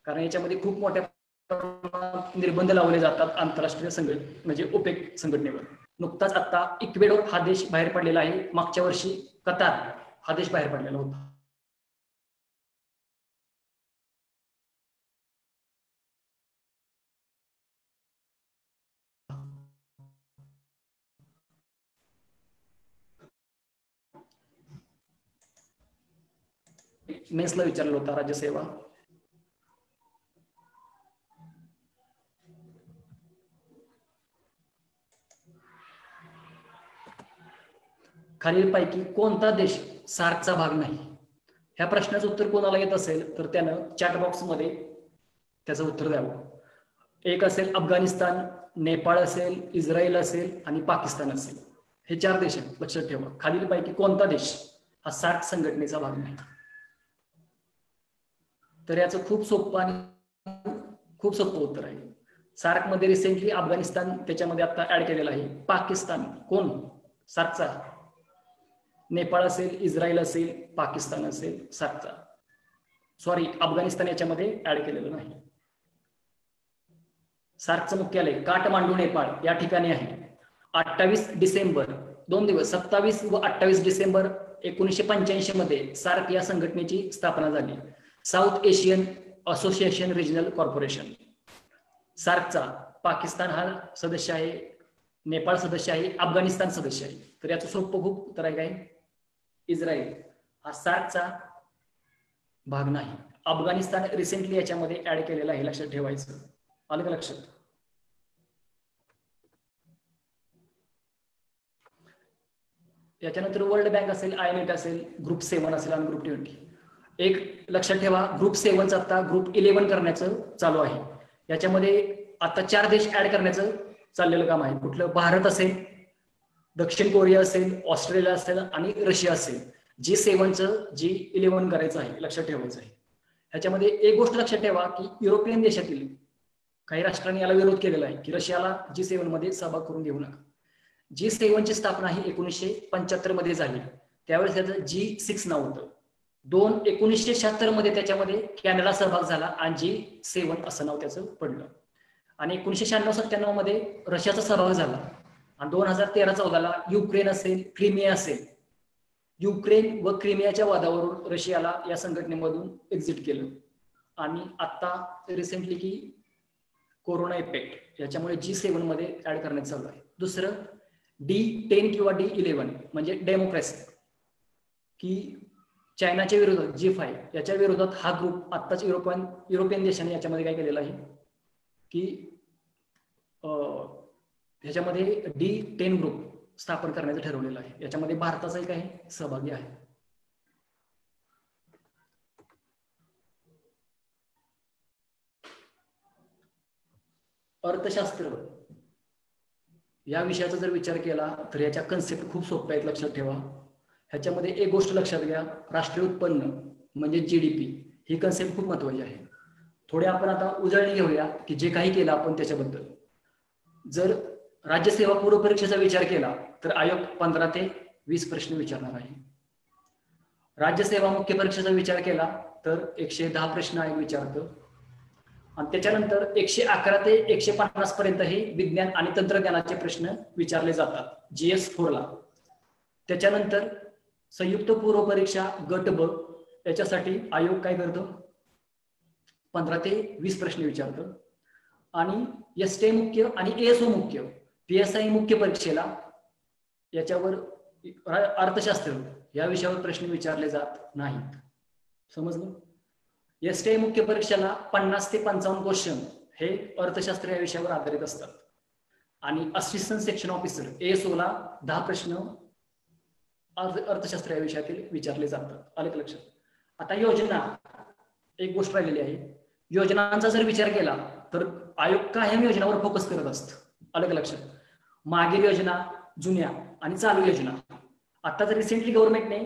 कारण याच्यामध्ये खूप मोठ्या निर्बंध लावले जातात आंतरराष्ट्रीय संघटना म्हणजे ओपेक संघटनेवर. नुकताच आता इक्वेडोर हा देश बाहेर पडलेला आहे. मागच्या वर्षी कतार हा देश बाहेर पडलेला होता. मेन्सला विचारलेला होता राज्यसेवा. खालीलपैकी कोणता देश सार्कचा भाग नाही? ह्या प्रश्नाचं उत्तर कोणाला येत असेल तर त्यानं चॅट बॉक्स मध्ये त्याचं उत्तर द्यावं. एक असेल अफगाणिस्तान, नेपाळ असेल, इस्रायल असेल आणि पाकिस्तान असेल. हे 4 देश आहेत, लक्षात ठेवा. खालीलपैकी कोणता देश हा सार्क संघटनेचा भाग नाही? तर याचं खूप सोपं उत्तर आहे. सार्क मध्ये रिसेंटली अफगाणिस्तान त्याच्यामध्ये आता ऍड केलेला आहे. पाकिस्तान कोण सार्कचा? नेपाळ असेल, इस्रायल असेल, पाकिस्तान असेल सार्कचा. सॉरी, अफगाणिस्तान याच्यामध्ये ऍड केलेलं नाही. सार्कचं मुख्यालय काठमांडू नेपाळ या ठिकाणी आहे. 28 डिसेंबर 2 दिवस 27 व 28 डिसेंबर 1985 मध्ये सार्क या संघटनेची स्थापना झाली. South Asian association regional corporation. सार्कचा पाकिस्तान हा सदस्य आहे, नेपाळ सदस्य आहे, अफगाणिस्तान सदस्य आहे. तर याचं सोपं खूप उत्तर आहे काय? इस्रायल हा सार्कचा भाग नाही. अफगाणिस्तान रिसेंटली याच्यामध्ये ऍड केलेला आहे, लक्षात ठेवायचं. आलं का लक्षात? याच्यानंतर वर्ल्ड बँक असेल, IMF असेल, ग्रुप 7 असेल आणि ग्रुप 20. एक लक्षात ठेवा, ग्रुप 7चं आता ग्रुप 11 करण्याचं चालू आहे. याच्यामध्ये आता 4 देश ऍड करण्याचं चाललेलं काम आहे. कुठलं? भारत असेल, दक्षिण कोरिया असेल, ऑस्ट्रेलिया असेल आणि रशिया असेल. G7चं G11 करायचं आहे, लक्षात ठेवायचं आहे. ह्याच्यामध्ये एक गोष्ट लक्षात ठेवा की युरोपियन देशातील काही राष्ट्रांनी याला विरोध केलेला आहे की रशियाला G7 मध्ये सहभाग करून घेऊ नका. G7 ची स्थापना ही 1975 मध्ये झाली. त्यावेळेस त्याचं G6 नाव होतं. 1976 मध्ये त्याच्यामध्ये कॅनडा सहभाग झाला आणि G7 असं नाव त्याचं पडलं. आणि 1996-97 मध्ये रशियाचा सहभाग झाला. आणि 2013-14 युक्रेन असेल, क्रिमिया असेल, युक्रेन व क्रिमियाच्या वादावरून रशियाला या संघटनेमधून एक्झिट केलं. आणि आता रिसेंटली की कोरोना इफेक्ट याच्यामुळे G7 मध्ये ऍड करण्यात चालू आहे. दुसरं D10 किंवा D11 म्हणजे डेमोक्रेसी, की चायनाच्या विरोधात G5 याच्या विरोधात हा ग्रुप आत्ताच युरोपियन देशाने याच्यामध्ये काय केलेलं आहे की ह्याच्यामध्ये D10 ग्रुप स्थापन करण्याचं ठरवलेलं आहे. याच्यामध्ये भारताचाही काही सहभागी आहे. अर्थशास्त्र या विषयाचा जर विचार केला तर याच्या कन्सेप्ट खूप सोप्या आहेत, लक्षात ठेवा. ह्याच्यामध्ये एक गोष्ट लक्षात घ्या, राष्ट्रीय उत्पन्न म्हणजे GDP ही कन्सेप्ट खूप महत्वाची आहे. थोडे आपण आता उजळणी घेऊया की जे काही केलं आपण त्याच्याबद्दल. जर राज्यसेवा पूर्व परीक्षेचा विचार केला तर आयोग 15 ते 20 प्रश्न विचारणार आहे. राज्यसेवा मुख्य परीक्षेचा विचार केला तर 110 प्रश्न आयोग विचारतं. आणि त्याच्यानंतर 111 ते 150 पर्यंत हे विज्ञान आणि तंत्रज्ञानाचे प्रश्न विचारले जातात GS4 ला. त्याच्यानंतर संयुक्त पूर्व परीक्षा गट ब याच्यासाठी आयोग काय करतो? 15 ते 20 प्रश्न विचारतं. आणि STI मुख्य आणि ASO मुख्य PSI मुख्य परीक्षेला याच्यावर अर्थशास्त्र या विषयावर प्रश्न विचारले जात नाहीत. समजलं? STI मुख्य परीक्षेला 50 ते 55 क्वेश्चन हे अर्थशास्त्र या विषयावर आधारित असतात. आणि असिस्टंट सेक्शन ऑफिसर ASO ला 10 प्रश्न अर्थशास्त्र या विषयातील विचारले जातात. आले का लक्षात? आता योजना, एक गोष्ट राहिलेली आहे. योजनांचा जर विचार केला तर आयोग कायम योजनावर फोकस करत असतं. आले का लक्षात? मागील योजना, जुन्या आणि चालू योजना. आता तर रिसेंटली गव्हर्नमेंटने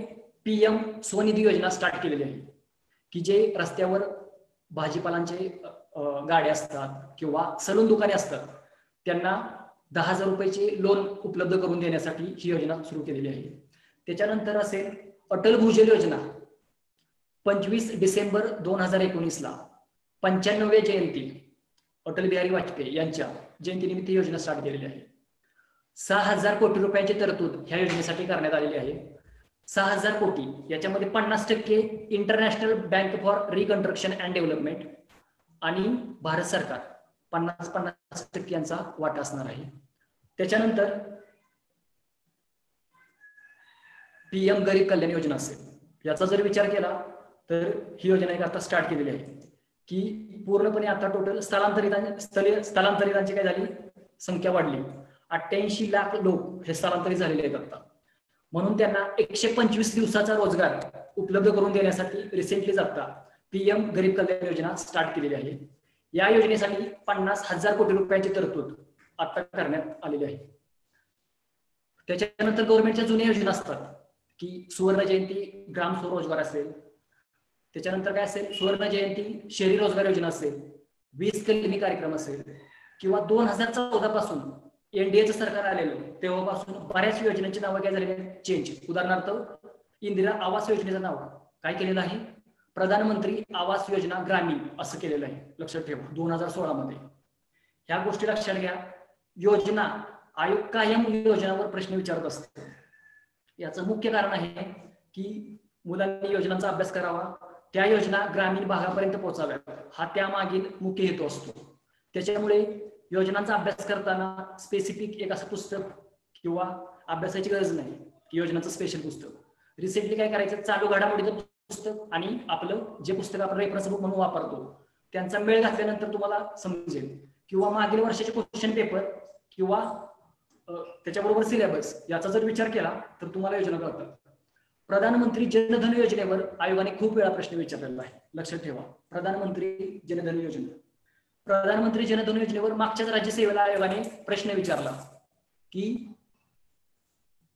PM स्वनिधी योजना स्टार्ट केलेली आहे की जे रस्त्यावर भाजीपालांचे गाड्या असतात किंवा सलून दुकाने असतात त्यांना 10,000 रुपयाचे लोन उपलब्ध करून देण्यासाठी ही योजना सुरू केलेली आहे. त्याच्यानंतर असेल अटल भूजल योजना. 25 डिसेंबर 2019 95व्या जयंती अटल बिहारी वाजपेयी यांच्या जयंतीनिमित्त योजना स्टार्ट केलेली आहे. 6,000 कोटी रुपयांची तरतूद ह्या योजनेसाठी करण्यात आलेली आहे. 6,000 कोटी याच्यामध्ये 50% international bank for reconstruction and development आणि भारत सरकार 50% यांचा वाटा असणार आहे. त्याच्यानंतर PM गरीब कल्याण योजना असेल, याचा जर विचार केला तर ही योजना एक आता स्टार्ट केलेली आहे की पूर्णपणे आता टोटल स्थलांतरितांची काय झाली संख्या वाढली. 88 लाख लोक हे स्थलांतरित झालेले आहेत आता. म्हणून त्यांना 125 दिवसाचा रोजगार उपलब्ध करून देण्यासाठी रिसेंटली आता PM गरीब कल्याण योजना स्टार्ट केलेली आहे. या योजनेसाठी 50,000 कोटी रुपयांची तरतूद आता करण्यात आलेली आहे. त्याच्यानंतर गव्हर्नमेंटच्या जुन्या योजना असतात की सुवर्ण जयंती ग्राम स्वरोजगार असेल, त्याच्यानंतर काय असेल सुवर्ण जयंती शहरी रोजगार योजना असेल, 20 कलमी कार्यक्रम असेल किंवा 2014 पासून NDAचं सरकार आलेलं तेव्हापासून बऱ्याच योजनांची नावं काय झालेली आहेत चेंज. उदाहरणार्थ इंदिरा आवास योजनेचं नाव काय केलेलं आहे प्रधानमंत्री आवास योजना ग्रामीण असं केलेलं आहे. लक्षात ठेवा 2016 मध्ये. ह्या गोष्टी लक्षात घ्या. योजना आयोग कायम योजनावर प्रश्न विचारत असतो. याचं मुख्य कारण आहे की मुलांनी योजनांचा अभ्यास करावा, त्या योजना ग्रामीण भागापर्यंत पोहोचाव्यात हा त्यामागील मुख्य हेतू असतो. त्याच्यामुळे योजनांचा अभ्यास करताना स्पेसिफिक एक असं पुस्तक किंवा अभ्यासाची गरज नाही की योजनाचं स्पेशल पुस्तक. रिसेंटली काय करायचं चालू घडामोडीचं पुस्तक आणि आपलं जे पुस्तक आपण रेफरन्स बुक म्हणून वापरतो त्यांचा मेळ घातल्यानंतर तुम्हाला समजेल, किंवा मागील वर्षाचे क्वेश्चन पेपर किंवा त्याच्याबरोबर सिलेबस याचा जर विचार केला तर तुम्हाला योजना कळतात. प्रधानमंत्री जनधन योजनेवर आयोगाने खूप वेळा प्रश्न विचारलेला आहे. लक्षात ठेवा प्रधानमंत्री जनधन योजना. प्रधानमंत्री जनधन योजनेवर मागच्याच राज्यसेवेला आयोगाने प्रश्न विचारला की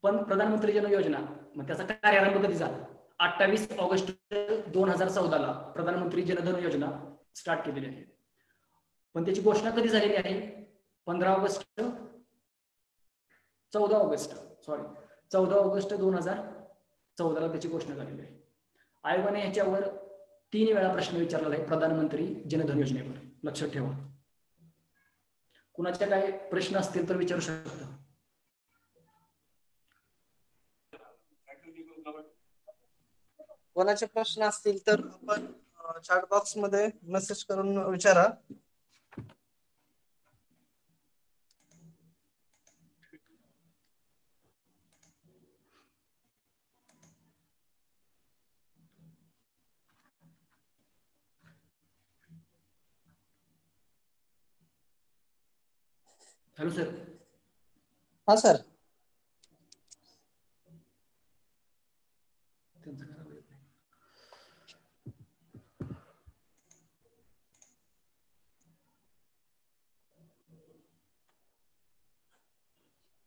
पण प्रधानमंत्री जन योजना मग त्याचा कार्यारंभ कधी झाला. 28 ऑगस्ट 2014 प्रधानमंत्री जनधन योजना स्टार्ट केलेली आहे. पण त्याची घोषणा कधी झालेली आहे 14 ऑगस्ट 2014 त्याची घोषणा झालेली आहे. आयोगाने याच्यावर 3 वेळा प्रश्न विचारलेला आहे प्रधानमंत्री जनधन योजनेवर. लक्षात ठेवा. कुणाच्या काय प्रश्न असतील तर विचारू शकता. कोणाचे प्रश्न असतील तर आपण चॅट बॉक्स मध्ये मेसेज करून विचारा. Hello sir. हा सर.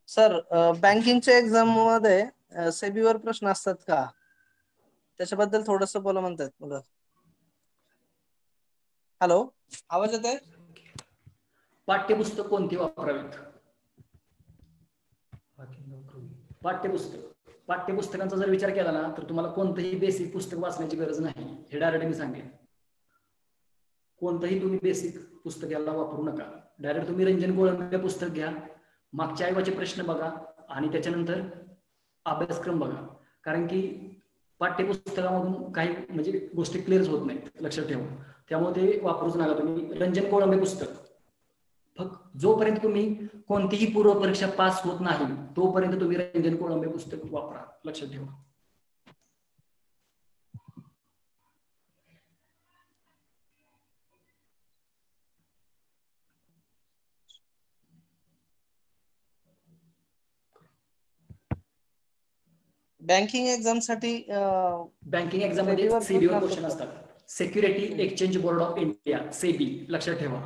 सर बँकिंगच्या एक्झाम मध्ये सेबीवर प्रश्न असतात का त्याच्याबद्दल थोडस बोला म्हणतात मुलं. हॅलो आवाज येतोय. पाठ्यपुस्तक कोणती वापरावीत. पाठ्यपुस्तकांचा जर विचार केला ना तर तुम्हाला कोणतंही बेसिक पुस्तक वाचण्याची गरज नाही. हे डायरेक्ट मी सांगेन. कोणतंही तुम्ही बेसिक पुस्तक याला वापरू नका. डायरेक्ट तुम्ही रंजन गोळंबे पुस्तक घ्या, मागच्या आयोगाचे प्रश्न बघा आणि त्याच्यानंतर अभ्यासक्रम बघा. कारण की पाठ्यपुस्तकामधून काही म्हणजे गोष्टी क्लिअर होत नाहीत. लक्षात ठेवा. त्यामुळे ते वापरूच नका तुम्ही. रंजन गोळंबे पुस्तक फक्त जोपर्यंत तुम्ही कोणतीही पूर्व परीक्षा पास होत नाही तोपर्यंत तुम्ही रंजन कोळंबे पुस्तक वापरा. लक्षात ठेवा. बँकिंग एक्झाम साठी बँकिंग एक्झाम मध्ये सेबीवर क्वेश्चन असतात. Security exchange board of India SEBI. लक्षात ठेवा.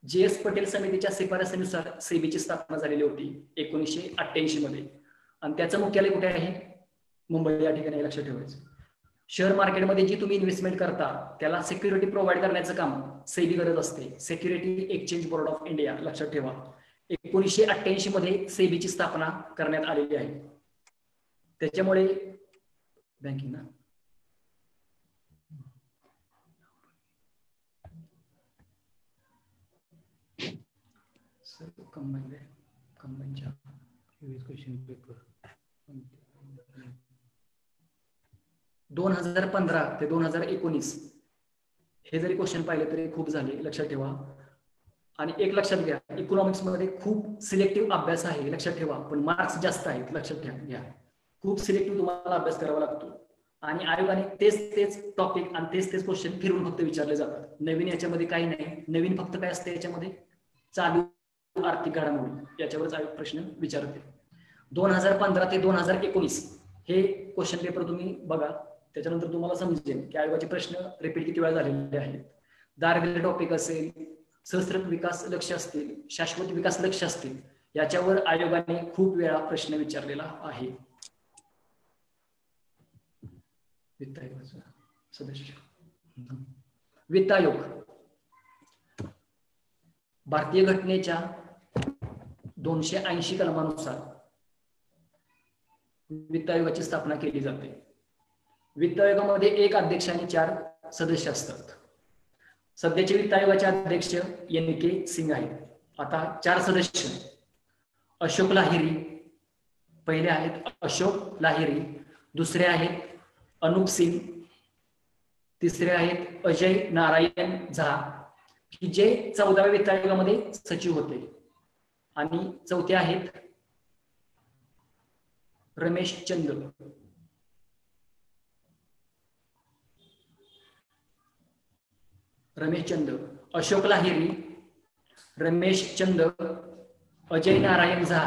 JS पटेल समितीच्या शिफारसीनुसार सेबीची स्थापना झालेली होती 1988 मध्ये आणि त्याचं मुख्यालय कुठे आहे मुंबई या ठिकाणी. लक्षात ठेवायचं. शेअर मार्केटमध्ये जी तुम्ही इन्व्हेस्टमेंट करता त्याला सिक्युरिटी प्रोव्हाइड करण्याचं काम सेबी करत असते. Security exchange board of India, लक्षात ठेवा. 1988 मध्ये सेबीची स्थापना करण्यात आलेली आहे. त्याच्यामुळे बँकिंग ना कंबाईनच्या क्वेश्चन पेपर 2015 ते 2019 हे जरी क्वेश्चन पाहिले तरी खूप झाले, लक्षात ठेवा. आणि एक लक्षात घ्या, इकॉनॉमिक्स मध्ये खूप सिलेक्टिव्ह अभ्यास आहे, लक्षात ठेवा, पण मार्क्स जास्त आहेत, लक्षात घ्या. खूप सिलेक्टिव्ह तुम्हाला अभ्यास करावा लागतो. आणि आयोगाने तेच टॉपिक आणि तेच क्वेश्चन फिरून फक्त विचारले जातात. नवीन याच्यामध्ये काही नाही. नवीन फक्त काय असते याच्यामध्ये, चालू आर्थिक घडामोडी याच्यावरच आयोग प्रश्न विचारते. 2015 ते 2019 हे क्वेश्चन पेपर तुम्ही बघा, त्याच्यानंतर तुम्हाला समजेल की आयोगाचे प्रश्न रिपीट किती वेळा झालेले आहेत. दारिद्र्य टॉपिक असेल, सहस्त्र विकास लक्ष्य असतील, शाश्वत विकास लक्ष्य असतील, याच्यावर आयोगाने खूप वेळा प्रश्न विचारलेला आहे. वित्त आयोगाचा सदस्य, वित्त आयोग भारतीय घटनेच्या 280 कलमानुसार वित्त आयोगाची स्थापना केली जाते. वित्त आयोगामध्ये एक अध्यक्ष आणि 4 सदस्य असतात. सध्याचे वित्त आयोगाचे अध्यक्ष NK सिंग आहेत. आता 4 सदस्य, अशोक लाहिरी पहिले आहेत, अशोक लाहिरी. दुसरे आहेत अनूप सिंग. तिसरे आहेत अजय नारायण झा, की जे 14व्या वित्त आयोगामध्ये सचिव होते. आणि चौथे आहेत रमेश चंद, अशोक लाहिरी, रमेश चंद, अजय नारायण झा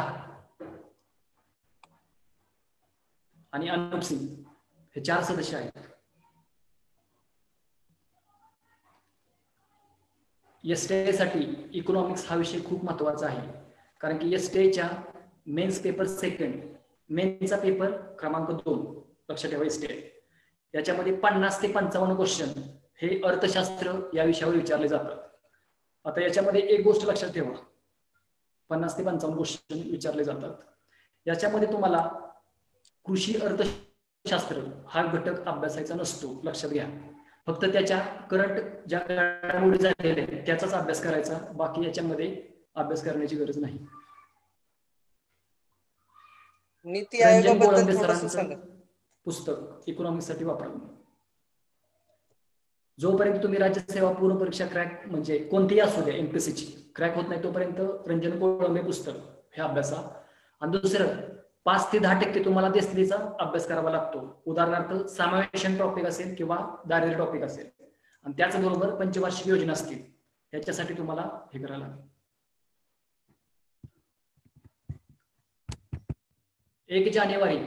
आणि अनूप सिंग, हे 4 सदस्य आहेत. एसटीआय साठी इकॉनॉमिक्स हा विषय खूप महत्वाचा आहे. कारण की एसटीआयच्या मेन्स पेपर सेकंड, मेन्सचा पेपर क्रमांक 2, लक्षात ठेवा एसटीआय, याच्यामध्ये 50 ते 55 क्वेश्चन हे अर्थशास्त्र या विषयावर विचारले जातात. आता याच्यामध्ये एक गोष्ट लक्षात ठेवा, 50 ते 55 क्वेश्चन विचारले जातात. याच्यामध्ये तुम्हाला कृषी अर्थशास्त्र हा घटक अभ्यासायचा नसतो, लक्षात घ्या. फक्त त्याच्या करंट ज्या घडामोडी झालेल्या आहेत त्याचाच अभ्यास करायचा, बाकी याच्यामध्ये अभ्यास करण्याची गरज नाही. नीती आयोगाबद्दल थोडंसं सांगा. पुस्तक इकॉनॉमिक्स साठी वापरलं. जोपर्यंत तुम्ही राज्यसेवा पूर्ण परीक्षा क्रॅक, म्हणजे कोणतीही असू द्या एमपीएससीची, क्रॅक होत नाही तोपर्यंत रंजन कोळंबे पुस्तक हे अभ्यासा. आणि दुसरं 5 ते 10% तुम्हाला देसलीचा अभ्यास करावा लागतो. उदाहरणार्थ समावेशन टॉपिक असेल किंवा दारिद्र्य टॉपिक असेल, आणि त्याचबरोबर पंचवार्षिक योजना असतील, याच्यासाठी तुम्हाला हे करायला लागेल. 1 जानेवारी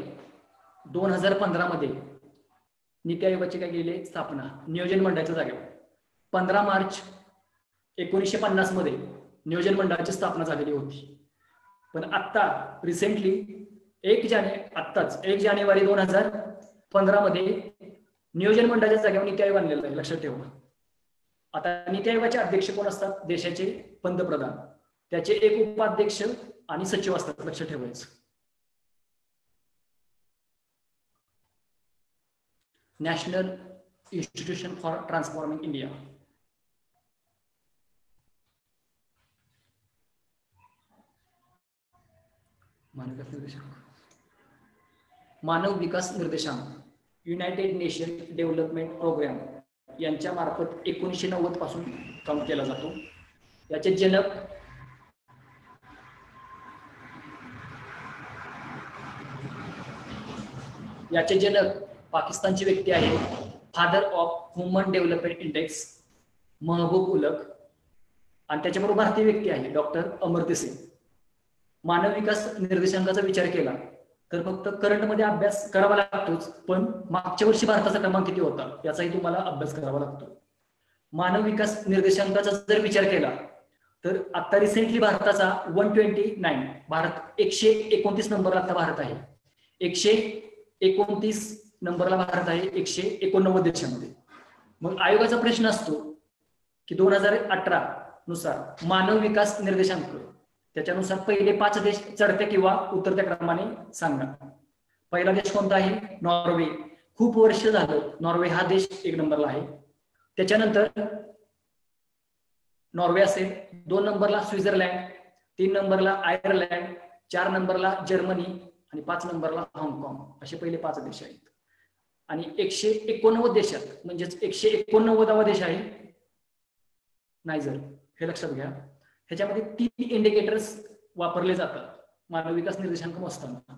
2015 मध्ये नीती आयोगाची काय केली स्थापना, नियोजन मंडळाच्या जागेवर. 15 मार्च 1950 मध्ये नियोजन मंडळाची स्थापना झालेली होती. पण आता रिसेंटली 1 जानेवारी 2015 मध्ये नियोजन मंडळाच्या जागेवर नीती आयोग आणलेला आहे, लक्षात ठेवा. आता नीती आयोगाचे अध्यक्ष कोण असतात, देशाचे पंतप्रधान, त्याचे एक उपाध्यक्ष आणि सचिव असतात, लक्षात ठेवायचं. National institution for transforming India. मानव विकास निर्देशांक, युनायटेड नेशन डेव्हलपमेंट प्रोग्राम यांच्या मार्फत 1990 पासून काम केला जातो. याचे जनक पाकिस्तानची व्यक्ती आहे, father of human development index महबूब उलक, आणि त्याच्याबरोबर भारतीय व्यक्ती आहे डॉक्टर अमर्त्य सेन. मानव विकास निर्देशांकाचा विचार केला तर फक्त करंट मध्ये अभ्यास करावा लागतोच, पण मागच्या वर्षी भारताचा क्रमांक किती होता याचाही तुम्हाला अभ्यास करावा लागतो. मानव विकास निर्देशांकाचा जर विचार केला तर आता रिसेंटली भारताचा 129, भारत 129 नंबरला आता भारत आहे. 129 नंबरला भारत आहे 189 देशामध्ये. मग आयोगाचा प्रश्न असतो की 2018 नुसार मानव विकास निर्देशांक, त्याच्यानुसार पहिले 5 देश चढत्या किंवा उतरत्या क्रमाने सांगा. पहिला देश कोणता आहे? नॉर्वे. खूप वर्ष झालं नॉर्वे हा देश 1 नंबरला आहे. त्याच्यानंतर नॉर्वे असेल, 2 नंबरला स्वित्झर्लंड, 3 नंबरला आयर्लंड, 4 नंबरला जर्मनी आणि 5 नंबरला हाँगकाँग. असे पहिले 5 देश आहेत. आणि 189 देशात म्हणजेच 189वा देश आहे नायजर. हे लक्षात घ्या. ह्याच्यामध्ये 3 इंडिकेटर्स वापरले जातात मानव विकास निर्देशांक मोजताना: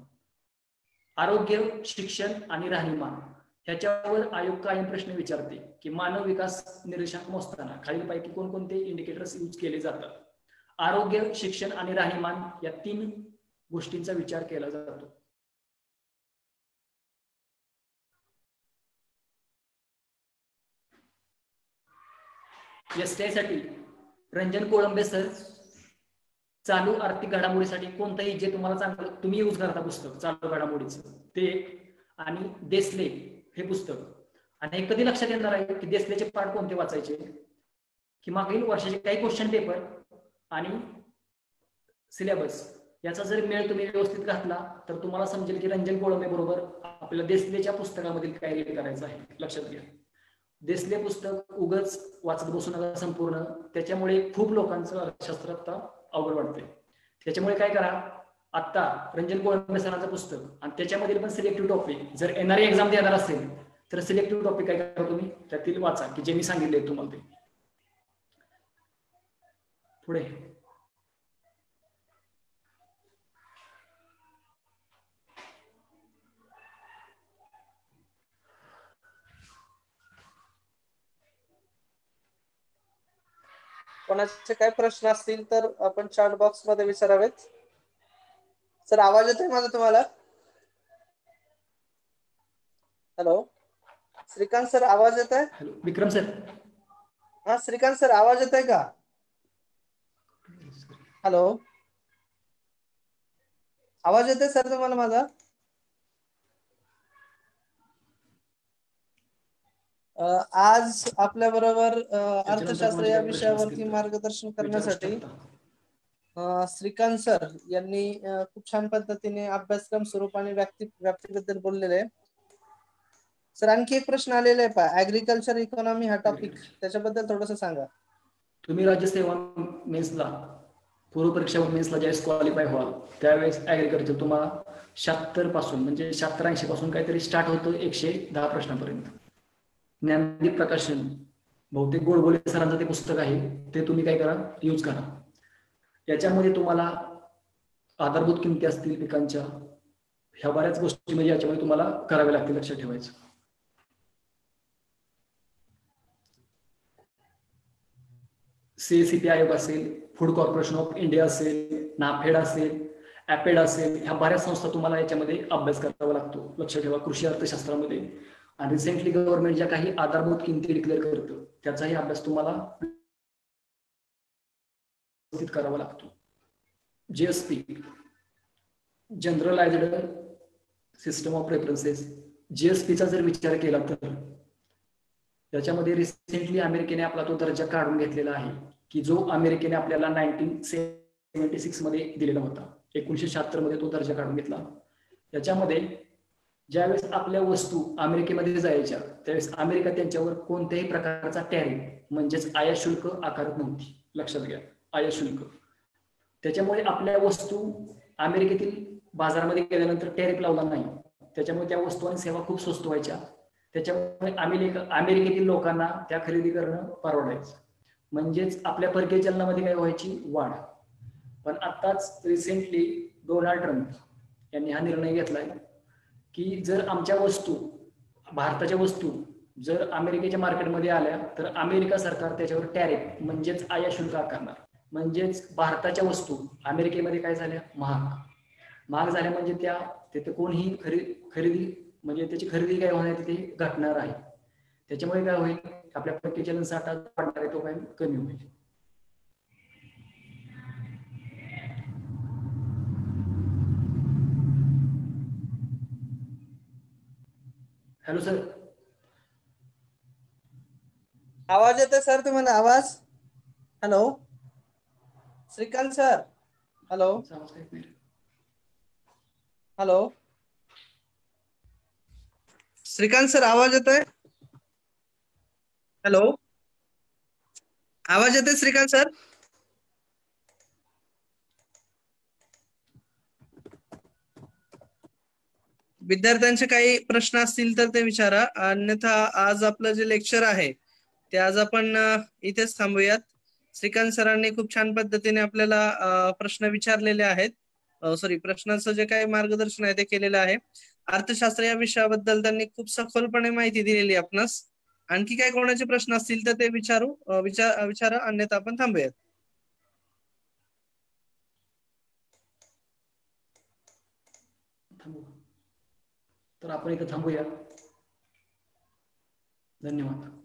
आरोग्य, शिक्षण आणि राहणीमान. ह्याच्यावर आयोग कायम प्रश्न विचारते की मानव विकास निर्देशांक मोजताना खालीलपैकी कोणकोणते इंडिकेटर्स यूज केले जातात. आरोग्य, शिक्षण आणि राहणीमान या 3 गोष्टींचा विचार केला जातो. STI साठी रंजन कोळंबे सर चालू आर्थिक घडामोडीसाठी कोणतंही जे तुम्हाला चांगलं तुम्ही यूज करता पुस्तक चालू घडामोडीचं ते, आणि देसले हे पुस्तक. आणि हे कधी लक्षात येणार आहे की देसलेचे पाठ कोणते वाचायचे, की मागील वर्षाचे काही क्वेश्चन पेपर आणि सिलेबस याचा जर मेळ तुम्ही व्यवस्थित घातला तर तुम्हाला समजेल की रंजन कोळंबे बरोबर आपल्याला देसलेच्या पुस्तकामधील काय रीड करायचं आहे. लक्षात घ्या, देसले पुस्तक उगाच वाचत बसू नका संपूर्ण. त्याच्यामुळे खूप लोकांचं अर्थशास्त्र आता अवघड वाटते. त्याच्यामुळे काय करा, आता रंजन कोळंबे सरांचं पुस्तक आणि त्याच्यामधील पण सिलेक्टिव्ह टॉपिक जर येणारी एक्झाम देणार असेल तर सिलेक्टिव्ह टॉपिक काय करा तुम्ही त्यातील वाचा की जे मी सांगितले तुम्हाला. ते पुढे कोणाचे काय प्रश्न असतील तर आपण चॅट बॉक्स मध्ये विचारावेत. सर आवाज येतोय माझा तुम्हाला? हॅलो श्रीकांत सर, आवाज येतोय? Hello Vikram sir. हा श्रीकांत सर, आवाज येतोय का? हॅलो, आवाज येतोय सर तुम्हाला माझा? आज आपल्या बरोबर अर्थशास्त्र या विषयावरती मार्गदर्शन करण्यासाठी श्रीकांत सर यांनी खूप छान पद्धतीने अभ्यासक्रम स्वरूप आणि व्याप्तीबद्दल बोललेले आहे. सर आणखी एक प्रश्न आलेला आहे पहा, ऍग्रिकल्चर इकॉनॉमी हा टॉपिक, त्याच्याबद्दल थोडस सांगा. तुम्ही राज्यसेवा मेन्सला पूर्व परीक्षा मेन्सला ज्यावेळेस क्वालिफाय व्हाल त्यावेळेस ऍग्रिकल्चर तुम्हाला 76 पासून म्हणजे 76-80 पासून काहीतरी स्टार्ट होतं 110 प्रश्नापर्यंत. ज्ञानदीप प्रकाशन बहुतेक गोडबोले सरांचं ते पुस्तक आहे, ते तुम्ही काय करा यूज करा. याच्यामध्ये तुम्हाला आधारभूत किमती असतील पिकांच्या, ह्या बऱ्याच गोष्टी म्हणजे याच्यामध्ये तुम्हाला कराव्या लागतील, लक्षात ठेवायचं. CACP आयोग असेल, फूड कॉर्पोरेशन ऑफ इंडिया असेल, नाफेड असेल, ॲपेड असेल, ह्या बऱ्याच संस्था तुम्हाला याच्यामध्ये अभ्यास करावा लागतो, लक्षात ठेवा. कृषी अर्थशास्त्रामध्ये आणि रिसेंटली गव्हर्नमेंट ज्या काही आधारभूत किमती डिक्लेअर करतं त्याचाही अभ्यास तुम्हाला करावा लागतो. GSP generalised system of preferences, GSPचा जर विचार केला तर त्याच्यामध्ये रिसेंटली अमेरिकेने आपला तो दर्जा काढून घेतलेला आहे की जो अमेरिकेने आपल्याला 1976 मध्ये दिलेला होता. 1976 मध्ये तो दर्जा काढून घेतला. त्याच्यामध्ये ज्यावेळेस आपल्या वस्तू अमेरिकेमध्ये जायच्या त्यावेळेस अमेरिका त्यांच्यावर कोणत्याही प्रकारचा टॅरिफ म्हणजेच आयात शुल्क आकारत नव्हती, लक्षात घ्या, आयात शुल्क. त्याच्यामुळे आपल्या वस्तू अमेरिकेतील बाजारामध्ये गेल्यानंतर टॅरिफ लावला नाही, त्याच्यामुळे त्या वस्तू आणि सेवा खूप स्वस्त व्हायच्या. त्याच्यामुळे अमेरिकेतील लोकांना त्या खरेदी करणं परवडायचं, म्हणजेच आपल्या परकीय चलनामध्ये काय व्हायची वाढ. पण आताच रिसेंटली डोनाल्ड ट्रम्प यांनी हा निर्णय घेतलाय की जर आमच्या वस्तू, भारताच्या वस्तू जर अमेरिकेच्या मार्केटमध्ये आल्या तर अमेरिका सरकार त्याच्यावर टॅरिफ म्हणजेच आयात शुल्क आकारणार. म्हणजेच भारताच्या वस्तू अमेरिकेमध्ये काय झाल्या महाग झाल्या, म्हणजे त्या तिथे कोणीही खरेदी म्हणजे त्याची खरेदी काय होणार तिथे घटणार आहे. त्याच्यामुळे काय होईल, आपल्या परकीय चलन साठा वाढणार आहे तो काय कमी होईल. हॅलो सर, आवाज येतोय सर तुम्हाला? आवाज? Hello Shrikant sir, hello hello Shrikant sir, आवाज येतोय? हॅलो, आवाज येतोय श्रीकांत सर? विद्यार्थ्यांचे काही प्रश्न असतील तर ते विचारा, अन्यथा आज आपलं जे लेक्चर आहे ते आज आपण इथेच थांबूयात. श्रीकांत सरांनी खूप छान पद्धतीने आपल्याला प्रश्न विचारलेले आहेत. सॉरी, प्रश्नांचं जे काही मार्गदर्शन आहे ते केलेलं आहे. अर्थशास्त्र या विषयाबद्दल त्यांनी खूप सखोलपणे माहिती दिलेली आपणास. आणखी काय कोणाचे प्रश्न असतील तर ते विचारा, अन्यथा आपण थांबूयात. तर आपण इथं थांबूया. धन्यवाद.